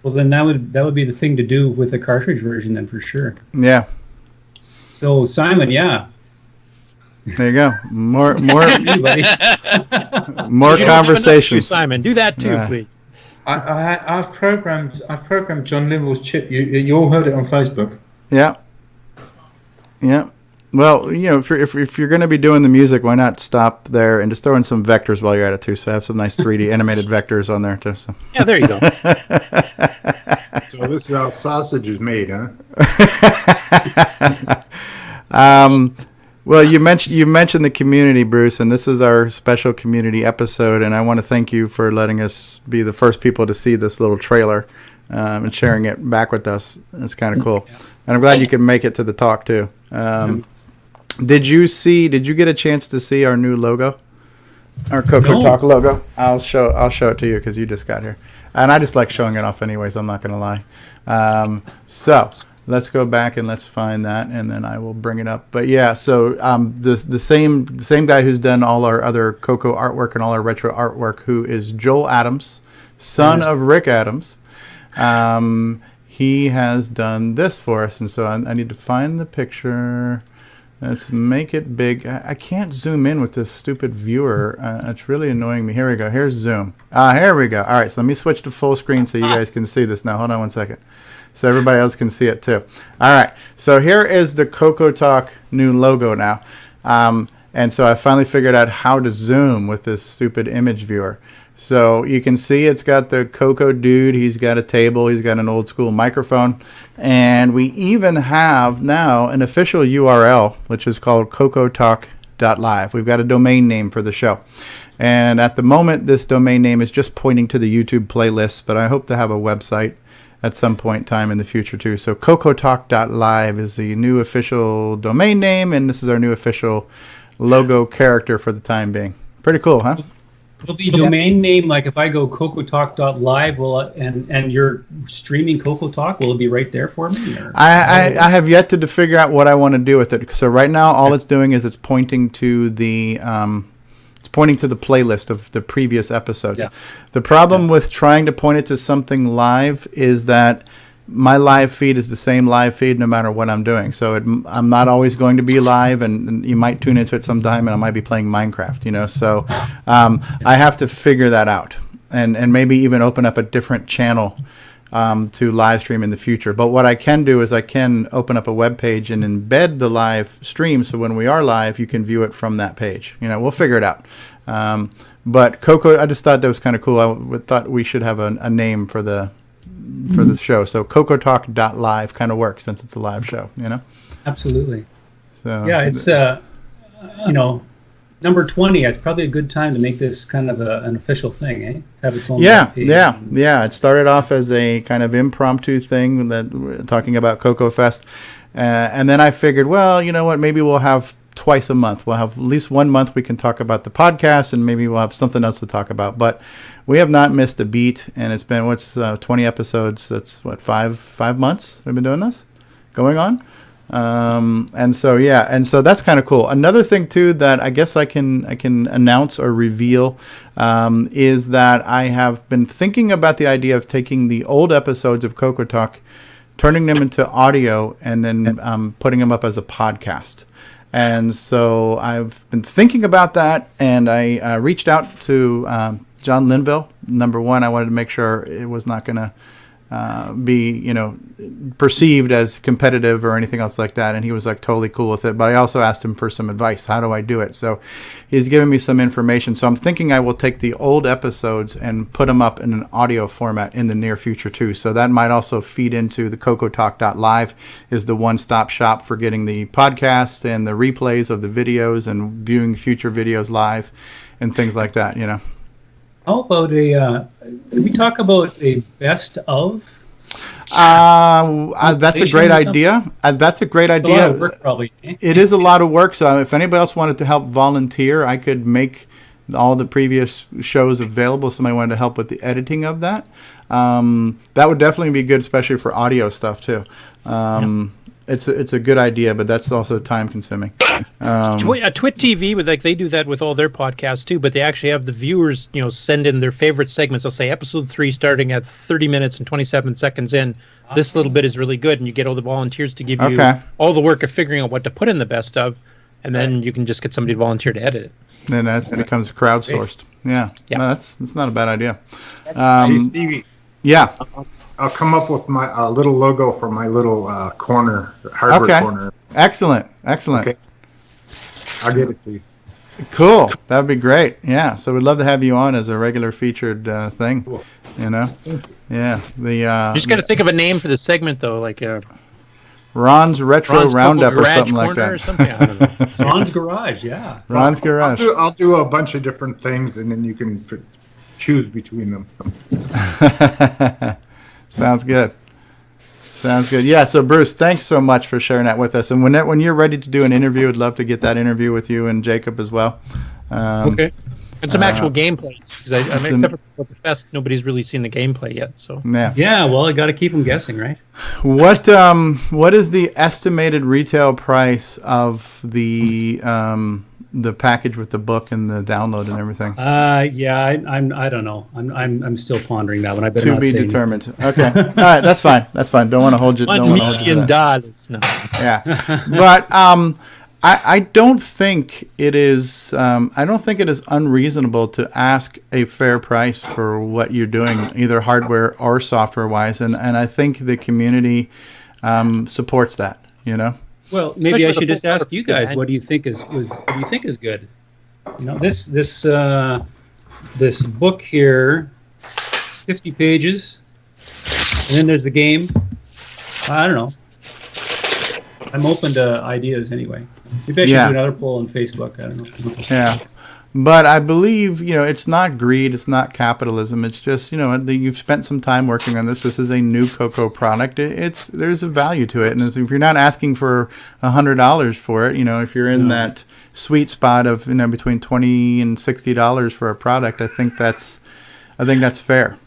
Well, then that would be the thing to do with the cartridge version, then for sure. Yeah. So Simon, yeah. There you go. More Anybody? more You don't have enough to, conversations. Simon, do that too, Yeah. please. I've programmed John Linville's chip. You all heard it on Facebook. Yeah. Yeah. Well, if you're going to be doing the music, why not stop there and just throw in some vectors while you're at it too? So have some nice 3D animated vectors on there too. So. Yeah, there you go. So this is how sausage is made, huh? Well, you mentioned the community, Bruce, and this is our special community episode, and I want to thank you for letting us be the first people to see this little trailer and sharing it back with us. It's kind of cool, and I'm glad you could make it to the talk too. Did you get a chance to see our new logo, our CoCoTALK logo? I'll show it to you because you just got here, and I just like showing it off anyways. I'm not gonna lie. So let's go back and let's find that, and then I will bring it up. But yeah, so the same guy who's done all our other CoCo artwork and all our retro artwork, who is Joel Adams, son of Rick Adams. He has done this for us, and so I need to find the picture. Let's make it big. I can't zoom in with this stupid viewer. It's really annoying me. Here we go. Here's zoom. Here we go. All right, so let me switch to full screen so you guys can see this now. Hold on one second. So everybody else can see it too. All right, so here is the CoCoTALK new logo now. And so I finally figured out how to zoom with this stupid image viewer. So you can see it's got the Coco dude. He's got a table. He's got an old school microphone. And we even have now an official URL, which is called CoCoTALK.live. We've got a domain name for the show. And at the moment, this domain name is just pointing to the YouTube playlist, but I hope to have a website at some point in time in the future too. So CoCoTALK.live is the new official domain name, and this is our new official logo character for the time being. Pretty cool, huh? Will the domain name, like if I go CoCoTALK.live, and you're streaming CoCoTALK, will it be right there for me? Or? I have yet to figure out what I want to do with it. So right now, all it's doing is it's pointing to the playlist of the previous episodes. Yeah. The problem with trying to point it to something live is that my live feed is the same live feed no matter what I'm doing. So I'm not always going to be live, and you might tune into it sometime, and I might be playing Minecraft, So I have to figure that out, and maybe even open up a different channel to live stream in the future. But what I can do is I can open up a web page and embed the live stream, so when we are live, you can view it from that page. We'll figure it out. But Coco, I just thought that was kind of cool. I thought we should have a name for the show. So CoCoTALK.live kind of works since it's a live show, Absolutely. So yeah, it's number 20. It's probably a good time to make this kind of an official thing, eh? Have its own. Yeah. It started off as a kind of impromptu thing that we're talking about CoCo Fest, and then I figured, well, you know what? Maybe we'll have twice a month. We'll have at least 1 month we can talk about the podcast, and maybe we'll have something else to talk about. But we have not missed a beat, and it's been 20 episodes. That's 5 months we've been doing this, going on. And so that's kind of cool. Another thing too that I guess I can announce or reveal is that I have been thinking about the idea of taking the old episodes of CoCoTALK, turning them into audio, and then putting them up as a podcast. And so I've been thinking about that, and I reached out to John Linville. Number one, I wanted to make sure it was not going to be, perceived as competitive or anything else like that. And he was like totally cool with it. But I also asked him for some advice. How do I do it? So he's given me some information. So I'm thinking I will take the old episodes and put them up in an audio format in the near future too. So that might also feed into the CoCoTALK.live is the one-stop shop for getting the podcasts and the replays of the videos and viewing future videos live and things like that, How about did we talk about a best of? That's a great idea. That's a great idea. A lot of work, probably. It is a lot of work. So if anybody else wanted to help volunteer, I could make all the previous shows available. Somebody wanted to help with the editing of that. That would definitely be good, especially for audio stuff too. It's a good idea, but that's also time consuming. Twit TV with they do that with all their podcasts too, but they actually have the viewers, send in their favorite segments. They'll say episode 3 starting at 30 minutes and 27 seconds in. This little bit is really good, and you get all the volunteers to give you all the work of figuring out what to put in the best of, and then you can just get somebody to volunteer to edit it. Then that becomes crowdsourced. Yeah. No, that's not a bad idea. Hey, Stevie. Yeah. I'll come up with my little logo for my little corner, hardware corner. Excellent. Okay. I'll get it to you. Cool. That would be great. Yeah. So we'd love to have you on as a regular featured thing. Cool. Yeah. You just got to think of a name for the segment, though, like Ron's Retro Roundup or something like that. Or something. I don't know. Ron's Garage, yeah. Ron's Garage. I'll do a bunch of different things, and then you can choose between them. Sounds good. Yeah, so Bruce, thanks so much for sharing that with us. And when you're ready to do an interview, I'd love to get that interview with you and Jacob as well. Okay. And some actual gameplay, because except for the fest, nobody's really seen the gameplay yet. So yeah. Well, I got to keep them guessing, right? What is the estimated retail price of the package with the book and the download and everything? I don't know. I'm still pondering that one. I better to not be say determined. Okay. All right, that's fine. Don't want to hold you. $1 million. No. Yeah, but I don't think it is. I don't think it is unreasonable to ask a fair price for what you're doing, either hardware or software wise, and I think the community supports that. Well, maybe I should just ask you guys, what do you think is good? This book here, 50 pages, and then there's the game. I don't know. I'm open to ideas anyway. Maybe I should do another poll on Facebook. I don't know. Yeah. But I believe, it's not greed, it's not capitalism. It's just, you've spent some time working on this. This is a new CoCo product. There's a value to it. And if you're not asking for $100 for it, if you're in that sweet spot of, between $20 and $60 for a product, I think that's fair,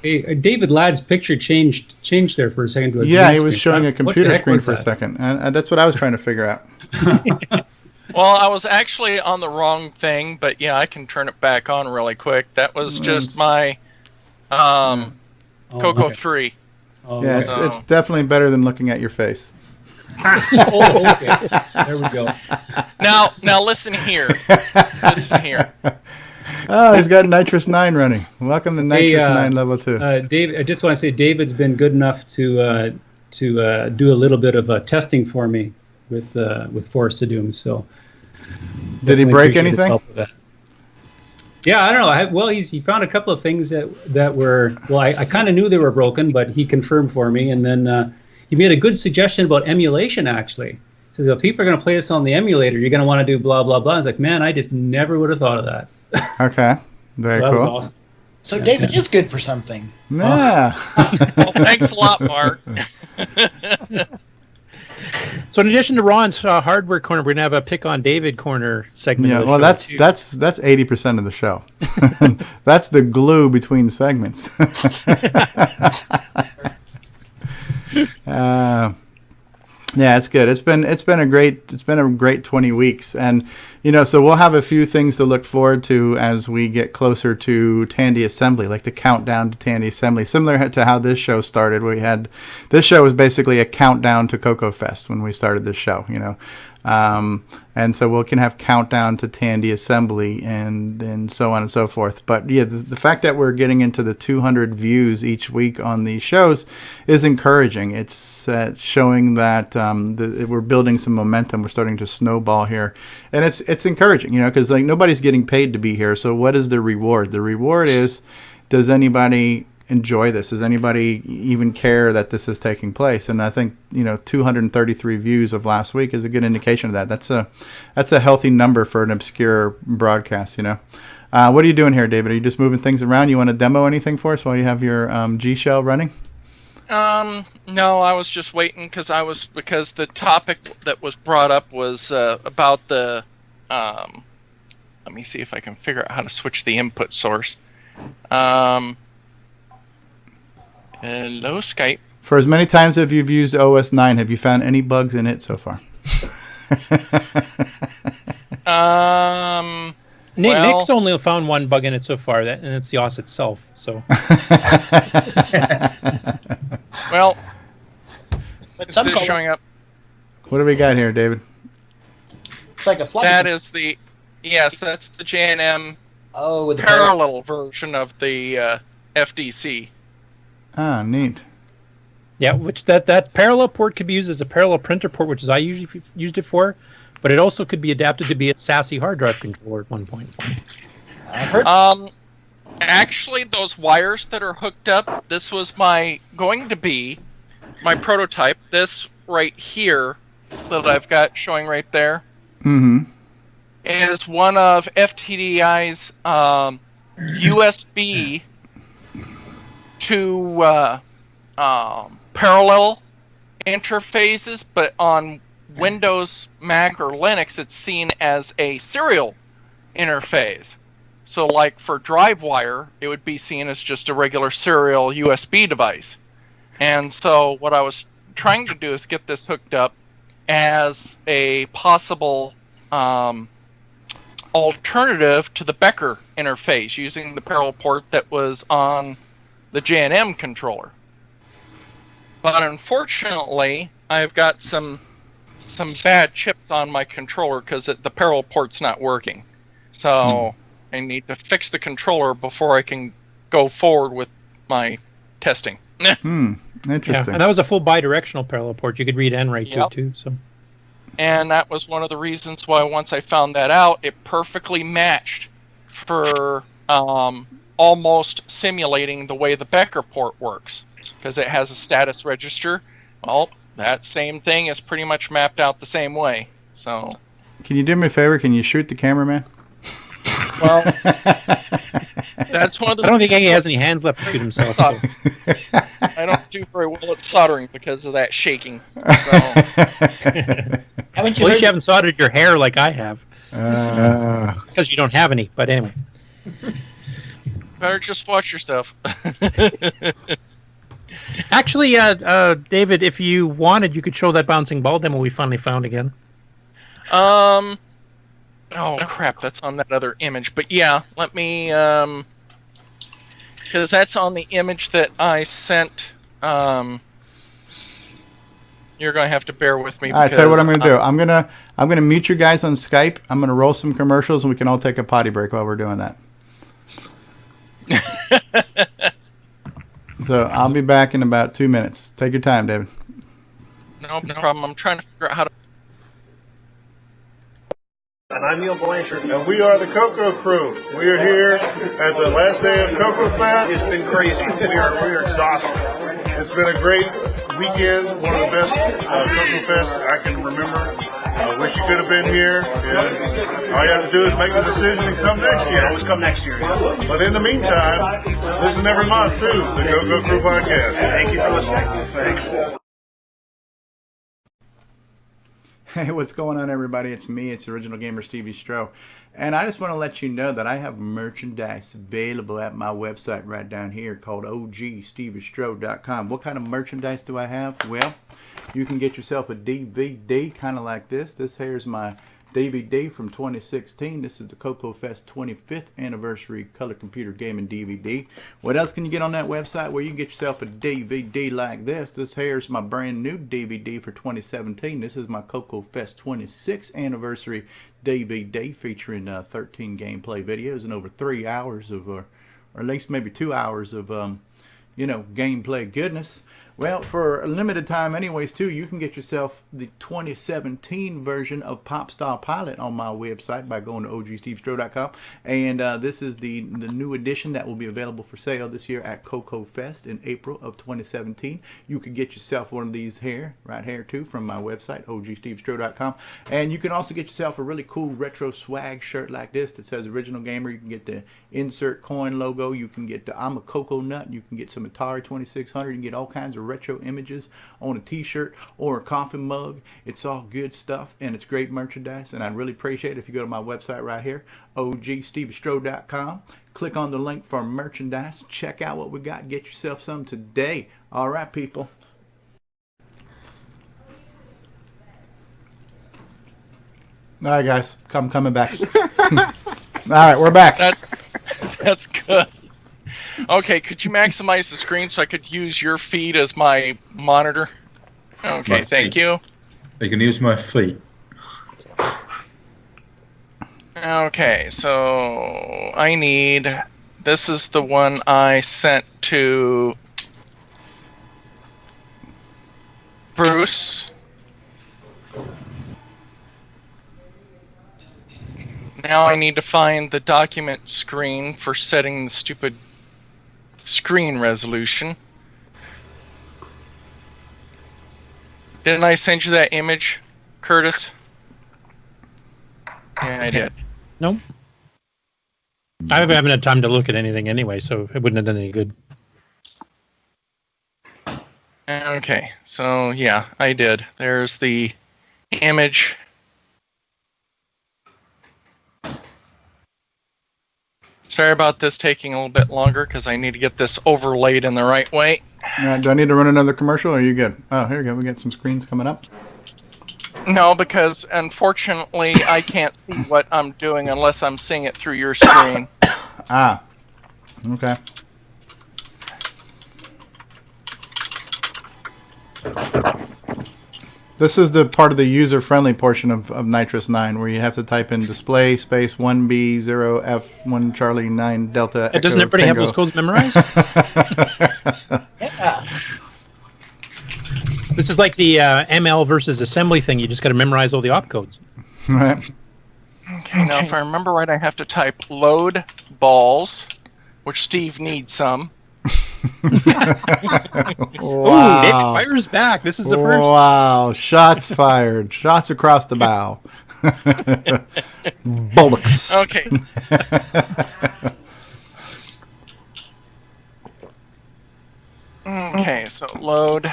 Hey, David Ladd's picture changed there for a second to a green screen. He was showing a computer screen for a second. And that's what I was trying to figure out. Well, I was actually on the wrong thing, but yeah, I can turn it back on really quick. That was just my CoCo 3. Yeah, it's definitely better than looking at your face. Okay. There we go. Now listen here. Oh, he's got Nitrous 9 running. Welcome to Nitrous 9 Level 2. Dave, I just want to say David's been good enough to do a little bit of testing for me with Forrest of Doom. So, did he break anything? Yeah, I don't know. He found a couple of things that were I kind of knew they were broken, but he confirmed for me, and then he made a good suggestion about emulation. Actually, he says if people are going to play this on the emulator, you're going to want to do blah blah blah. I was like, man, I just never would have thought of that. Okay, very cool. That was awesome. So David is good for something. Yeah. Well, thanks a lot, Mark. So in addition to Ron's hardware corner, we're gonna have a pick on David corner segment. Yeah, well, that's 80% of the show. That's the glue between segments. Yeah, it's good. It's been a great 20 weeks, and so we'll have a few things to look forward to as we get closer to Tandy Assembly, like the countdown to Tandy Assembly, similar to how this show started. This show was basically a countdown to CoCo Fest when we started this show, and so we can have countdown to Tandy Assembly and so on and so forth. But yeah, the fact that we're getting into the 200 views each week on these shows is encouraging. It's showing that we're building some momentum. We're starting to snowball here, and it's encouraging, because nobody's getting paid to be here. So what is the reward? The reward is, does anybody enjoy this? Does anybody even care that this is taking place? And I think 233 views of last week is a good indication of that. That's a healthy number for an obscure broadcast. What are you doing here, David? Are you just moving things around? You want to demo anything for us while you have your G shell running? No, I was just waiting because the topic that was brought up was about the let me see if I can figure out how to switch the input source. Hello, Skype. For as many times as you've used OS 9, have you found any bugs in it so far? Nick's only found one bug in it so far, and it's the OS itself. So. Well, But is some this color. showing up? What do we got here, David? It's like a flight. That is the, yes, that's the J&M with the parallel version of the FDC. Ah, neat. Yeah, which that parallel port could be used as a parallel printer port, which is I usually used it for, but it also could be adapted to be a SASE hard drive controller at one point. I heard. Actually, those wires that are hooked up, this was going to be my prototype. This right here that I've got showing right there is one of FTDI's USB to parallel interfaces, but on Windows, Mac, or Linux, it's seen as a serial interface. So like for DriveWire, it would be seen as just a regular serial USB device. And so what I was trying to do is get this hooked up as a possible alternative to the Becker interface using the parallel port that was on the J&M controller. But unfortunately, I've got some bad chips on my controller because the parallel port's not working. So I need to fix the controller before I can go forward with my testing. Interesting. Yeah, and that was a full bidirectional parallel port. You could read and write to it too. So. And that was one of the reasons why once I found that out, it perfectly matched for almost simulating the way the Becker port works. Because it has a status register. Well, that same thing is pretty much mapped out the same way. So, can you do me a favor? Can you shoot the cameraman? Well, that's one of the. I don't think he has any hands left to shoot himself. So. I don't do very well at soldering because of that shaking. So. At least you haven't soldered your hair like I have. Because you don't have any. But anyway. Better just watch your stuff. Actually, David, if you wanted, you could show that bouncing ball demo we finally found again. Oh crap, that's on that other image. But yeah, let me because that's on the image that I sent. You're gonna have to bear with me. I tell you what I'm gonna do. I'm gonna mute you guys on Skype. I'm gonna roll some commercials, and we can all take a potty break while we're doing that. So I'll be back in about 2 minutes. Take your time, David. No problem. I'm trying to figure out how to. And I'm Neil Blanchard. And we are the CoCo crew. We are here at the last day of CoCo Fest. It's been crazy. We are exhausted. It's been a great weekend. One of the best CoCo Fests I can remember. I wish you could have been here. And all you have to do is make the decision and come next year. Always come next year. But in the meantime, listen every month too, the CoCo Crew podcast. Thank you for listening. Thanks. Hey, what's going on, everybody? It's me. It's Original Gamer CoCoTALK. And I just want to let you know that I have merchandise available at my website right down here called ogStevieStrow.com. What kind of merchandise do I have? Well, you can get yourself a DVD kind of like this. This here is my DVD from 2016. This is the CoCo Fest 25th anniversary color computer gaming DVD. What else can you get on that website? Well, you can get yourself a DVD like this. This here is my brand new DVD for 2017. This is my CoCo Fest 26th anniversary DVD featuring 13 gameplay videos and over 3 hours of, or at least maybe 2 hours of, gameplay goodness. Well, for a limited time anyways, too, you can get yourself the 2017 version of Pop Star Pilot on my website by going to ogStevieStrow.com. And this is the new edition that will be available for sale this year at CoCo Fest in April of 2017. You could get yourself one of these here, right here, too, from my website, ogStevieStrow.com. And you can also get yourself a really cool retro swag shirt like this that says Original Gamer. You can get the insert coin logo. You can get the I'm a Coco Nut. You can get some Atari 2600. You can get all kinds of retro images on a t-shirt or a coffee mug. It's all good stuff and it's great merchandise, and I'd really appreciate it if you go to my website right here, ogStevieStrow.com. Click on the link for merchandise. Check out what we got. Get yourself some today. All right, people. All right, guys. Coming back. All right, we're back. That's good. Okay, could you maximize the screen so I could use your feed as my monitor? Okay, thank you. You can use my feet. Okay, so I need... This is the one I sent to Bruce. Now I need to find the document screen for setting the stupid screen resolution. Didn't I send you that image, Curtis? Yeah, I did. Nope. I haven't had time to look at anything anyway, so it wouldn't have done any good. Okay, so yeah, I did. There's the image. Sorry about this taking a little bit longer because I need to get this overlaid in the right way. Do I need to run another commercial or are you good? Oh, here we go. We got some screens coming up. No, because unfortunately I can't see what I'm doing unless I'm seeing it through your screen. Ah, okay. This is the part of the user-friendly portion of Nitrous 9 where you have to type in display space 1B 0 F 1 Charlie 9 Delta. Doesn't everybody have those codes memorized? Yeah. This is like the ML versus assembly thing. You just got to memorize all the opcodes. Right. Okay, now if I remember right, I have to type load balls, which Steve needs some. Wow. Ooh, David fires back. This is the first. Wow, shots fired. Shots across the bow. Bullocks. Okay. Okay, so load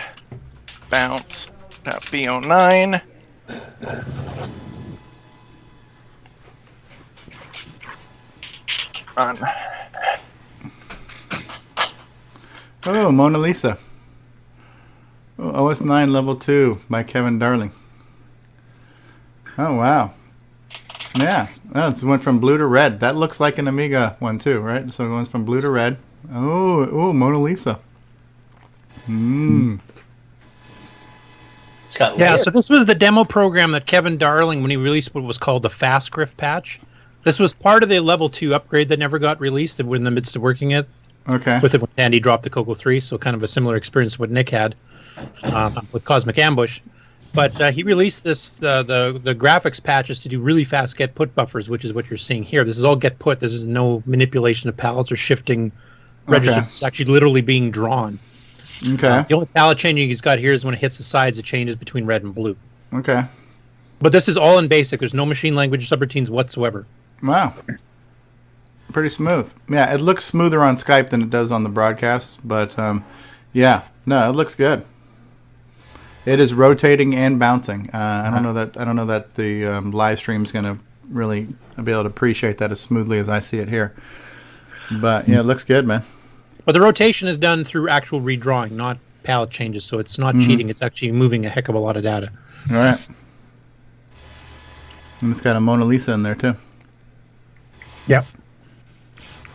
bounce.bo9. Run. Oh, Mona Lisa. Oh, OS 9 Level 2 by Kevin Darling. Oh, wow. Yeah. Oh, it went from blue to red. That looks like an Amiga one, too, right? So it went from blue to red. Oh, Mona Lisa. It's got Yeah, layers. so this was the demo program that Kevin Darling, when he released what was called the FastGriff patch. This was part of the level 2 upgrade that never got released, that we're in the midst of working it. Okay. With it when Andy dropped the CoCo 3, so kind of a similar experience to what Nick had with Cosmic Ambush. But he released this the graphics patches to do really fast get put buffers, which is what you're seeing here. This is all get put. This is no manipulation of palettes or shifting registers. Okay. It's actually literally being drawn. Okay. The only palette changing he's got here is when it hits the sides, it changes between red and blue. Okay. But this is all in BASIC. There's no machine language subroutines whatsoever. Wow. Pretty smooth. Yeah, it looks smoother on Skype than it does on the broadcast, but yeah, no, it looks good. It is rotating and bouncing. I don't know that the live stream is going to really be able to appreciate that as smoothly as I see it here. But yeah, it looks good, man. But the rotation is done through actual redrawing, not palette changes. So it's not cheating. It's actually moving a heck of a lot of data. All right. And it's got a Mona Lisa in there too. Yep.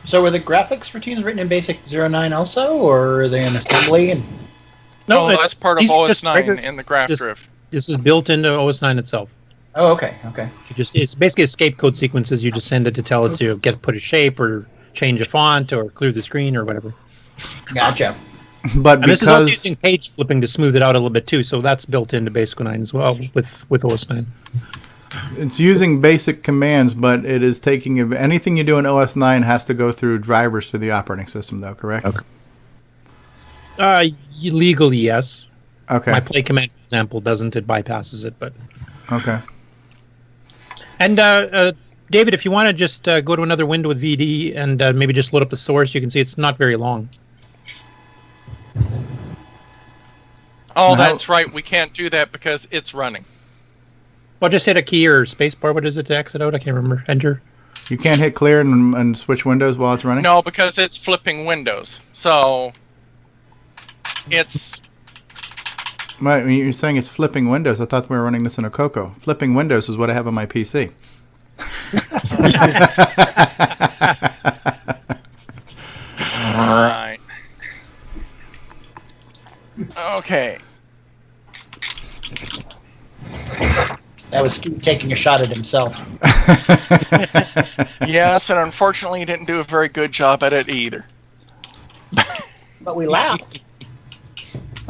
So were the graphics routines written in BASIC 09 also, or are they in assembly? And No, that's part of these are OS just 9 regular- in the graph just- drift. This is built into OS 9 itself. oh, okay. It's basically escape code sequences. You just send it to tell it to put a shape or change a font or clear the screen or whatever. Gotcha. But And this is also because using page flipping to smooth it out a little bit too. So that's built into BASIC 9 as well with OS 9. it's using basic commands, but it is taking anything you do in OS 9 has to go through drivers to the operating system, though, correct? Okay. Legally, yes. Okay. My play command, for example, doesn't. It bypasses it, but. Okay. And David, if you want to just go to another window with VD and maybe just load up the source, you can see it's not very long. Oh, that's right. We can't do that because it's running. Well, just hit a key or space bar. What is it to exit out? I can't remember. Enter. You can't hit clear and switch windows while it's running? No, because it's flipping windows. So it's Right, you're saying it's flipping windows. I thought we were running this in a CoCo. Flipping windows is what I have on my PC. All right. Okay. That was Steve taking a shot at himself. Yes, and unfortunately, he didn't do a very good job at it either. But we laughed.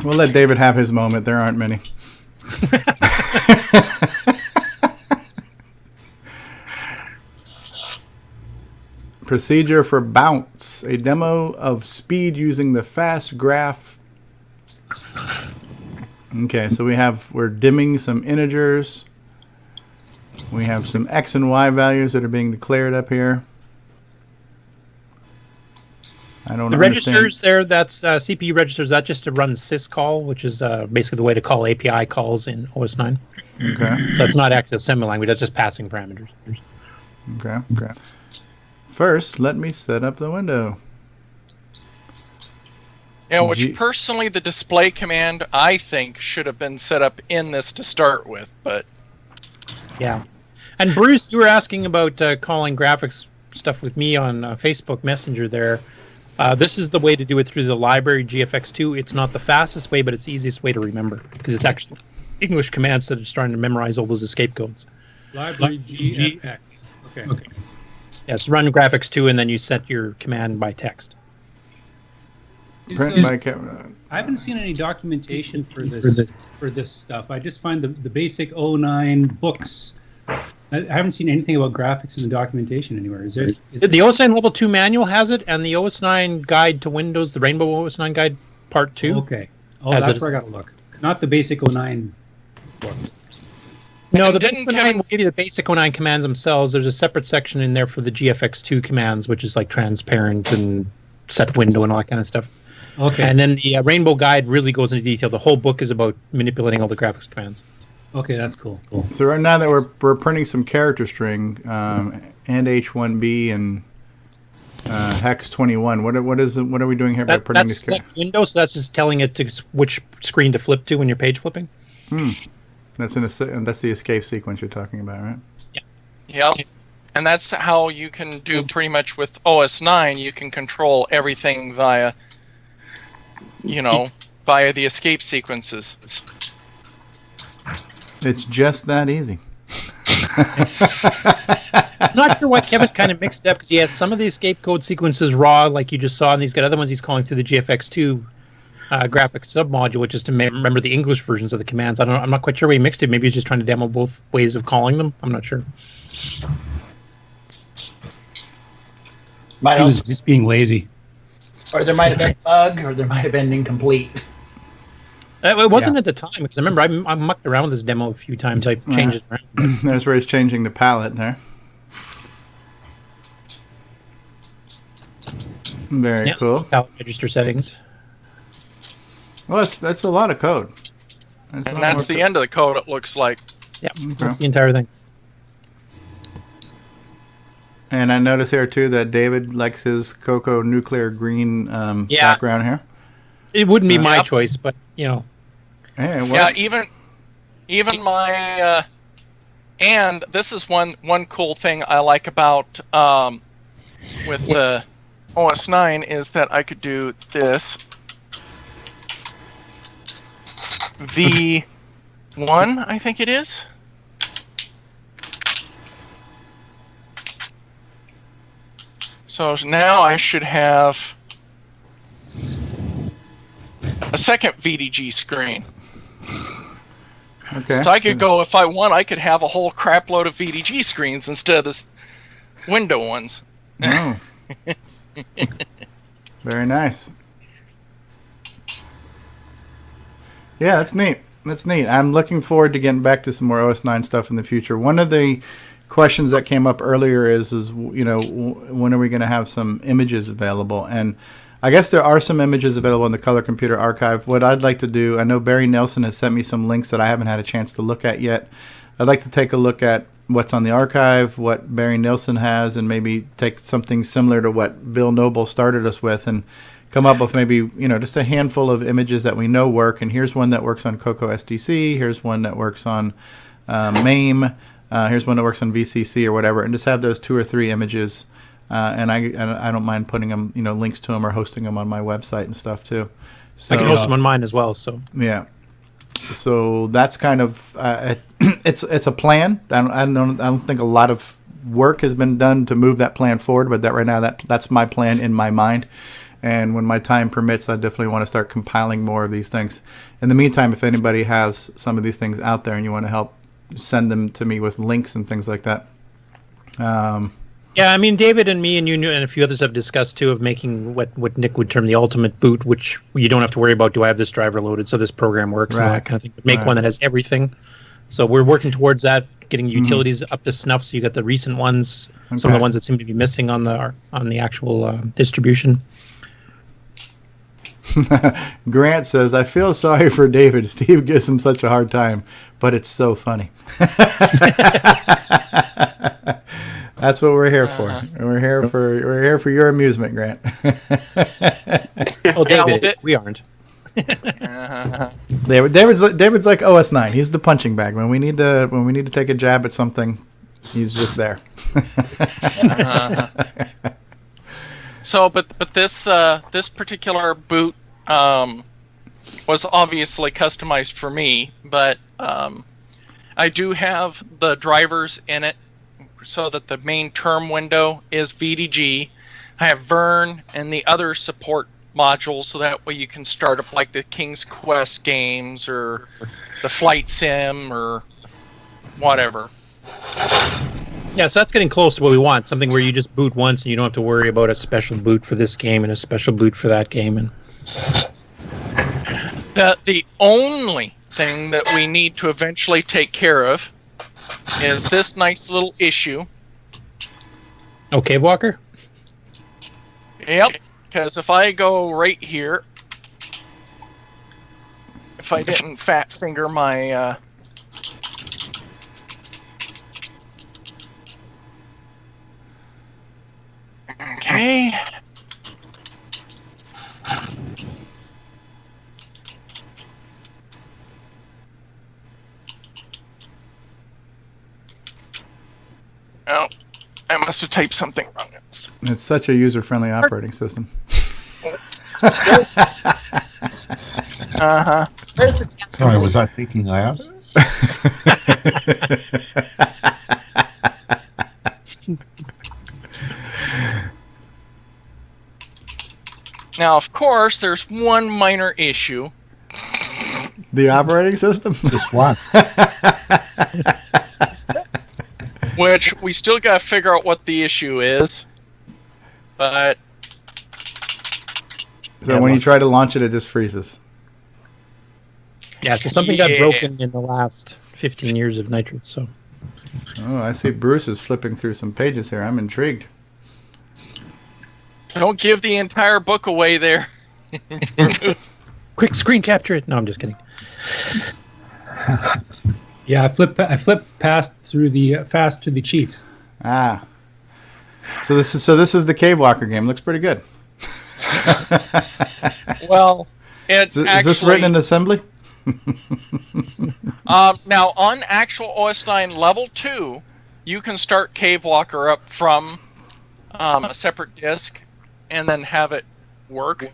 We'll let David have his moment. There aren't many. Procedure for bounce. A demo of speed using the fast graph. Okay, so we're dimming some integers. We have some X and Y values that are being declared up here. I don't The understand. registers there, that's CPU registers, that's just to run syscall, which is basically the way to call API calls in OS 9. Okay. So it's not access assembly language, that's just passing parameters. Okay. First, let me set up the window. Yeah, which personally, the display command, I think, should have been set up in this to start with, but... Yeah. And Bruce, you were asking about calling graphics stuff with me on Facebook Messenger there. This is the way to do it through the library GFX2. It's not the fastest way, but it's the easiest way to remember, because it's actually English commands that are starting to memorize all those escape codes. Library GFX. Okay. Yes, run graphics2, and then you set your command by text. Print by camera. I haven't seen any documentation for this stuff. I just find the basic 09 books. I haven't seen anything about graphics in the documentation anywhere. Is there? The OS 9 Level 2 manual has it, and the OS 9 Guide to Windows, the Rainbow OS 9 Guide Part 2. Okay. Oh, that's where I got to look. Not the basic 09 book. No, the basic 09 will give you the basic 09 commands themselves. There's a separate section in there for the GFX2 commands, which is like transparent and set window and all that kind of stuff. Okay. And then the Rainbow Guide really goes into detail. The whole book is about manipulating all the graphics commands. Okay, that's cool. So right now that we're printing some character string and H1B and hex 21. What are we doing here by printing this? That's Windows. So that's just telling it to which screen to flip to when you're page flipping. That's the escape sequence you're talking about, right? Yeah. Yep. And that's how you can do pretty much with OS 9. You can control everything via the escape sequences. It's just that easy. I'm not sure why Kevin kind of mixed it up, because he has some of the escape code sequences raw, like you just saw, and he's got other ones he's calling through the GFX2 graphics submodule, which is to remember the English versions of the commands. I'm not quite sure why he mixed it. Maybe he's just trying to demo both ways of calling them. I'm not sure. He was just being lazy. Or there might have been a bug, or there might have been incomplete. It wasn't at the time, because I remember I mucked around with this demo a few times. I changed it around. There's where he's changing the palette there. Very cool. Palette register settings. Well, that's a lot of code. That's the end of the code, it looks like. Yeah, that's the entire thing. And I notice here, too, that David likes his CoCo nuclear green background here. It wouldn't be my choice, but, Hey, it yeah, works. even my... and this is one cool thing I like about with OS 9 is that I could do this. V1, I think it is. So now I should have a second VDG screen. Okay. So I could go, if I want, I could have a whole crap load of VDG screens instead of this window ones. Oh. Very nice. Yeah, that's neat. That's neat. I'm looking forward to getting back to some more OS 9 stuff in the future. One of the questions that came up earlier is when are we going to have some images available? And I guess there are some images available in the Color Computer Archive. What I'd like to do, I know Barry Nelson has sent me some links that I haven't had a chance to look at yet. I'd like to take a look at what's on the archive, what Barry Nelson has, and maybe take something similar to what Bill Noble started us with and come up with maybe, just a handful of images that we know work. And here's one that works on CoCo SDC. Here's one that works on MAME. Here's one that works on VCC or whatever. And just have those 2 or 3 images. And I don't mind putting them, links to them or hosting them on my website and stuff too. So, I can host them on mine as well. So yeah. So that's kind of it's a plan. I don't think a lot of work has been done to move that plan forward, but right now that's my plan in my mind. And when my time permits, I definitely want to start compiling more of these things. In the meantime, if anybody has some of these things out there and you want to help, send them to me with links and things like that. Yeah, I mean, David and me and you and a few others have discussed too of making what Nick would term the ultimate boot, which you don't have to worry about. Do I have this driver loaded so this program works and that kind of thing? But make one that has everything. So we're working towards that, getting utilities up to snuff. So you got the recent ones, some of the ones that seem to be missing on the actual distribution. Grant says, "I feel sorry for David. Steve gives him such a hard time, but it's so funny." That's what we're here for. We're here for your amusement, Grant. Oh, David, we aren't. David's like OS9. He's the punching bag. When we need to take a jab at something, he's just there. So, but this particular boot was obviously customized for me, but I do have the drivers in it so that the main term window is VDG. I have Vern and the other support modules, so that way you can start up like the King's Quest games or the Flight Sim or whatever. Yeah, so that's getting close to what we want. Something where you just boot once and you don't have to worry about a special boot for this game and a special boot for that game. And the only thing that we need to eventually take care of is this nice little issue. Oh, Cave Walker? Yep, because if I go right here, if I didn't fat finger my okay. Oh, I must have typed something wrong. It's such a user-friendly operating system. Uh-huh. Where's the Sorry, was I thinking loud? Now, of course, there's one minor issue. The operating system? Just one. Which we still got to figure out what the issue is. But so when you try to launch it, it just freezes. Yeah, so something got broken in the last 15 years of Nitrate. So. Oh, I see Bruce is flipping through some pages here. I'm intrigued. Don't give the entire book away there. Quick screen capture it. No, I'm just kidding. Yeah, I flip fast through the cheats. Ah. So this is the Cave Walker game. Looks pretty good. Well, it's is this written in assembly? Now on actual OS9 level 2, you can start Cave Walker up from a separate disk and then have it work.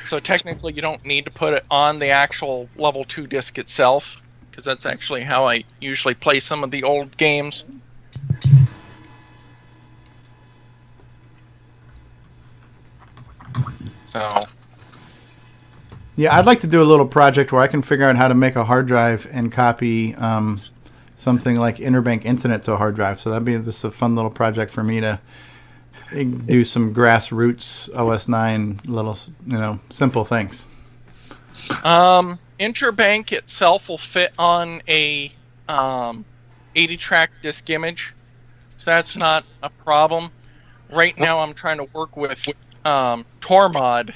So technically you don't need to put it on the actual level 2 disk itself, because that's actually how I usually play some of the old games. So yeah, I'd like to do a little project where I can figure out how to make a hard drive and copy something like Interbank Internet to a hard drive. So that'd be just a fun little project for me to do some grassroots OS9 little, simple things. Interbank itself will fit on a 80-track disk image, so that's not a problem. Right now I'm trying to work with Tormod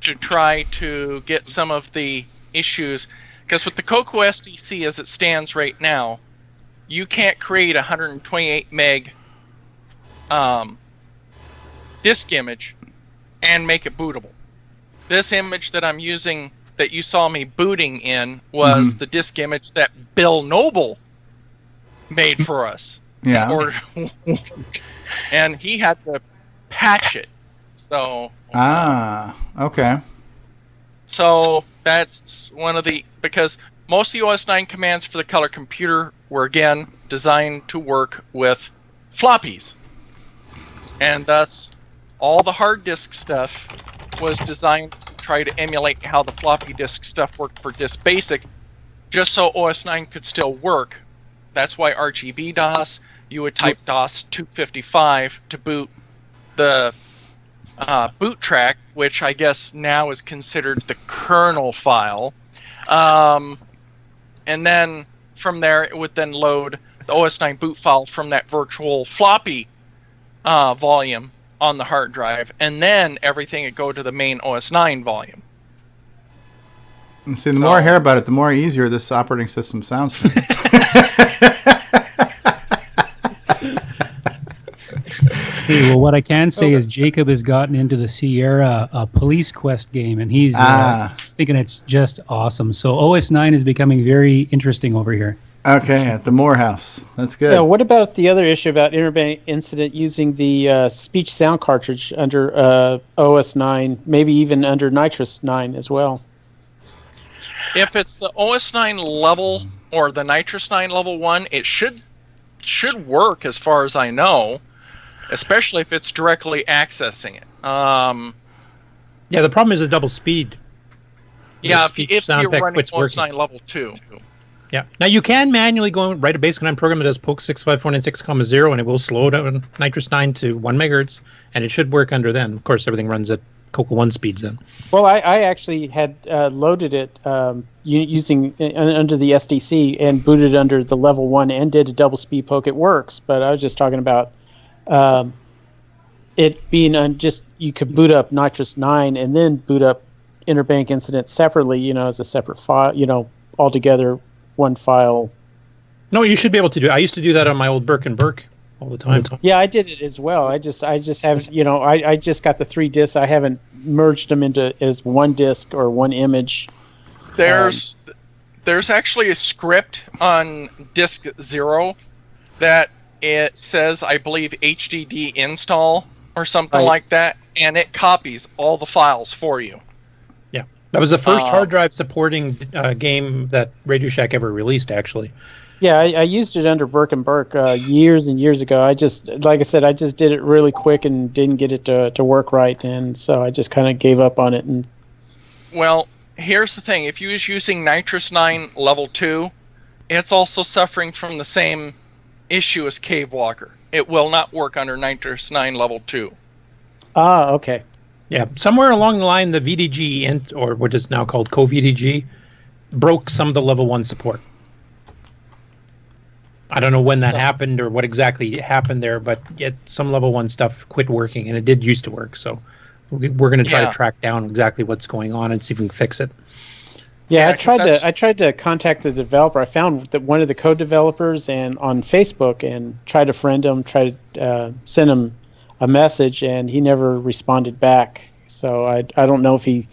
to try to get some of the issues, because with the CoCo SDC as it stands right now, you can't create a 128 meg disk image and make it bootable. this image that I'm using that you saw me booting in was the disk image that Bill Noble made for us. Yeah. And he had to patch it. So. Okay. So that's one of the, because most of the OS 9 commands for the color computer were again designed to work with floppies, and thus all the hard disk stuff was designed to try to emulate how the floppy disk stuff worked for Disk Basic, just so OS 9 could still work. That's why RGB DOS, you would type DOS 255 to boot the boot track, which I guess now is considered the kernel file. And then from there, it would then load the OS 9 boot file from that virtual floppy volume on the hard drive, and then everything would go to the main OS 9 volume. And see, the more I hear about it, the more easier this operating system sounds to me. Okay, well, what I can say is Jacob has gotten into the Sierra Police Quest game, and he's thinking it's just awesome. So OS 9 is becoming very interesting over here. Okay, at the Morehouse. That's good. Yeah, what about the other issue about Interbank Incident using the speech sound cartridge under OS 9, maybe even under Nitrous 9 as well? If it's the OS 9 level or the Nitrous 9 level 1, it should work as far as I know, especially if it's directly accessing it. Yeah, the problem is the double speed. Yeah, if you're running OS 9 level 2. Yeah. Now you can manually go and write a basic 9 program that does POK 65496, and it will slow down Nitrous 9 to 1 megahertz, and it should work under then. Of course, everything runs at CoCo 1 speeds then. Well, I actually had loaded it using under the SDC and booted under the level 1 and did a double speed poke. It works, but I was just talking about it being just you could boot up Nitrous 9 and then boot up Interbank Incident separately, as a separate file, all together. One file. No, you should be able to do. I used to do that on my old Burke and Burke all the time. Yeah, I did it as well. I just haven't. I just got the 3 discs. I haven't merged them into as one disc or one image. There's actually a script on disk 0 that it says, I believe, HDD install or something like that, and it copies all the files for you. That was the first hard drive supporting game that Radio Shack ever released, actually. Yeah, I used it under Burke and Burke years and years ago. I just did it really quick and didn't get it to work right, and so I just kind of gave up on it. And well, here's the thing: if you was using Nitrous 9 level 2, it's also suffering from the same issue as Cavewalker. It will not work under Nitrous 9 level 2. Okay. Yeah, somewhere along the line, the VDG, or what is now called CoVDG, broke some of the level 1 support. I don't know when that happened or what exactly happened there, but yet some level 1 stuff quit working, and it did used to work. So we're going to try to track down exactly what's going on and see if we can fix it. Yeah, I tried to contact the developer. I found that one of the code developers and on Facebook and tried to friend him, tried to send him a message, and he never responded back. So I don't know if he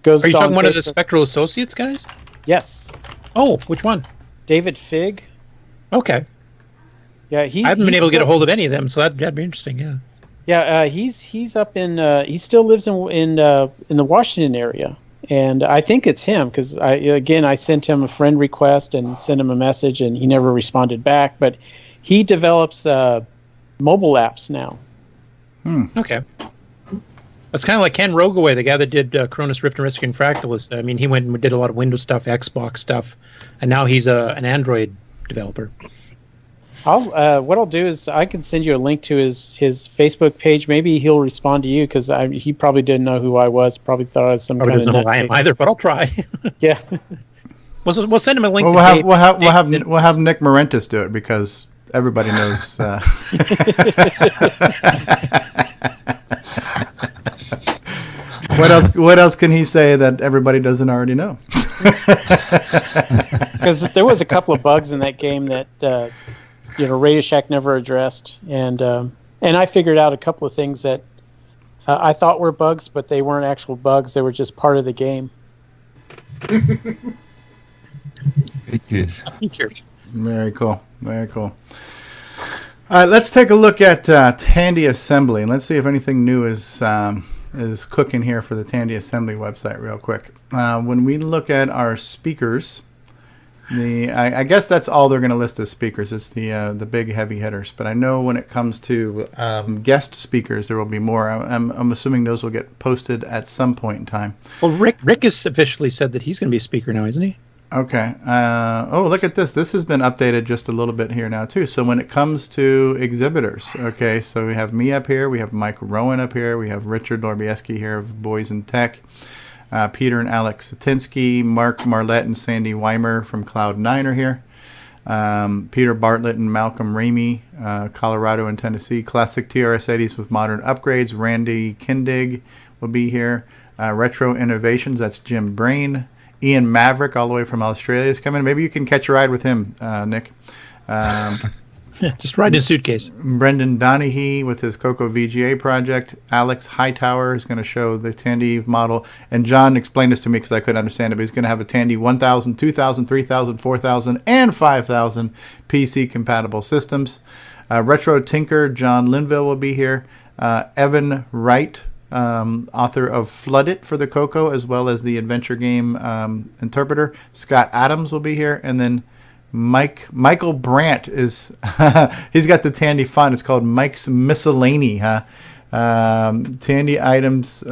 goes. Are you talking Facebook. one of the Spectral Associates guys? Yes. Oh, which one? David Figg. Okay. Yeah, I haven't been able to get a hold of any of them, so that'd be interesting. Yeah. Yeah, he's up in. He still lives in the Washington area, and I think it's him because I sent him a friend request and sent him a message, and he never responded back. But he develops mobile apps now. Okay. It's kind of like Ken Rogaway, the guy that did Cronus, Rift, and Rescue and Fractalist. I mean, he went and did a lot of Windows stuff, Xbox stuff, and now he's an Android developer. What I'll do is I can send you a link to his Facebook page. Maybe he'll respond to you because he probably didn't know who I was. Probably thought I was some kind of. Doesn't know who I am either, but I'll try. Yeah. We'll send him a link. Well, we'll have Nick Morentis do it because everybody knows. What else can he say that everybody doesn't already know? Because there was a couple of bugs in that game that Radio Shack never addressed, and I figured out a couple of things that I thought were bugs, but they weren't actual bugs. They were just part of the game. Features. Very cool. Very cool. All right, let's take a look at Tandy Assembly, and let's see if anything new is cooking here for the Tandy Assembly website real quick. When we look at our speakers, I guess that's all they're going to list as speakers. It's the big heavy hitters. But I know when it comes to guest speakers, there will be more. I'm assuming those will get posted at some point in time. Well, Rick has officially said that he's going to be a speaker now, isn't he? Okay. Look at this. This has been updated just a little bit here now, too. So when it comes to exhibitors, okay, so we have me up here. We have Mike Rowan up here. We have Richard Lorbieski here of Boys in Tech. Peter and Alex Satinsky. Mark Marlette and Sandy Weimer from Cloud9 are here. Peter Bartlett and Malcolm Ramey, Colorado and Tennessee. Classic TRS-80s with modern upgrades. Randy Kindig will be here. Retro Innovations, that's Jim Brain. Ian Maverick, all the way from Australia, is coming. Maybe you can catch a ride with him, Nick. Just ride in a suitcase. Brendan Donahue with his CoCo VGA project. Alex Hightower is going to show the Tandy model. And John explained this to me because I couldn't understand it, but he's going to have a Tandy 1000, 2000, 3000, 4000, and 5000 PC compatible systems. Retro Tinker, John Linville will be here. Evan Wright, author of Flood It for the CoCo, as well as the adventure game interpreter. Scott Adams will be here, and then Michael Brandt is he's got the Tandy font. It's called Mike's Miscellany, Tandy items,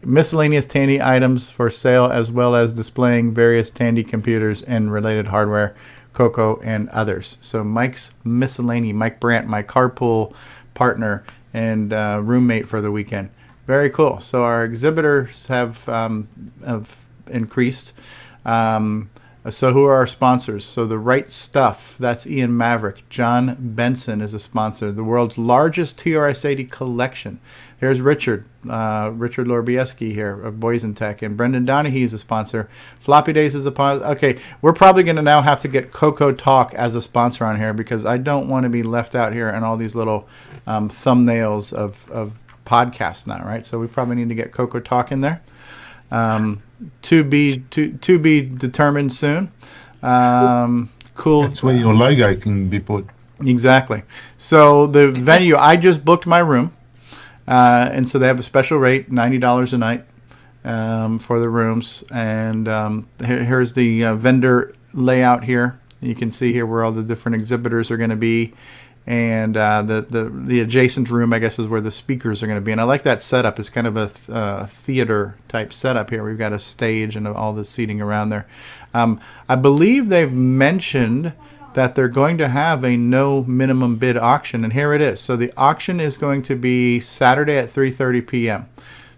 miscellaneous Tandy items for sale, as well as displaying various Tandy computers and related hardware, CoCo and others. So Mike's Miscellany, Mike Brandt, my carpool partner and roommate for the weekend. Very cool. So our exhibitors have increased. So who are our sponsors? So The Right Stuff, that's Ian Maverick. John Benson is a sponsor. The world's largest TRS-80 collection. Here's Richard Lorbieski here of Boys in Tech. And Brendan Donahue is a sponsor. Floppy Days is a sponsor. Okay, we're probably going to now have to get CoCoTALK as a sponsor on here because I don't want to be left out here on all these little thumbnails of podcasts now, right? So we probably need to get CoCoTALK in there. To be determined soon. Cool. That's where your logo can be put. Exactly. So the venue, I just booked my room, and so they have a special rate, $90 a night for the rooms. And here's the vendor layout here. You can see here where all the different exhibitors are going to be. And the adjacent room, I guess, is where the speakers are going to be. And I like that setup. It's kind of a theater type setup here. We've got a stage and all the seating around there. I believe they've mentioned that they're going to have a no minimum bid auction, and here it is. So the auction is going to be Saturday at 3:30 p.m.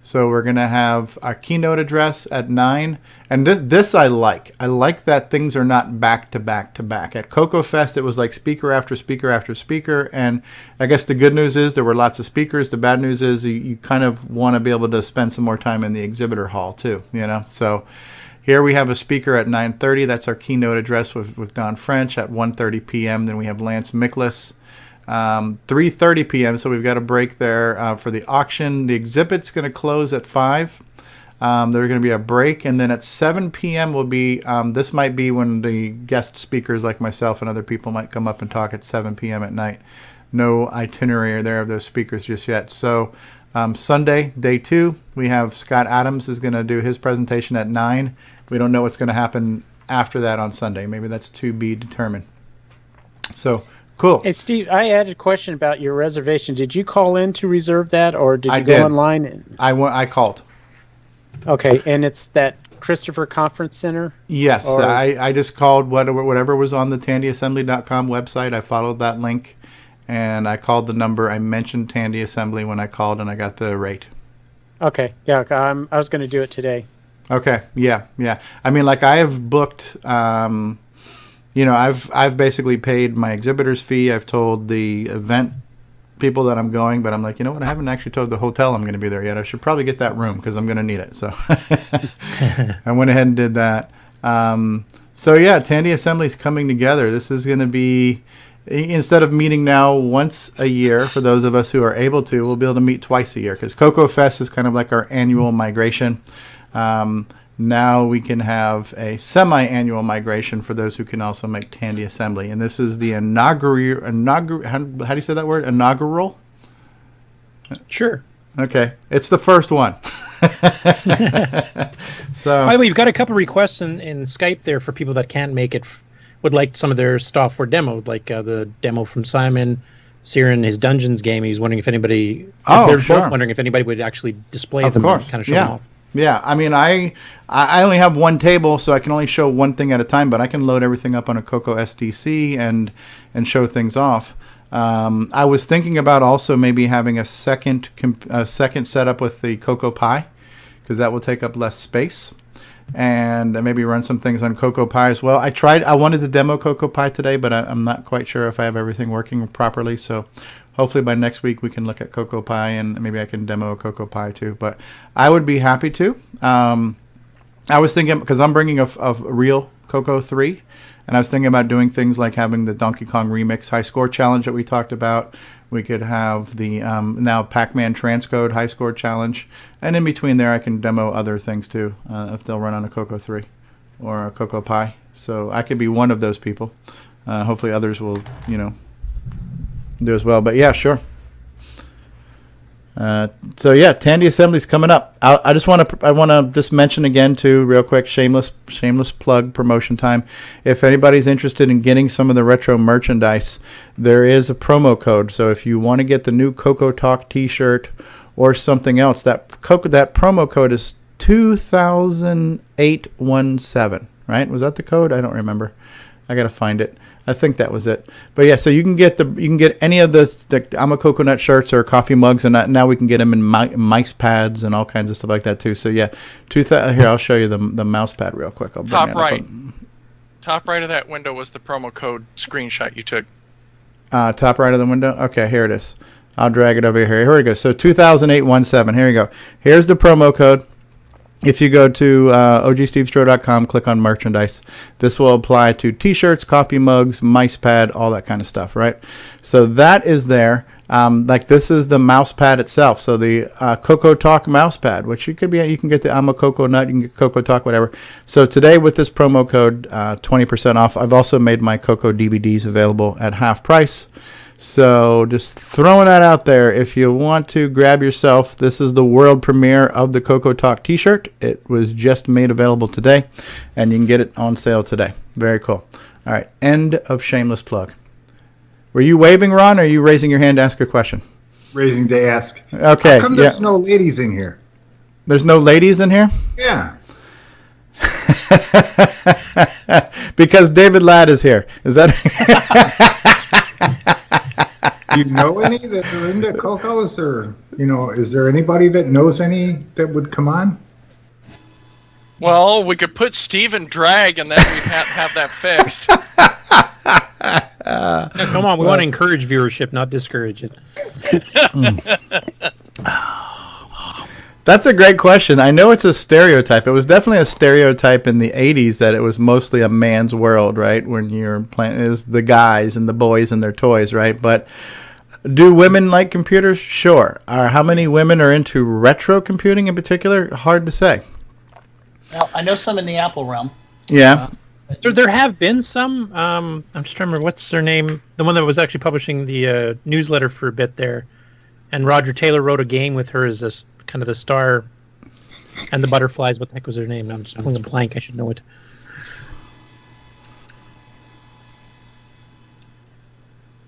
So we're going to have a keynote address at 9. And this I like. I like that things are not back to back to back. At CoCo Fest, it was like speaker after speaker after speaker. And I guess the good news is there were lots of speakers. The bad news is you kind of want to be able to spend some more time in the exhibitor hall too, you know. So here we have a speaker at 9:30. That's our keynote address with Don French at 1:30 p.m. Then we have Lance Miklas. 3:30 p.m. So we've got a break there for the auction. The exhibit's going to close at 5. There's going to be a break, and then at 7 p.m. will be. This might be when the guest speakers like myself and other people might come up and talk at 7 p.m. at night. No itinerary there of those speakers just yet. So Sunday, day 2, we have Scott Adams is going to do his presentation at 9. We don't know what's going to happen after that on Sunday. Maybe that's to be determined. So. Cool. Hey, Steve, I had a question about your reservation. Did you call in to reserve that, or did you go online? I called. Okay, and it's that Christopher Conference Center? Yes, I just called whatever was on the tandyassembly.com website. I followed that link, and I called the number. I mentioned Tandy Assembly when I called, and I got the rate. Okay, yeah, I was going to do it today. Okay, yeah. I mean, like I have booked... You know, I've basically paid my exhibitor's fee. I've told the event people that I'm going, but I'm like, you know what? I haven't actually told the hotel I'm going to be there yet. I should probably get that room because I'm going to need it. So I went ahead and did that. So yeah, Tandy Assembly's coming together. This is going to be instead of meeting now once a year, for those of us who are able to, we'll be able to meet twice a year because CoCo Fest is kind of like our annual migration. Now we can have a semi-annual migration for those who can also make Tandy Assembly. And this is the inaugural, how do you say that word? Inaugural? Sure. Okay. It's the first one. So, by the way, you've got a couple requests in Skype there for people that can't make it, would like some of their software demoed, like the demo from Simon, Siren, his Dungeons game. He's wondering if anybody, they're both wondering if anybody would actually display them and kind of show them off. Yeah, I mean, I only have one table, so I can only show one thing at a time, but I can load everything up on a CoCo SDC and show things off. I was thinking about also maybe having a second setup with the CoCo Pi, because that will take up less space, and maybe run some things on CoCo Pi as well. I wanted to demo CoCo Pi today, but I'm not quite sure if I have everything working properly, so hopefully by next week we can look at CoCo Pi, and maybe I can demo a CoCo Pi too. But I would be happy to. I was thinking, because I'm bringing a real CoCo 3, and I was thinking about doing things like having the Donkey Kong Remix High Score Challenge that we talked about. We could have the now Pac-Man Transcode High Score Challenge. And in between there, I can demo other things too, if they'll run on a CoCo 3 or a CoCo Pi. So I could be one of those people. Hopefully others will, do as well. But yeah, sure. So yeah, Tandy Assembly's coming up. I want to just mention again too, real quick, shameless plug, promotion time. If anybody's interested in getting some of the retro merchandise, there is a promo code. So if you want to get the new CoCoTALK T-shirt or something else, that promo code is 200817. Right? Was that the code? I don't remember. I gotta find it. I think that was it. But yeah, so you can get any of the I'm a Coconut shirts or coffee mugs, and now we can get them in mice pads and all kinds of stuff like that too. So yeah, here I'll show you the mouse pad real quick. I'll bring top right. Top right of that window was the promo code screenshot you took. Top right of the window. Okay, here it is. I'll drag it over here. Here we go. So 200817. Here we go. Here's the promo code. If you go to ogStevieStrow.com, click on merchandise, this will apply to T-shirts, coffee mugs, mice pad, all that kind of stuff, right? So that is there. This is the mouse pad itself. So the CoCoTALK mouse pad, which you can get the I'm a Coconut, you can get CoCoTALK, whatever. So today with this promo code, 20% off. I've also made my CoCo DVDs available at half price. So just throwing that out there. If you want to grab yourself, this is the world premiere of the CoCoTALK T-shirt. It was just made available today, and you can get it on sale today. Very cool. All right, end of shameless plug. Were you waving, Ron, or are you raising your hand to ask a question? Raising to ask. Okay. How come there's no ladies in here? There's no ladies in here? Yeah. Because David Ladd is here. Is that... Do you know any that are into CoCos, or is there anybody that knows any that would come on? Well, we could put Steve in drag, and then we'd have that fixed. Now, come on, we want to encourage viewership, not discourage it. That's a great question. I know it's a stereotype. It was definitely a stereotype in the 80s that it was mostly a man's world, right? When you're playing, it was the guys and the boys and their toys, right? But do women like computers? Sure. How many women are into retro computing in particular? Hard to say. Well, I know some in the Apple realm. Yeah. There have been some. I'm just trying to remember, what's their name? The one that was actually publishing the newsletter for a bit there. And Roger Taylor wrote a game with her as this kind of the star and the butterflies. What the heck was her name? I'm just pulling a blank. I should know it.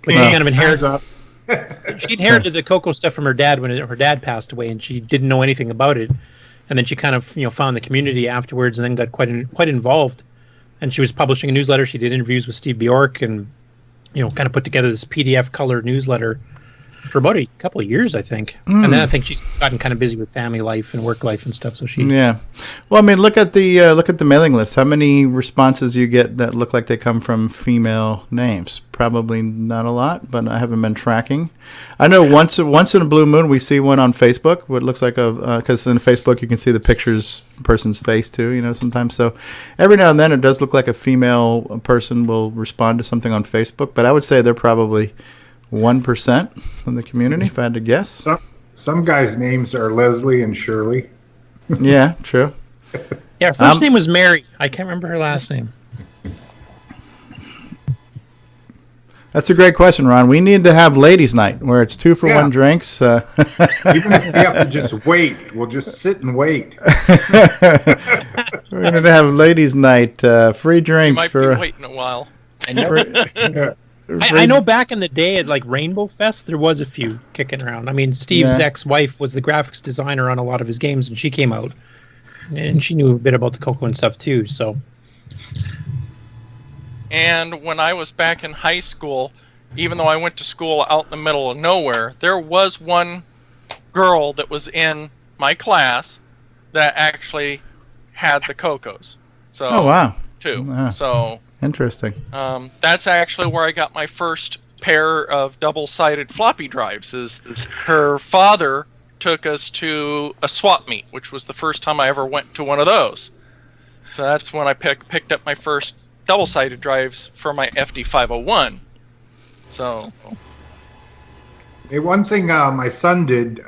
But she kind of inherited. She inherited the CoCo stuff from her dad when her dad passed away, and she didn't know anything about it. And then she kind of found the community afterwards, and then got quite involved. And she was publishing a newsletter. She did interviews with Steve Bjork, and kind of put together this PDF color newsletter. for about a couple of years, I think. And then I think she's gotten kind of busy with family life and work life and stuff. So she. Yeah. Well, I mean, look at the mailing list. How many responses you get that look like they come from female names? Probably not a lot, but I haven't been tracking. I know once in a blue moon we see one on Facebook. What looks like because in Facebook you can see the person's face too. Sometimes. So every now and then it does look like a female person will respond to something on Facebook. But I would say they're probably 1% of the community, if I had to guess. Some guys' names are Leslie and Shirley. Yeah, true. Yeah, her first name was Mary. I can't remember her last name. That's a great question, Ron. We need to have ladies' night where it's 2-for-1 drinks. Even if we have to just wait, we'll just sit and wait. We're going to have ladies' night, free drinks might for. Be waiting a while. I know back in the day at like Rainbow Fest, there was a few kicking around. I mean, Steve's ex-wife was the graphics designer on a lot of his games, and she came out, and she knew a bit about the CoCo and stuff too. So. And when I was back in high school, even though I went to school out in the middle of nowhere, there was one girl that was in my class that actually had the CoCos. So, oh wow! Too. Wow. So interesting. That's actually where I got my first pair of double-sided floppy drives. Is her father took us to a swap meet, which was the first time I ever went to one of those. So that's when I picked up my first double-sided drives for my FD501. So, hey, one thing my son did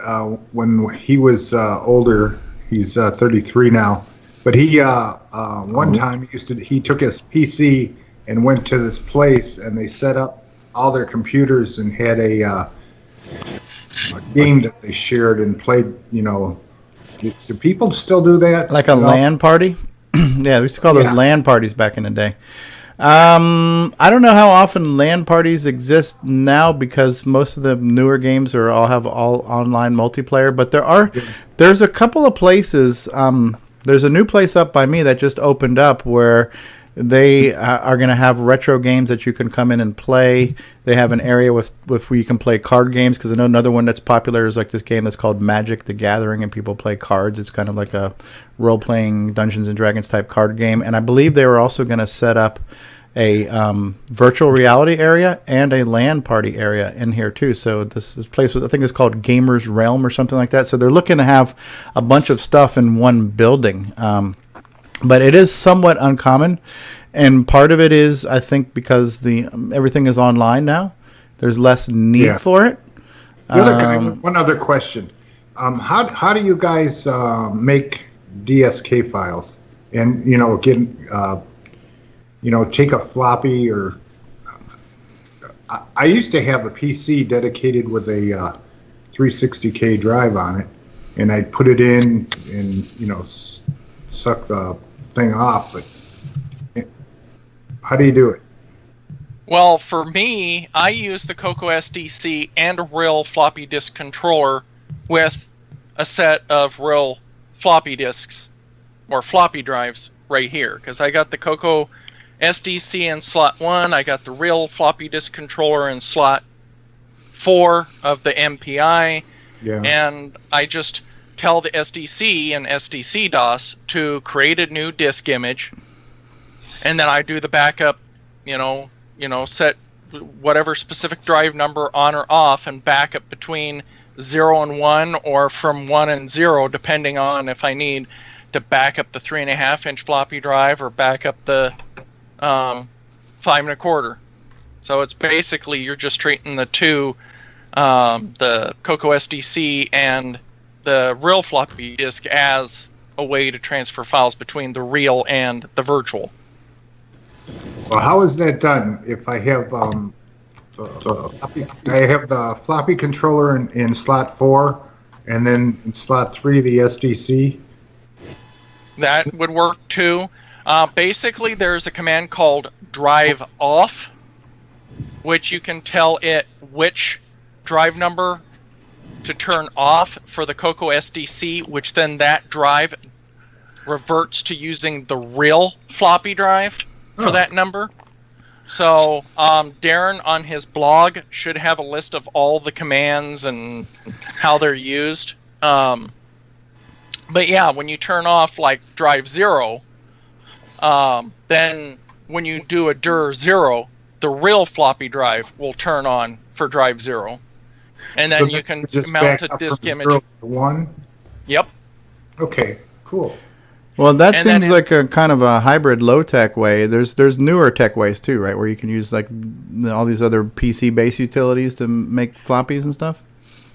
when he was older, he's 33 now, but he one time he took his PC and went to this place and they set up all their computers and had a game that they shared and played. Do people still do that? Like a LAN party? Yeah, we used to call those LAN parties back in the day. I don't know how often LAN parties exist now because most of the newer games have all online multiplayer. But there's a couple of places. There's a new place up by me that just opened up where they are going to have retro games that you can come in and play. They have an area with where you can play card games, because I know another one that's popular is like this game that's called Magic the Gathering, and people play cards. It's kind of like a role-playing Dungeons and Dragons type card game. And I believe they were also going to set up a virtual reality area and a LAN party area in here too. So this place, I think it's called Gamers Realm or something like that. So they're looking to have a bunch of stuff in one building. But it is somewhat uncommon, and part of it is, I think, because everything is online now. There's less need for it. One other question: how do you guys make DSK files? And take a floppy or. I used to have a PC dedicated with a 360K drive on it, and I'd put it in and suck the thing off, but how do you do it? Well, for me, I use the CoCo SDC and a real floppy disk controller with a set of real floppy disks or floppy drives right here, because I got the CoCo SDC in slot 1, I got the real floppy disk controller in slot 4 of the MPI, and I just tell the SDC and SDC DOS to create a new disk image, and then I do the backup, set whatever specific drive number on or off and backup between 0 and 1 or from 1 and 0, depending on if I need to back up the 3.5-inch floppy drive or back up the 5 1/4. So it's basically you're just treating the two, the CoCo SDC and the real floppy disk as a way to transfer files between the real and the virtual. Well, how is that done? If I have the floppy controller in slot 4, and then in slot 3 the SDC. That would work too. Basically, there's a command called drive off, which you can tell it which drive number to turn off for the CoCo SDC, which then that drive reverts to using the real floppy drive for that number. So Darren on his blog should have a list of all the commands and how they're used. But yeah, when you turn off like drive 0, then when you do a dir 0, the real floppy drive will turn on for drive 0. And then you can mount a disk image. 0 to 1? Yep. Okay, cool. Well, that seems like a kind of a hybrid low-tech way. There's newer tech ways too, right? Where you can use like all these other PC-based utilities to make floppies and stuff.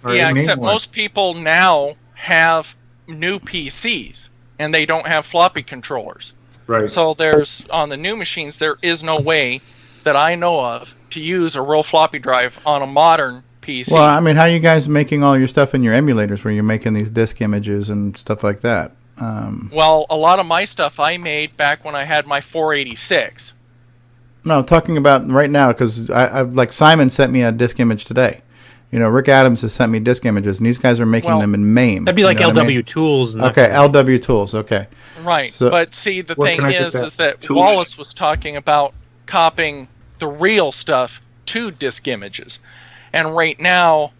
Yeah, except most people now have new PCs and they don't have floppy controllers. Right. So there's on the new machines there is no way that I know of to use a real floppy drive on a modern PC. Well, I mean, how are you guys making all your stuff in your emulators where you're making these disk images and stuff like that? Well, a lot of my stuff I made back when I had my 486. No, I'm talking about right now because I like Simon sent me a disk image today. You know, Rick Adams has sent me disk images, and these guys are making them in MAME. That'd be like LW I mean? Tools. And Okay, LW Tools. Okay. Right, So, but see, the thing is that Wallace was talking about copying the real stuff to disk images. And right now,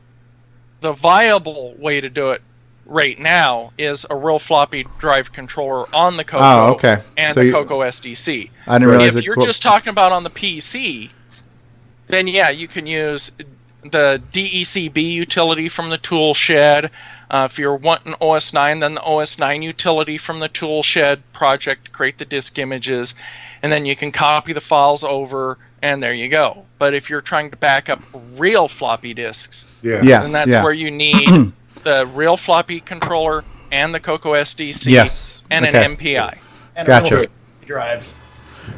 the viable way to do it right now is a real floppy drive controller on the CoCo and the CoCo SDC. I didn't realize if you're just talking about on the PC, then yeah, you can use the DECB utility from the tool shed. If you're wanting OS 9, then the OS 9 utility from the tool shed project to create the disk images, and then you can copy the files over, and there you go. But if you're trying to back up real floppy disks, then that's where you need the real floppy controller and the CoCo SDC and an MPI. And gotcha. a drive.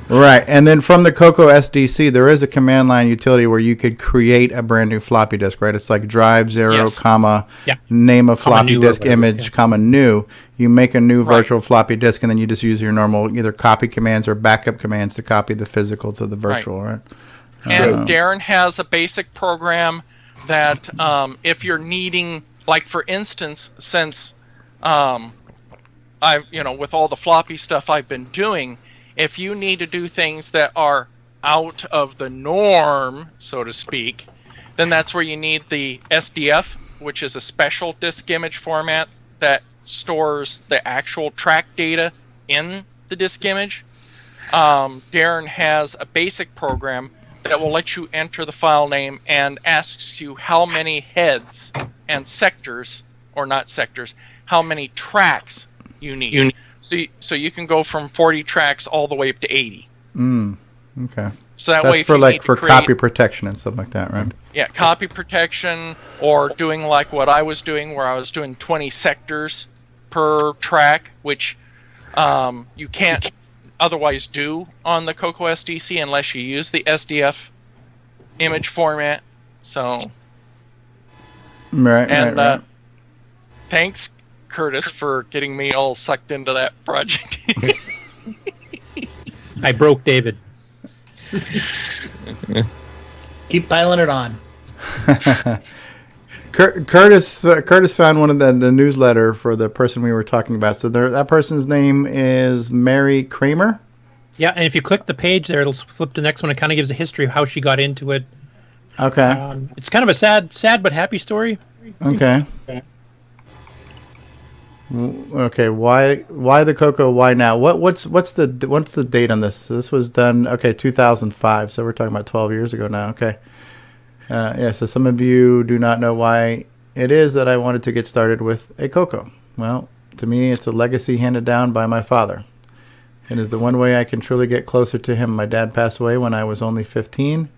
Right, and then from the CoCo SDC, there is a command line utility where you could create a brand new floppy disk, right? It's like drive 0, comma, name of floppy disk image, comma, new. You make a new virtual floppy disk, and then you just use your normal either copy commands or backup commands to copy the physical to the virtual, right? And Darren has a basic program that if you're needing, like for instance, since I've, with all the floppy stuff I've been doing, if you need to do things that are out of the norm, so to speak, then that's where you need the SDF, which is a special disk image format that stores the actual track data in the disk image. Darren has a basic program that will let you enter the file name and asks you how many heads and sectors, or not sectors, how many tracks you need. So you can go from 40 tracks all the way up to 80. Okay. So that That's way, for copy protection and stuff like that, right? Yeah, copy protection, or doing like what I was doing, where I was doing 20 sectors per track, which you can't otherwise do on the CoCo SDC unless you use the SDF image format. So. Right. Thanks, Curtis, for getting me all sucked into that project. I broke David. Keep piling it on. Curtis found one of the newsletter for the person we were talking about. So that person's name is Mary Kramer. Yeah, and if you click the page there, it'll flip to the next one. It kind of gives a history of how she got into it. Okay. It's kind of a sad but happy story. Okay. Okay. Why the CoCo? Why now? What's the date on this? This was done 2005. So we're talking about 12 years ago now. Okay. So some of you do not know why it is that I wanted to get started with a CoCo. Well, to me, it's a legacy handed down by my father. It is the one way I can truly get closer to him. My dad passed away when I was only 15.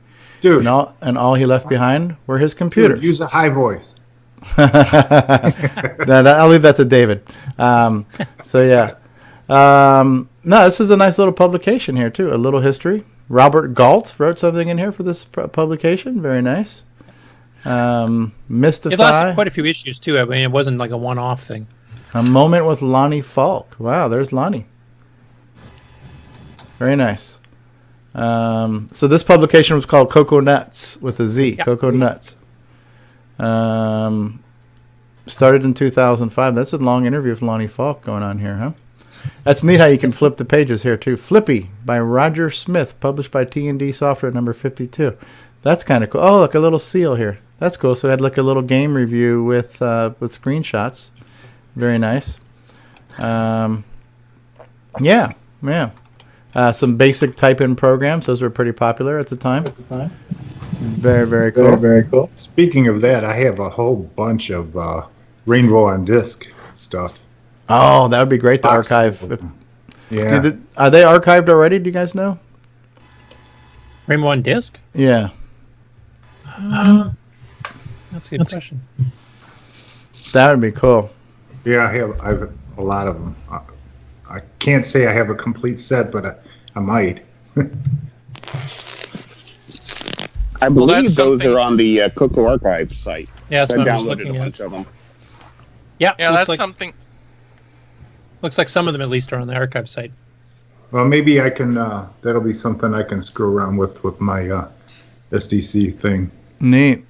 Dude. And all he left behind were his computers. Dude, use a high voice. I'll leave that to David. No, this is a nice little publication here, too. A little history. Robert Galt wrote something in here for this publication. Very nice. Mystify. It lasted quite a few issues, too. I mean, it wasn't like a one-off thing. A Moment with Lonnie Falk. Wow, there's Lonnie. Very nice. So this publication was called CoCo Nuts with a Z. Yep. CoCo Nuts. Started in 2005. That's a long interview with Lonnie Falk going on here, huh? That's neat how you can flip the pages here, too. Flippy by Roger Smith, published by T&D Software, number 52. That's kind of cool. Oh, look, a little seal here. That's cool. So I had like a little game review with screenshots. Very nice. Yeah. Some basic type-in programs. Those were pretty popular at the time. Very, very cool. Very cool. Speaking of that, I have a whole bunch of Rainbow on Disc stuff. Oh, that would be great to archive. Yeah. Are they archived already? Do you guys know? Rainbow on Disc? Yeah. That's a good question. That would be cool. Yeah, I have a lot of them. I can't say I have a complete set, but I might. I believe those are on the CoCo Archive site. Yeah, that's I what I was downloaded looking a at. bunch of them. Yeah, that's like, something. Looks like some of them at least are on the archive site. Well, maybe I can. That'll be something I can screw around with my SDC thing. Neat.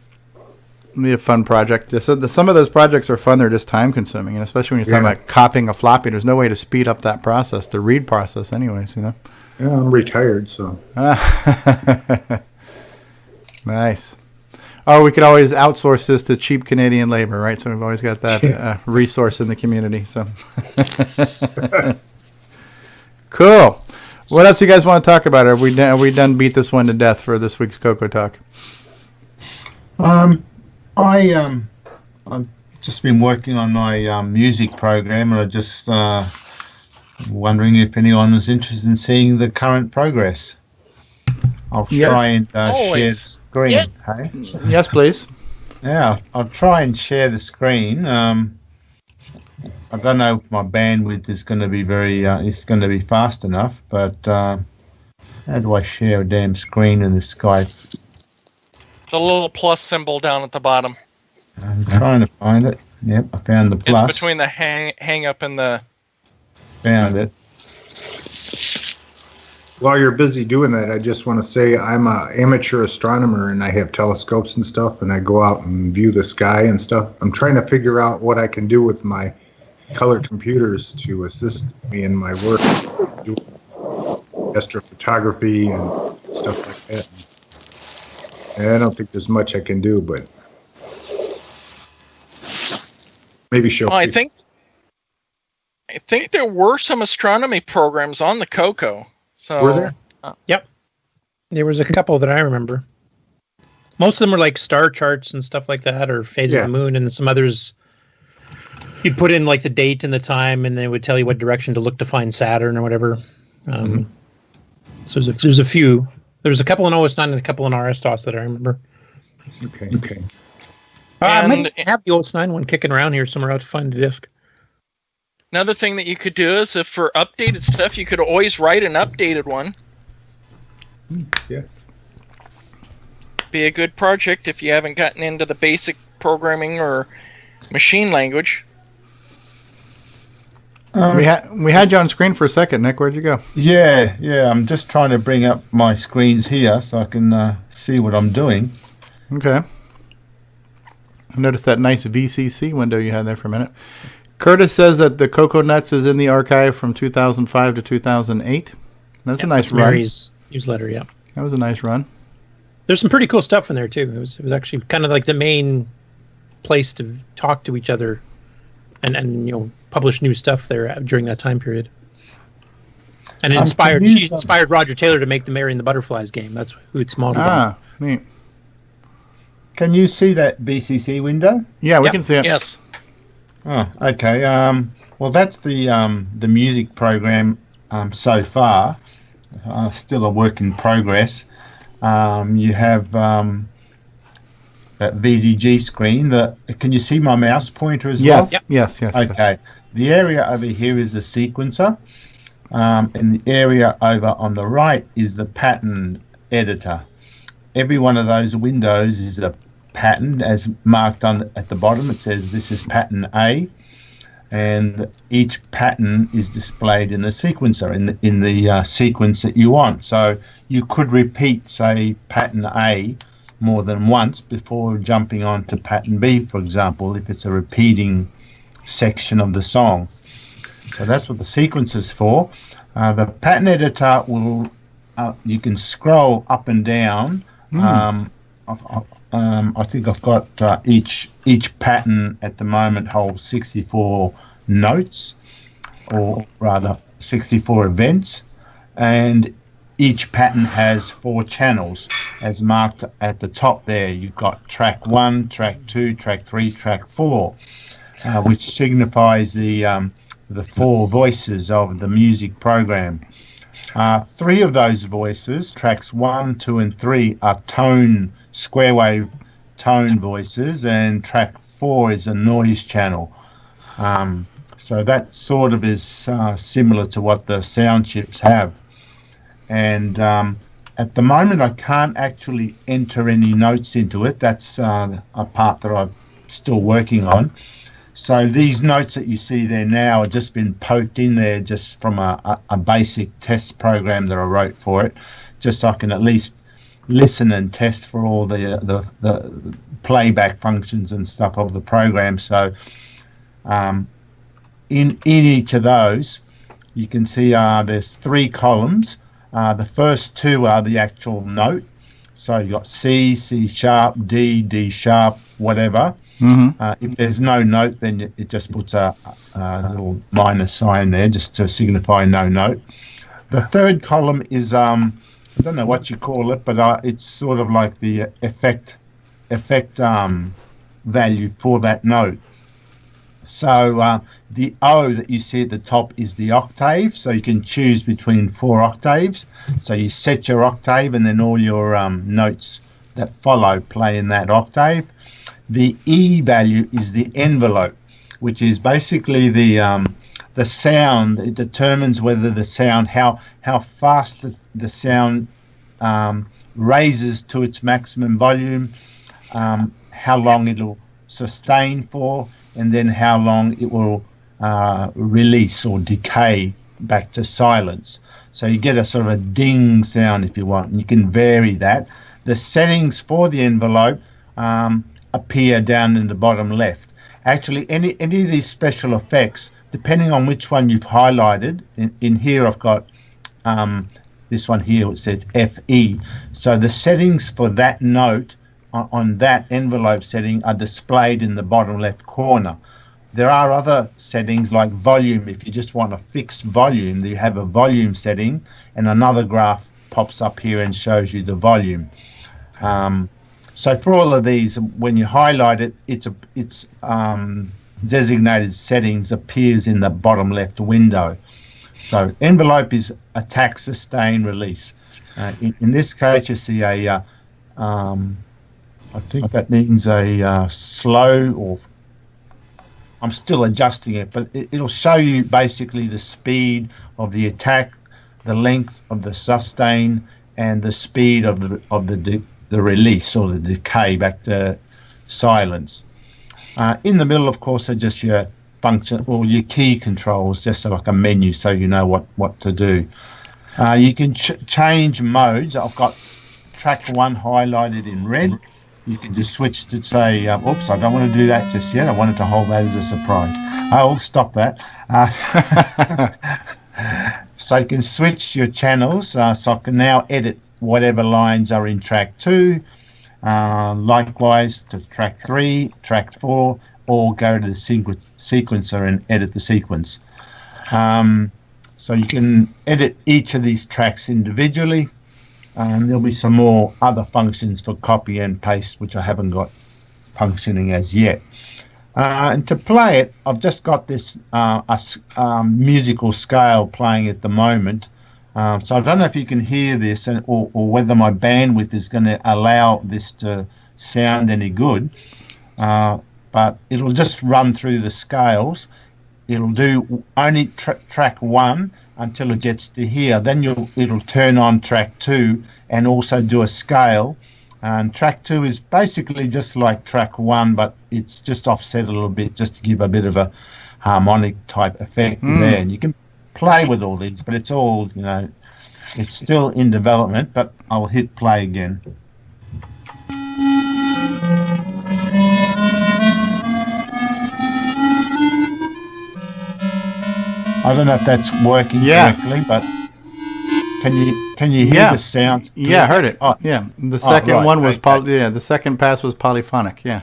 It'll be a fun project. Some of those projects are fun. They're just time consuming, and especially when you're talking about copying a floppy. There's no way to speed up that process, the read process, anyways. Yeah, I'm retired, so. Nice. Oh, we could always outsource this to cheap Canadian labor, right? So we've always got that resource in the community. So cool. What else you guys want to talk about? Are we done beat this one to death for this week's CoCo Talk? I've just been working on my music program, and I just wondering if anyone was interested in seeing the current progress. I'll try and share the screen. Yeah. Hey? Yes, please. Yeah, I'll try and share the screen. I don't know if my bandwidth is going to be it's going to be fast enough, but how do I share a damn screen in the Skype? The little plus symbol down at the bottom. I'm trying to find it. Yep, I found the plus. It's between the hang up and the. Found it. While you're busy doing that, I just want to say I'm an amateur astronomer, and I have telescopes and stuff, and I go out and view the sky and stuff. I'm trying to figure out what I can do with my color computers to assist me in my work, doing astrophotography and stuff like that. And I don't think there's much I can do, but maybe show. I think there were some astronomy programs on the CoCo. So, were there? Yep. There was a couple that I remember. Most of them were like star charts and stuff like that, or phases of the moon, and some others you'd put in like the date and the time, and they would tell you what direction to look to find Saturn or whatever. So there's a few. There was a couple in OS9 and a couple in RS-DOS that I remember. Okay. I might have the OS9 one kicking around here somewhere out to find the disk. Another thing that you could do is, if for updated stuff, you could always write an updated one. Yeah. Be a good project if you haven't gotten into the basic programming or machine language. We had you on screen for a second, Nick. Where'd you go? Yeah. I'm just trying to bring up my screens here so I can see what I'm doing. Okay. I noticed that nice VCC window you had there for a minute. Curtis says that the Coco Nuts is in the archive from 2005 to 2008. That's a nice run. Mary's newsletter, yeah. That was a nice run. There's some pretty cool stuff in there too. It was actually kind of like the main place to talk to each other and publish new stuff there during that time period. And it inspired Roger Taylor to make the Mary and the Butterflies game. That's who it's modeled on. Neat. Can you see that VCC window? Yeah, we can see it. Yes. Oh, okay. Well, that's the music program so far. Still a work in progress. You have that VDG screen. Can you see my mouse pointer as well? Yes. Okay. The area over here is the sequencer, and the area over on the right is the pattern editor. Every one of those windows is a pattern, as marked on at the bottom. It says this is pattern A, and each pattern is displayed in the sequencer in the sequence that you want. So you could repeat, say, pattern A more than once before jumping on to pattern B, for example, if it's a repeating section of the song. So that's what the sequencer is for. The pattern editor will, you can scroll up and down. I think I've got each pattern at the moment holds 64 notes, or rather 64 events, and each pattern has 4 channels as marked at the top there. You've got track 1, track 2, track 3, track 4, which signifies the 4 voices of the music program. 3 of those voices, tracks 1, 2, and 3, are square wave tone voices, and track 4 is a noise channel. So that sort of is similar to what the sound chips have. And at the moment I can't actually enter any notes into it. That's a part that I'm still working on. So these notes that you see there now have just been poked in there just from a basic test program that I wrote for it, just so I can at least listen and test for all the playback functions and stuff of the program. So in each of those you can see there's 3 columns. The first 2 are the actual note. So you've got C, C sharp, D, D sharp, whatever. If there's no note, then it just puts a little minus sign there just to signify no note. The third column is, I don't know what you call it, but it's sort of like the effect value for that note. So the O that you see at the top is the octave, so you can choose between 4 octaves. So you set your octave, and then all your notes that follow play in that octave. The E value is the envelope, which is basically the sound. It determines whether the sound, how fast the sound raises to its maximum volume, how long it'll sustain for, and then how long it will release or decay back to silence. So you get a sort of a ding sound if you want, and you can vary that. The settings for the envelope appear down in the bottom left. Actually, any of these special effects, depending on which one you've highlighted, in here I've got this one here which says FE. So the settings for that note on that envelope setting are displayed in the bottom left corner. There are other settings like volume. If you just want a fixed volume, you have a volume setting, and another graph pops up here and shows you the volume. So for all of these, when you highlight it, its designated settings appears in the bottom left window. So envelope is attack, sustain, release. In this case, you see a I think that means a slow, or I'm still adjusting it, but it'll show you basically the speed of the attack, the length of the sustain, and the speed of the release or the decay back to silence. In the middle, of course, are just your function or your key controls, just like a menu, so you know what to do. You can change modes. I've got track 1 highlighted in red. You can just switch to say, oops, I don't want to do that just yet. I wanted to hold that as a surprise. Oh, stop that. So you can switch your channels. So I can now edit whatever lines are in track 2. Likewise to track 3, track 4, or go to the sequencer and edit the sequence. So you can edit each of these tracks individually. There'll be some more other functions for copy and paste, which I haven't got functioning as yet. And to play it, I've just got this musical scale playing at the moment. So I don't know if you can hear this or whether my bandwidth is going to allow this to sound any good. But it'll just run through the scales. It'll do only track 1 until it gets to here. Then it'll turn on track 2 and also do a scale. And track 2 is basically just like track 1, but it's just offset a little bit just to give a bit of a harmonic type effect there. And you can play with all these, but it's all, it's still in development, but I'll hit play again. I don't know if that's working correctly, but can you hear the sounds? Yeah, I heard it. Oh, yeah, the second one was okay. the second pass was polyphonic. Yeah.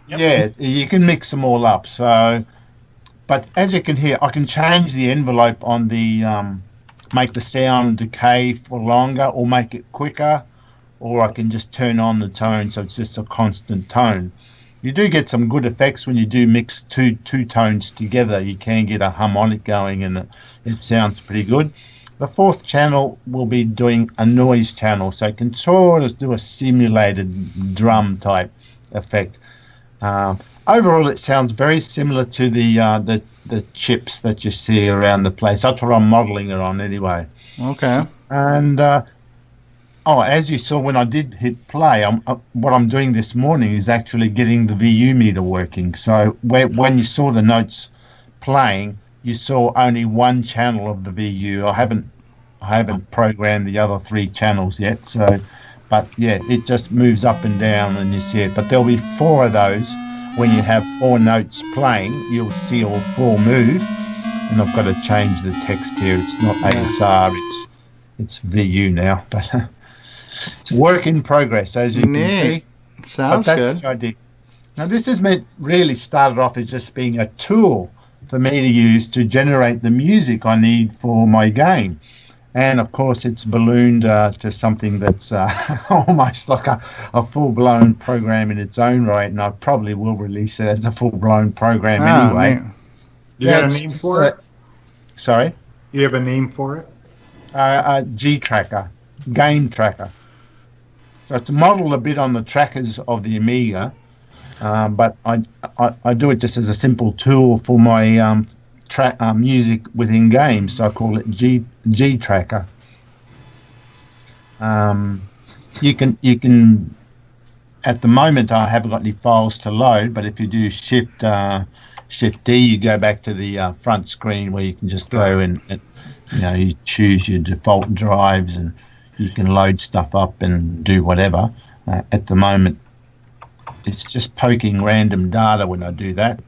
Yeah, you can mix them all up. So, but as you can hear, I can change the envelope on the make the sound decay for longer, or make it quicker, or I can just turn on the tone so it's just a constant tone. You do get some good effects when you do mix two tones together. You can get a harmonic going, and it sounds pretty good. The fourth channel will be doing a noise channel, so it can sort of do a simulated drum type effect. Overall, it sounds very similar to the chips that you see around the place. That's what I'm modeling it on anyway. Okay. And as you saw when I did hit play, what I'm doing this morning is actually getting the VU meter working. So when you saw the notes playing, you saw only one channel of the VU. I haven't programmed the other 3 channels yet. So, but yeah, it just moves up and down, and you see it. But there'll be 4 of those. When you have 4 notes playing, you'll see all 4 move. And I've got to change the text here. It's not ASR, it's VU now. But it's work in progress, as you can see. Sounds but that's good. The idea. Now, this is really started off as just being a tool for me to use to generate the music I need for my game. And of course, it's ballooned to something that's almost like a full-blown program in its own right, and I probably will release it as a full-blown program anyway. Man. You got a name for it? Sorry? You have a name for it? G-Tracker, Game Tracker. So it's modeled a bit on the trackers of the Amiga, but I do it just as a simple tool for my music within games, so I call it G Tracker. You can at the moment I haven't got any files to load, but if you do Shift D, you go back to the front screen where you can just go and you choose your default drives and you can load stuff up and do whatever. At the moment, it's just poking random data when I do that.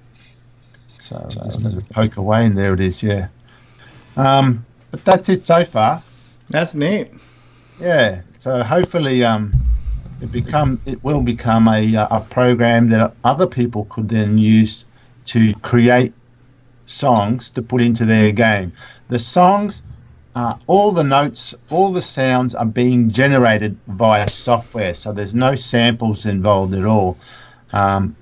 So just let it poke away, and there it is, yeah. But that's it so far. That's neat. Yeah. So hopefully, it will become a program that other people could then use to create songs to put into their game. The songs, all the notes, all the sounds are being generated via software, so there's no samples involved at all.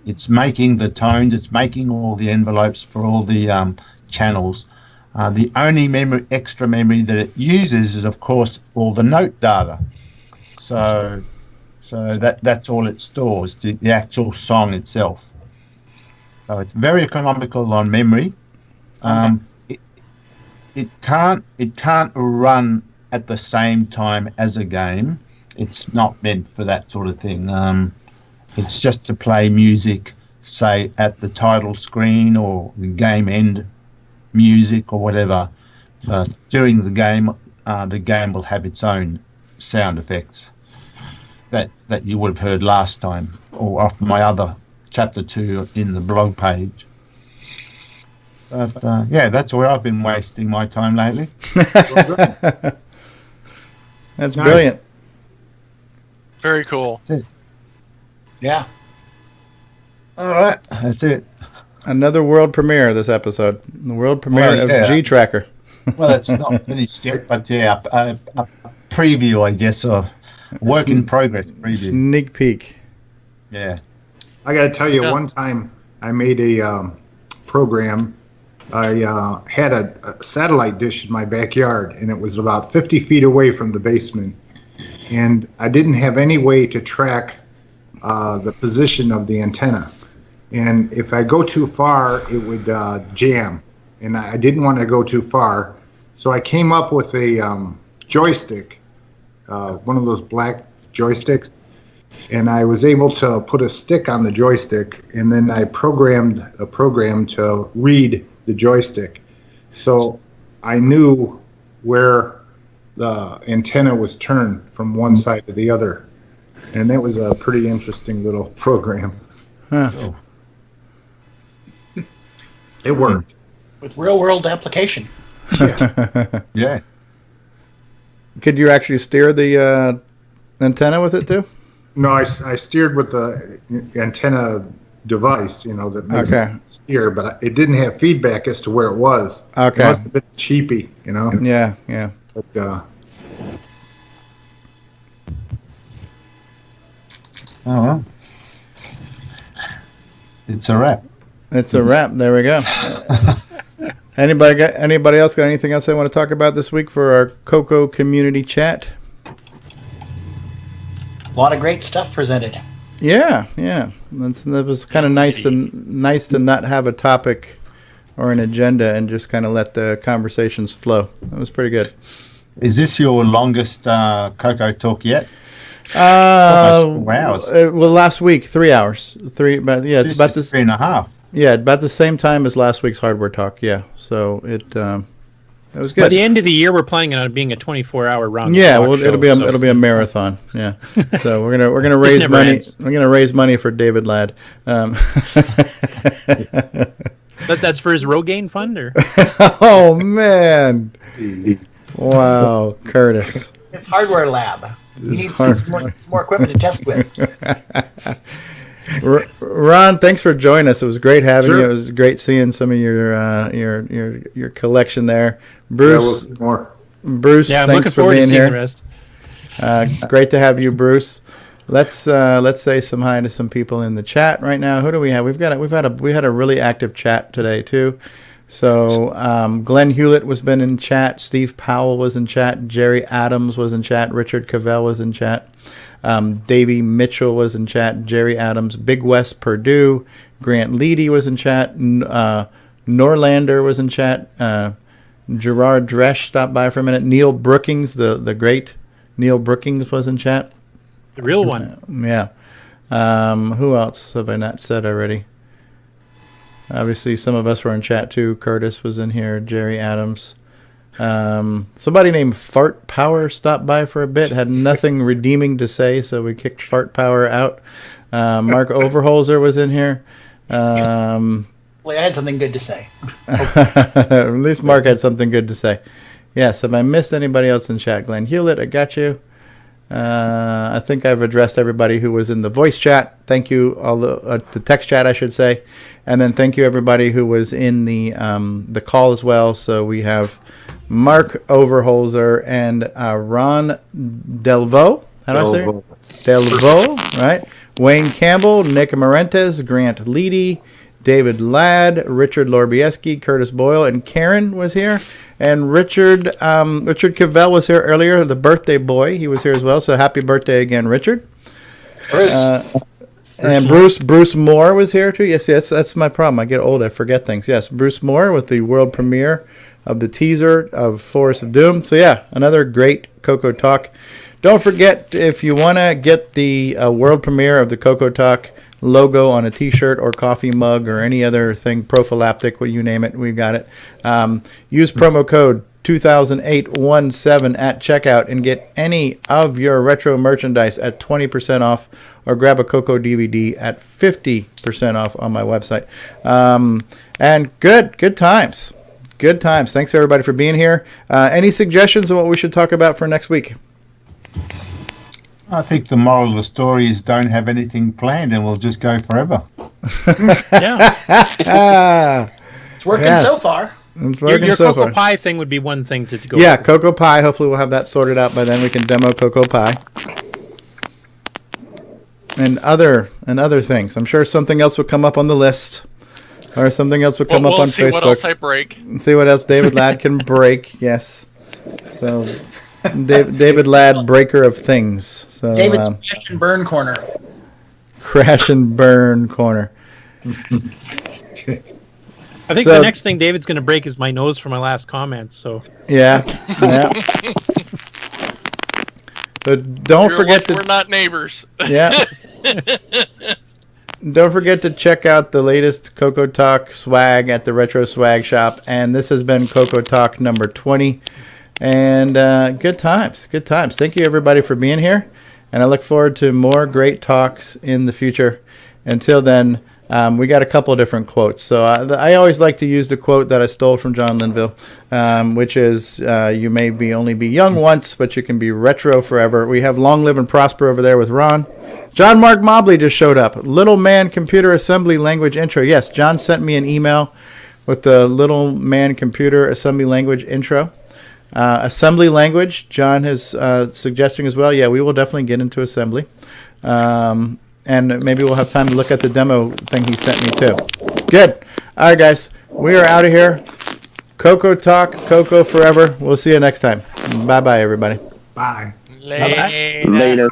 It's making the tones, it's making all the envelopes for all the channels. The only extra memory that it uses is, of course, all the note data. So that's all it stores, the actual song itself. So it's very economical on memory. It can't run at the same time as a game. It's not meant for that sort of thing. It's just to play music, say, at the title screen or the game end music or whatever. But during the game will have its own sound effects that you would have heard last time, or after my other chapter 2 in the blog page. But that's where I've been wasting my time lately. That's brilliant. Very cool. That's it. Yeah. All right, that's it. Another world premiere this episode. The world premiere of G Tracker. Well, it's not finished yet, but yeah, a preview, I guess, or work in progress preview. Sneak peek. Yeah. I got to tell you, one time I made a program. I had a satellite dish in my backyard, and it was about 50 feet away from the basement. And I didn't have any way to track the position of the antenna. And if I go too far, it would jam. And I didn't want to go too far. So I came up with a joystick, one of those black joysticks. And I was able to put a stick on the joystick, and then I programmed a program to read the joystick. So I knew where the antenna was turned from one side to the other. And that was a pretty interesting little program. Huh. It worked. With real-world application. Yeah. Could you actually steer the antenna with it too? No, I steered with the antenna device, that makes it steer, but it didn't have feedback as to where it was. Okay. It must have been cheapy, Yeah, yeah. But, Oh, well. It's a wrap. It's a wrap. There we go. Anybody else got anything else they want to talk about this week for our CoCo Community Chat? A lot of great stuff presented. Yeah. That was kind of nice to not have a topic or an agenda and just kind of let the conversations flow. That was pretty good. Is this your longest CoCo talk yet? Almost 4 hours. Well, last week 3 hours. It's about this 3.5. Yeah, about the same time as last week's hardware talk. Yeah, so it was good. By the end of the year, we're planning on it being a 24-hour round. Yeah, well, it'll be a marathon. Yeah, so we're gonna raise money. Ends. We're gonna raise money for David Ladd. That's for his Rogaine fund, or? Oh man! Wow, Curtis. It's hardware lab. You need some more equipment to test with. Ron, thanks for joining us. It was great having you. It was great seeing some of your collection there. Bruce, Bruce, yeah, I'm thanks looking for forward being to seeing here. The rest. Great to have you, Bruce. Let's say some hi to some people in the chat right now. Who do we have? We had a really active chat today too. So Glenn Hewlett was been in chat. Steve Powell was in chat. Jerry Adams was in chat. Richard Cavell was in chat. Davey Mitchell was in chat. Jerry Adams. Big West Purdue. Grant Leedy was in chat. Norlander was in chat. Gerard Dresch stopped by for a minute. Neil Brookings, the great Neil Brookings was in chat. The real one. Yeah. Who else have I not said already? Obviously, some of us were in chat too. Curtis was in here. Jerry Adams. Somebody named Fart Power stopped by for a bit. Had nothing redeeming to say, so we kicked Fart Power out. Mark Overholzer was in here. Well, I had something good to say. At least Mark had something good to say. Yes, if I missed anybody else in chat, Glenn Hewlett, I got you. I think I've addressed everybody who was in the voice chat. Thank you, all the text chat, I should say, and then thank you everybody who was in the call as well. So we have Mark Overholzer and Ron Delvaux. How do I say it? Delvaux, right? Wayne Campbell, Nick Marentes, Grant Leedy, David Ladd, Richard Lorbieski, Curtis Boyle, and Karen was here. And Richard Cavell was here earlier, the birthday boy. He was here as well, so happy birthday again, Richard. Bruce. And Bruce Moore was here too. Yes, that's my problem. I get old, I forget things. Yes, Bruce Moore with the world premiere of the teaser of Forrest of Doom. So yeah, another great CoCo Talk. Don't forget, if you want to get the world premiere of the CoCo Talk logo on a t-shirt or coffee mug or any other thing, prophylactic, what you name it, we got it. Use promo code 200817 at checkout and get any of your retro merchandise at 20% off, or grab a CoCo DVD at 50% off on my website. And good times. Good times. Thanks everybody for being here. Any suggestions on what we should talk about for next week? I think the moral of the story is don't have anything planned and we'll just go forever. Yeah. It's working so far. It's Your working so Cocoa far. Pie thing would be one thing to go. Yeah, over. Cocoa Pie. Hopefully we'll have that sorted out by then. We can demo Cocoa Pie. And other things. I'm sure something else will come up on the list. Or something else will come up on see Facebook. What else I break. And see what else David Ladd can break. Yes. So David Ladd, breaker of things. So David's Crash and Burn Corner. Crash and Burn Corner. I think the next thing David's going to break is my nose for my last comment. So yeah. But don't forget we're not neighbors. Yeah. Don't forget to check out the latest CoCo Talk swag at the Retro Swag Shop. And this has been CoCo Talk number 20. And good times. Thank you, everybody, for being here. And I look forward to more great talks in the future. Until then, We got a couple of different quotes. So I always like to use the quote that I stole from John Linville, which is, you may only be young once, but you can be retro forever. We have Long Live and Prosper over there with Ron. John Mark Mobley just showed up. Little Man Computer Assembly Language Intro. Yes, John sent me an email with the Little Man Computer Assembly Language Intro. Assembly language, John is suggesting as well. Yeah, we will definitely get into assembly. And maybe we'll have time to look at the demo thing he sent me too. Good. All right, guys. We are out of here. CoCoTALK, CoCo forever. We'll see you next time. Bye-bye, everybody. Bye. Later. Later.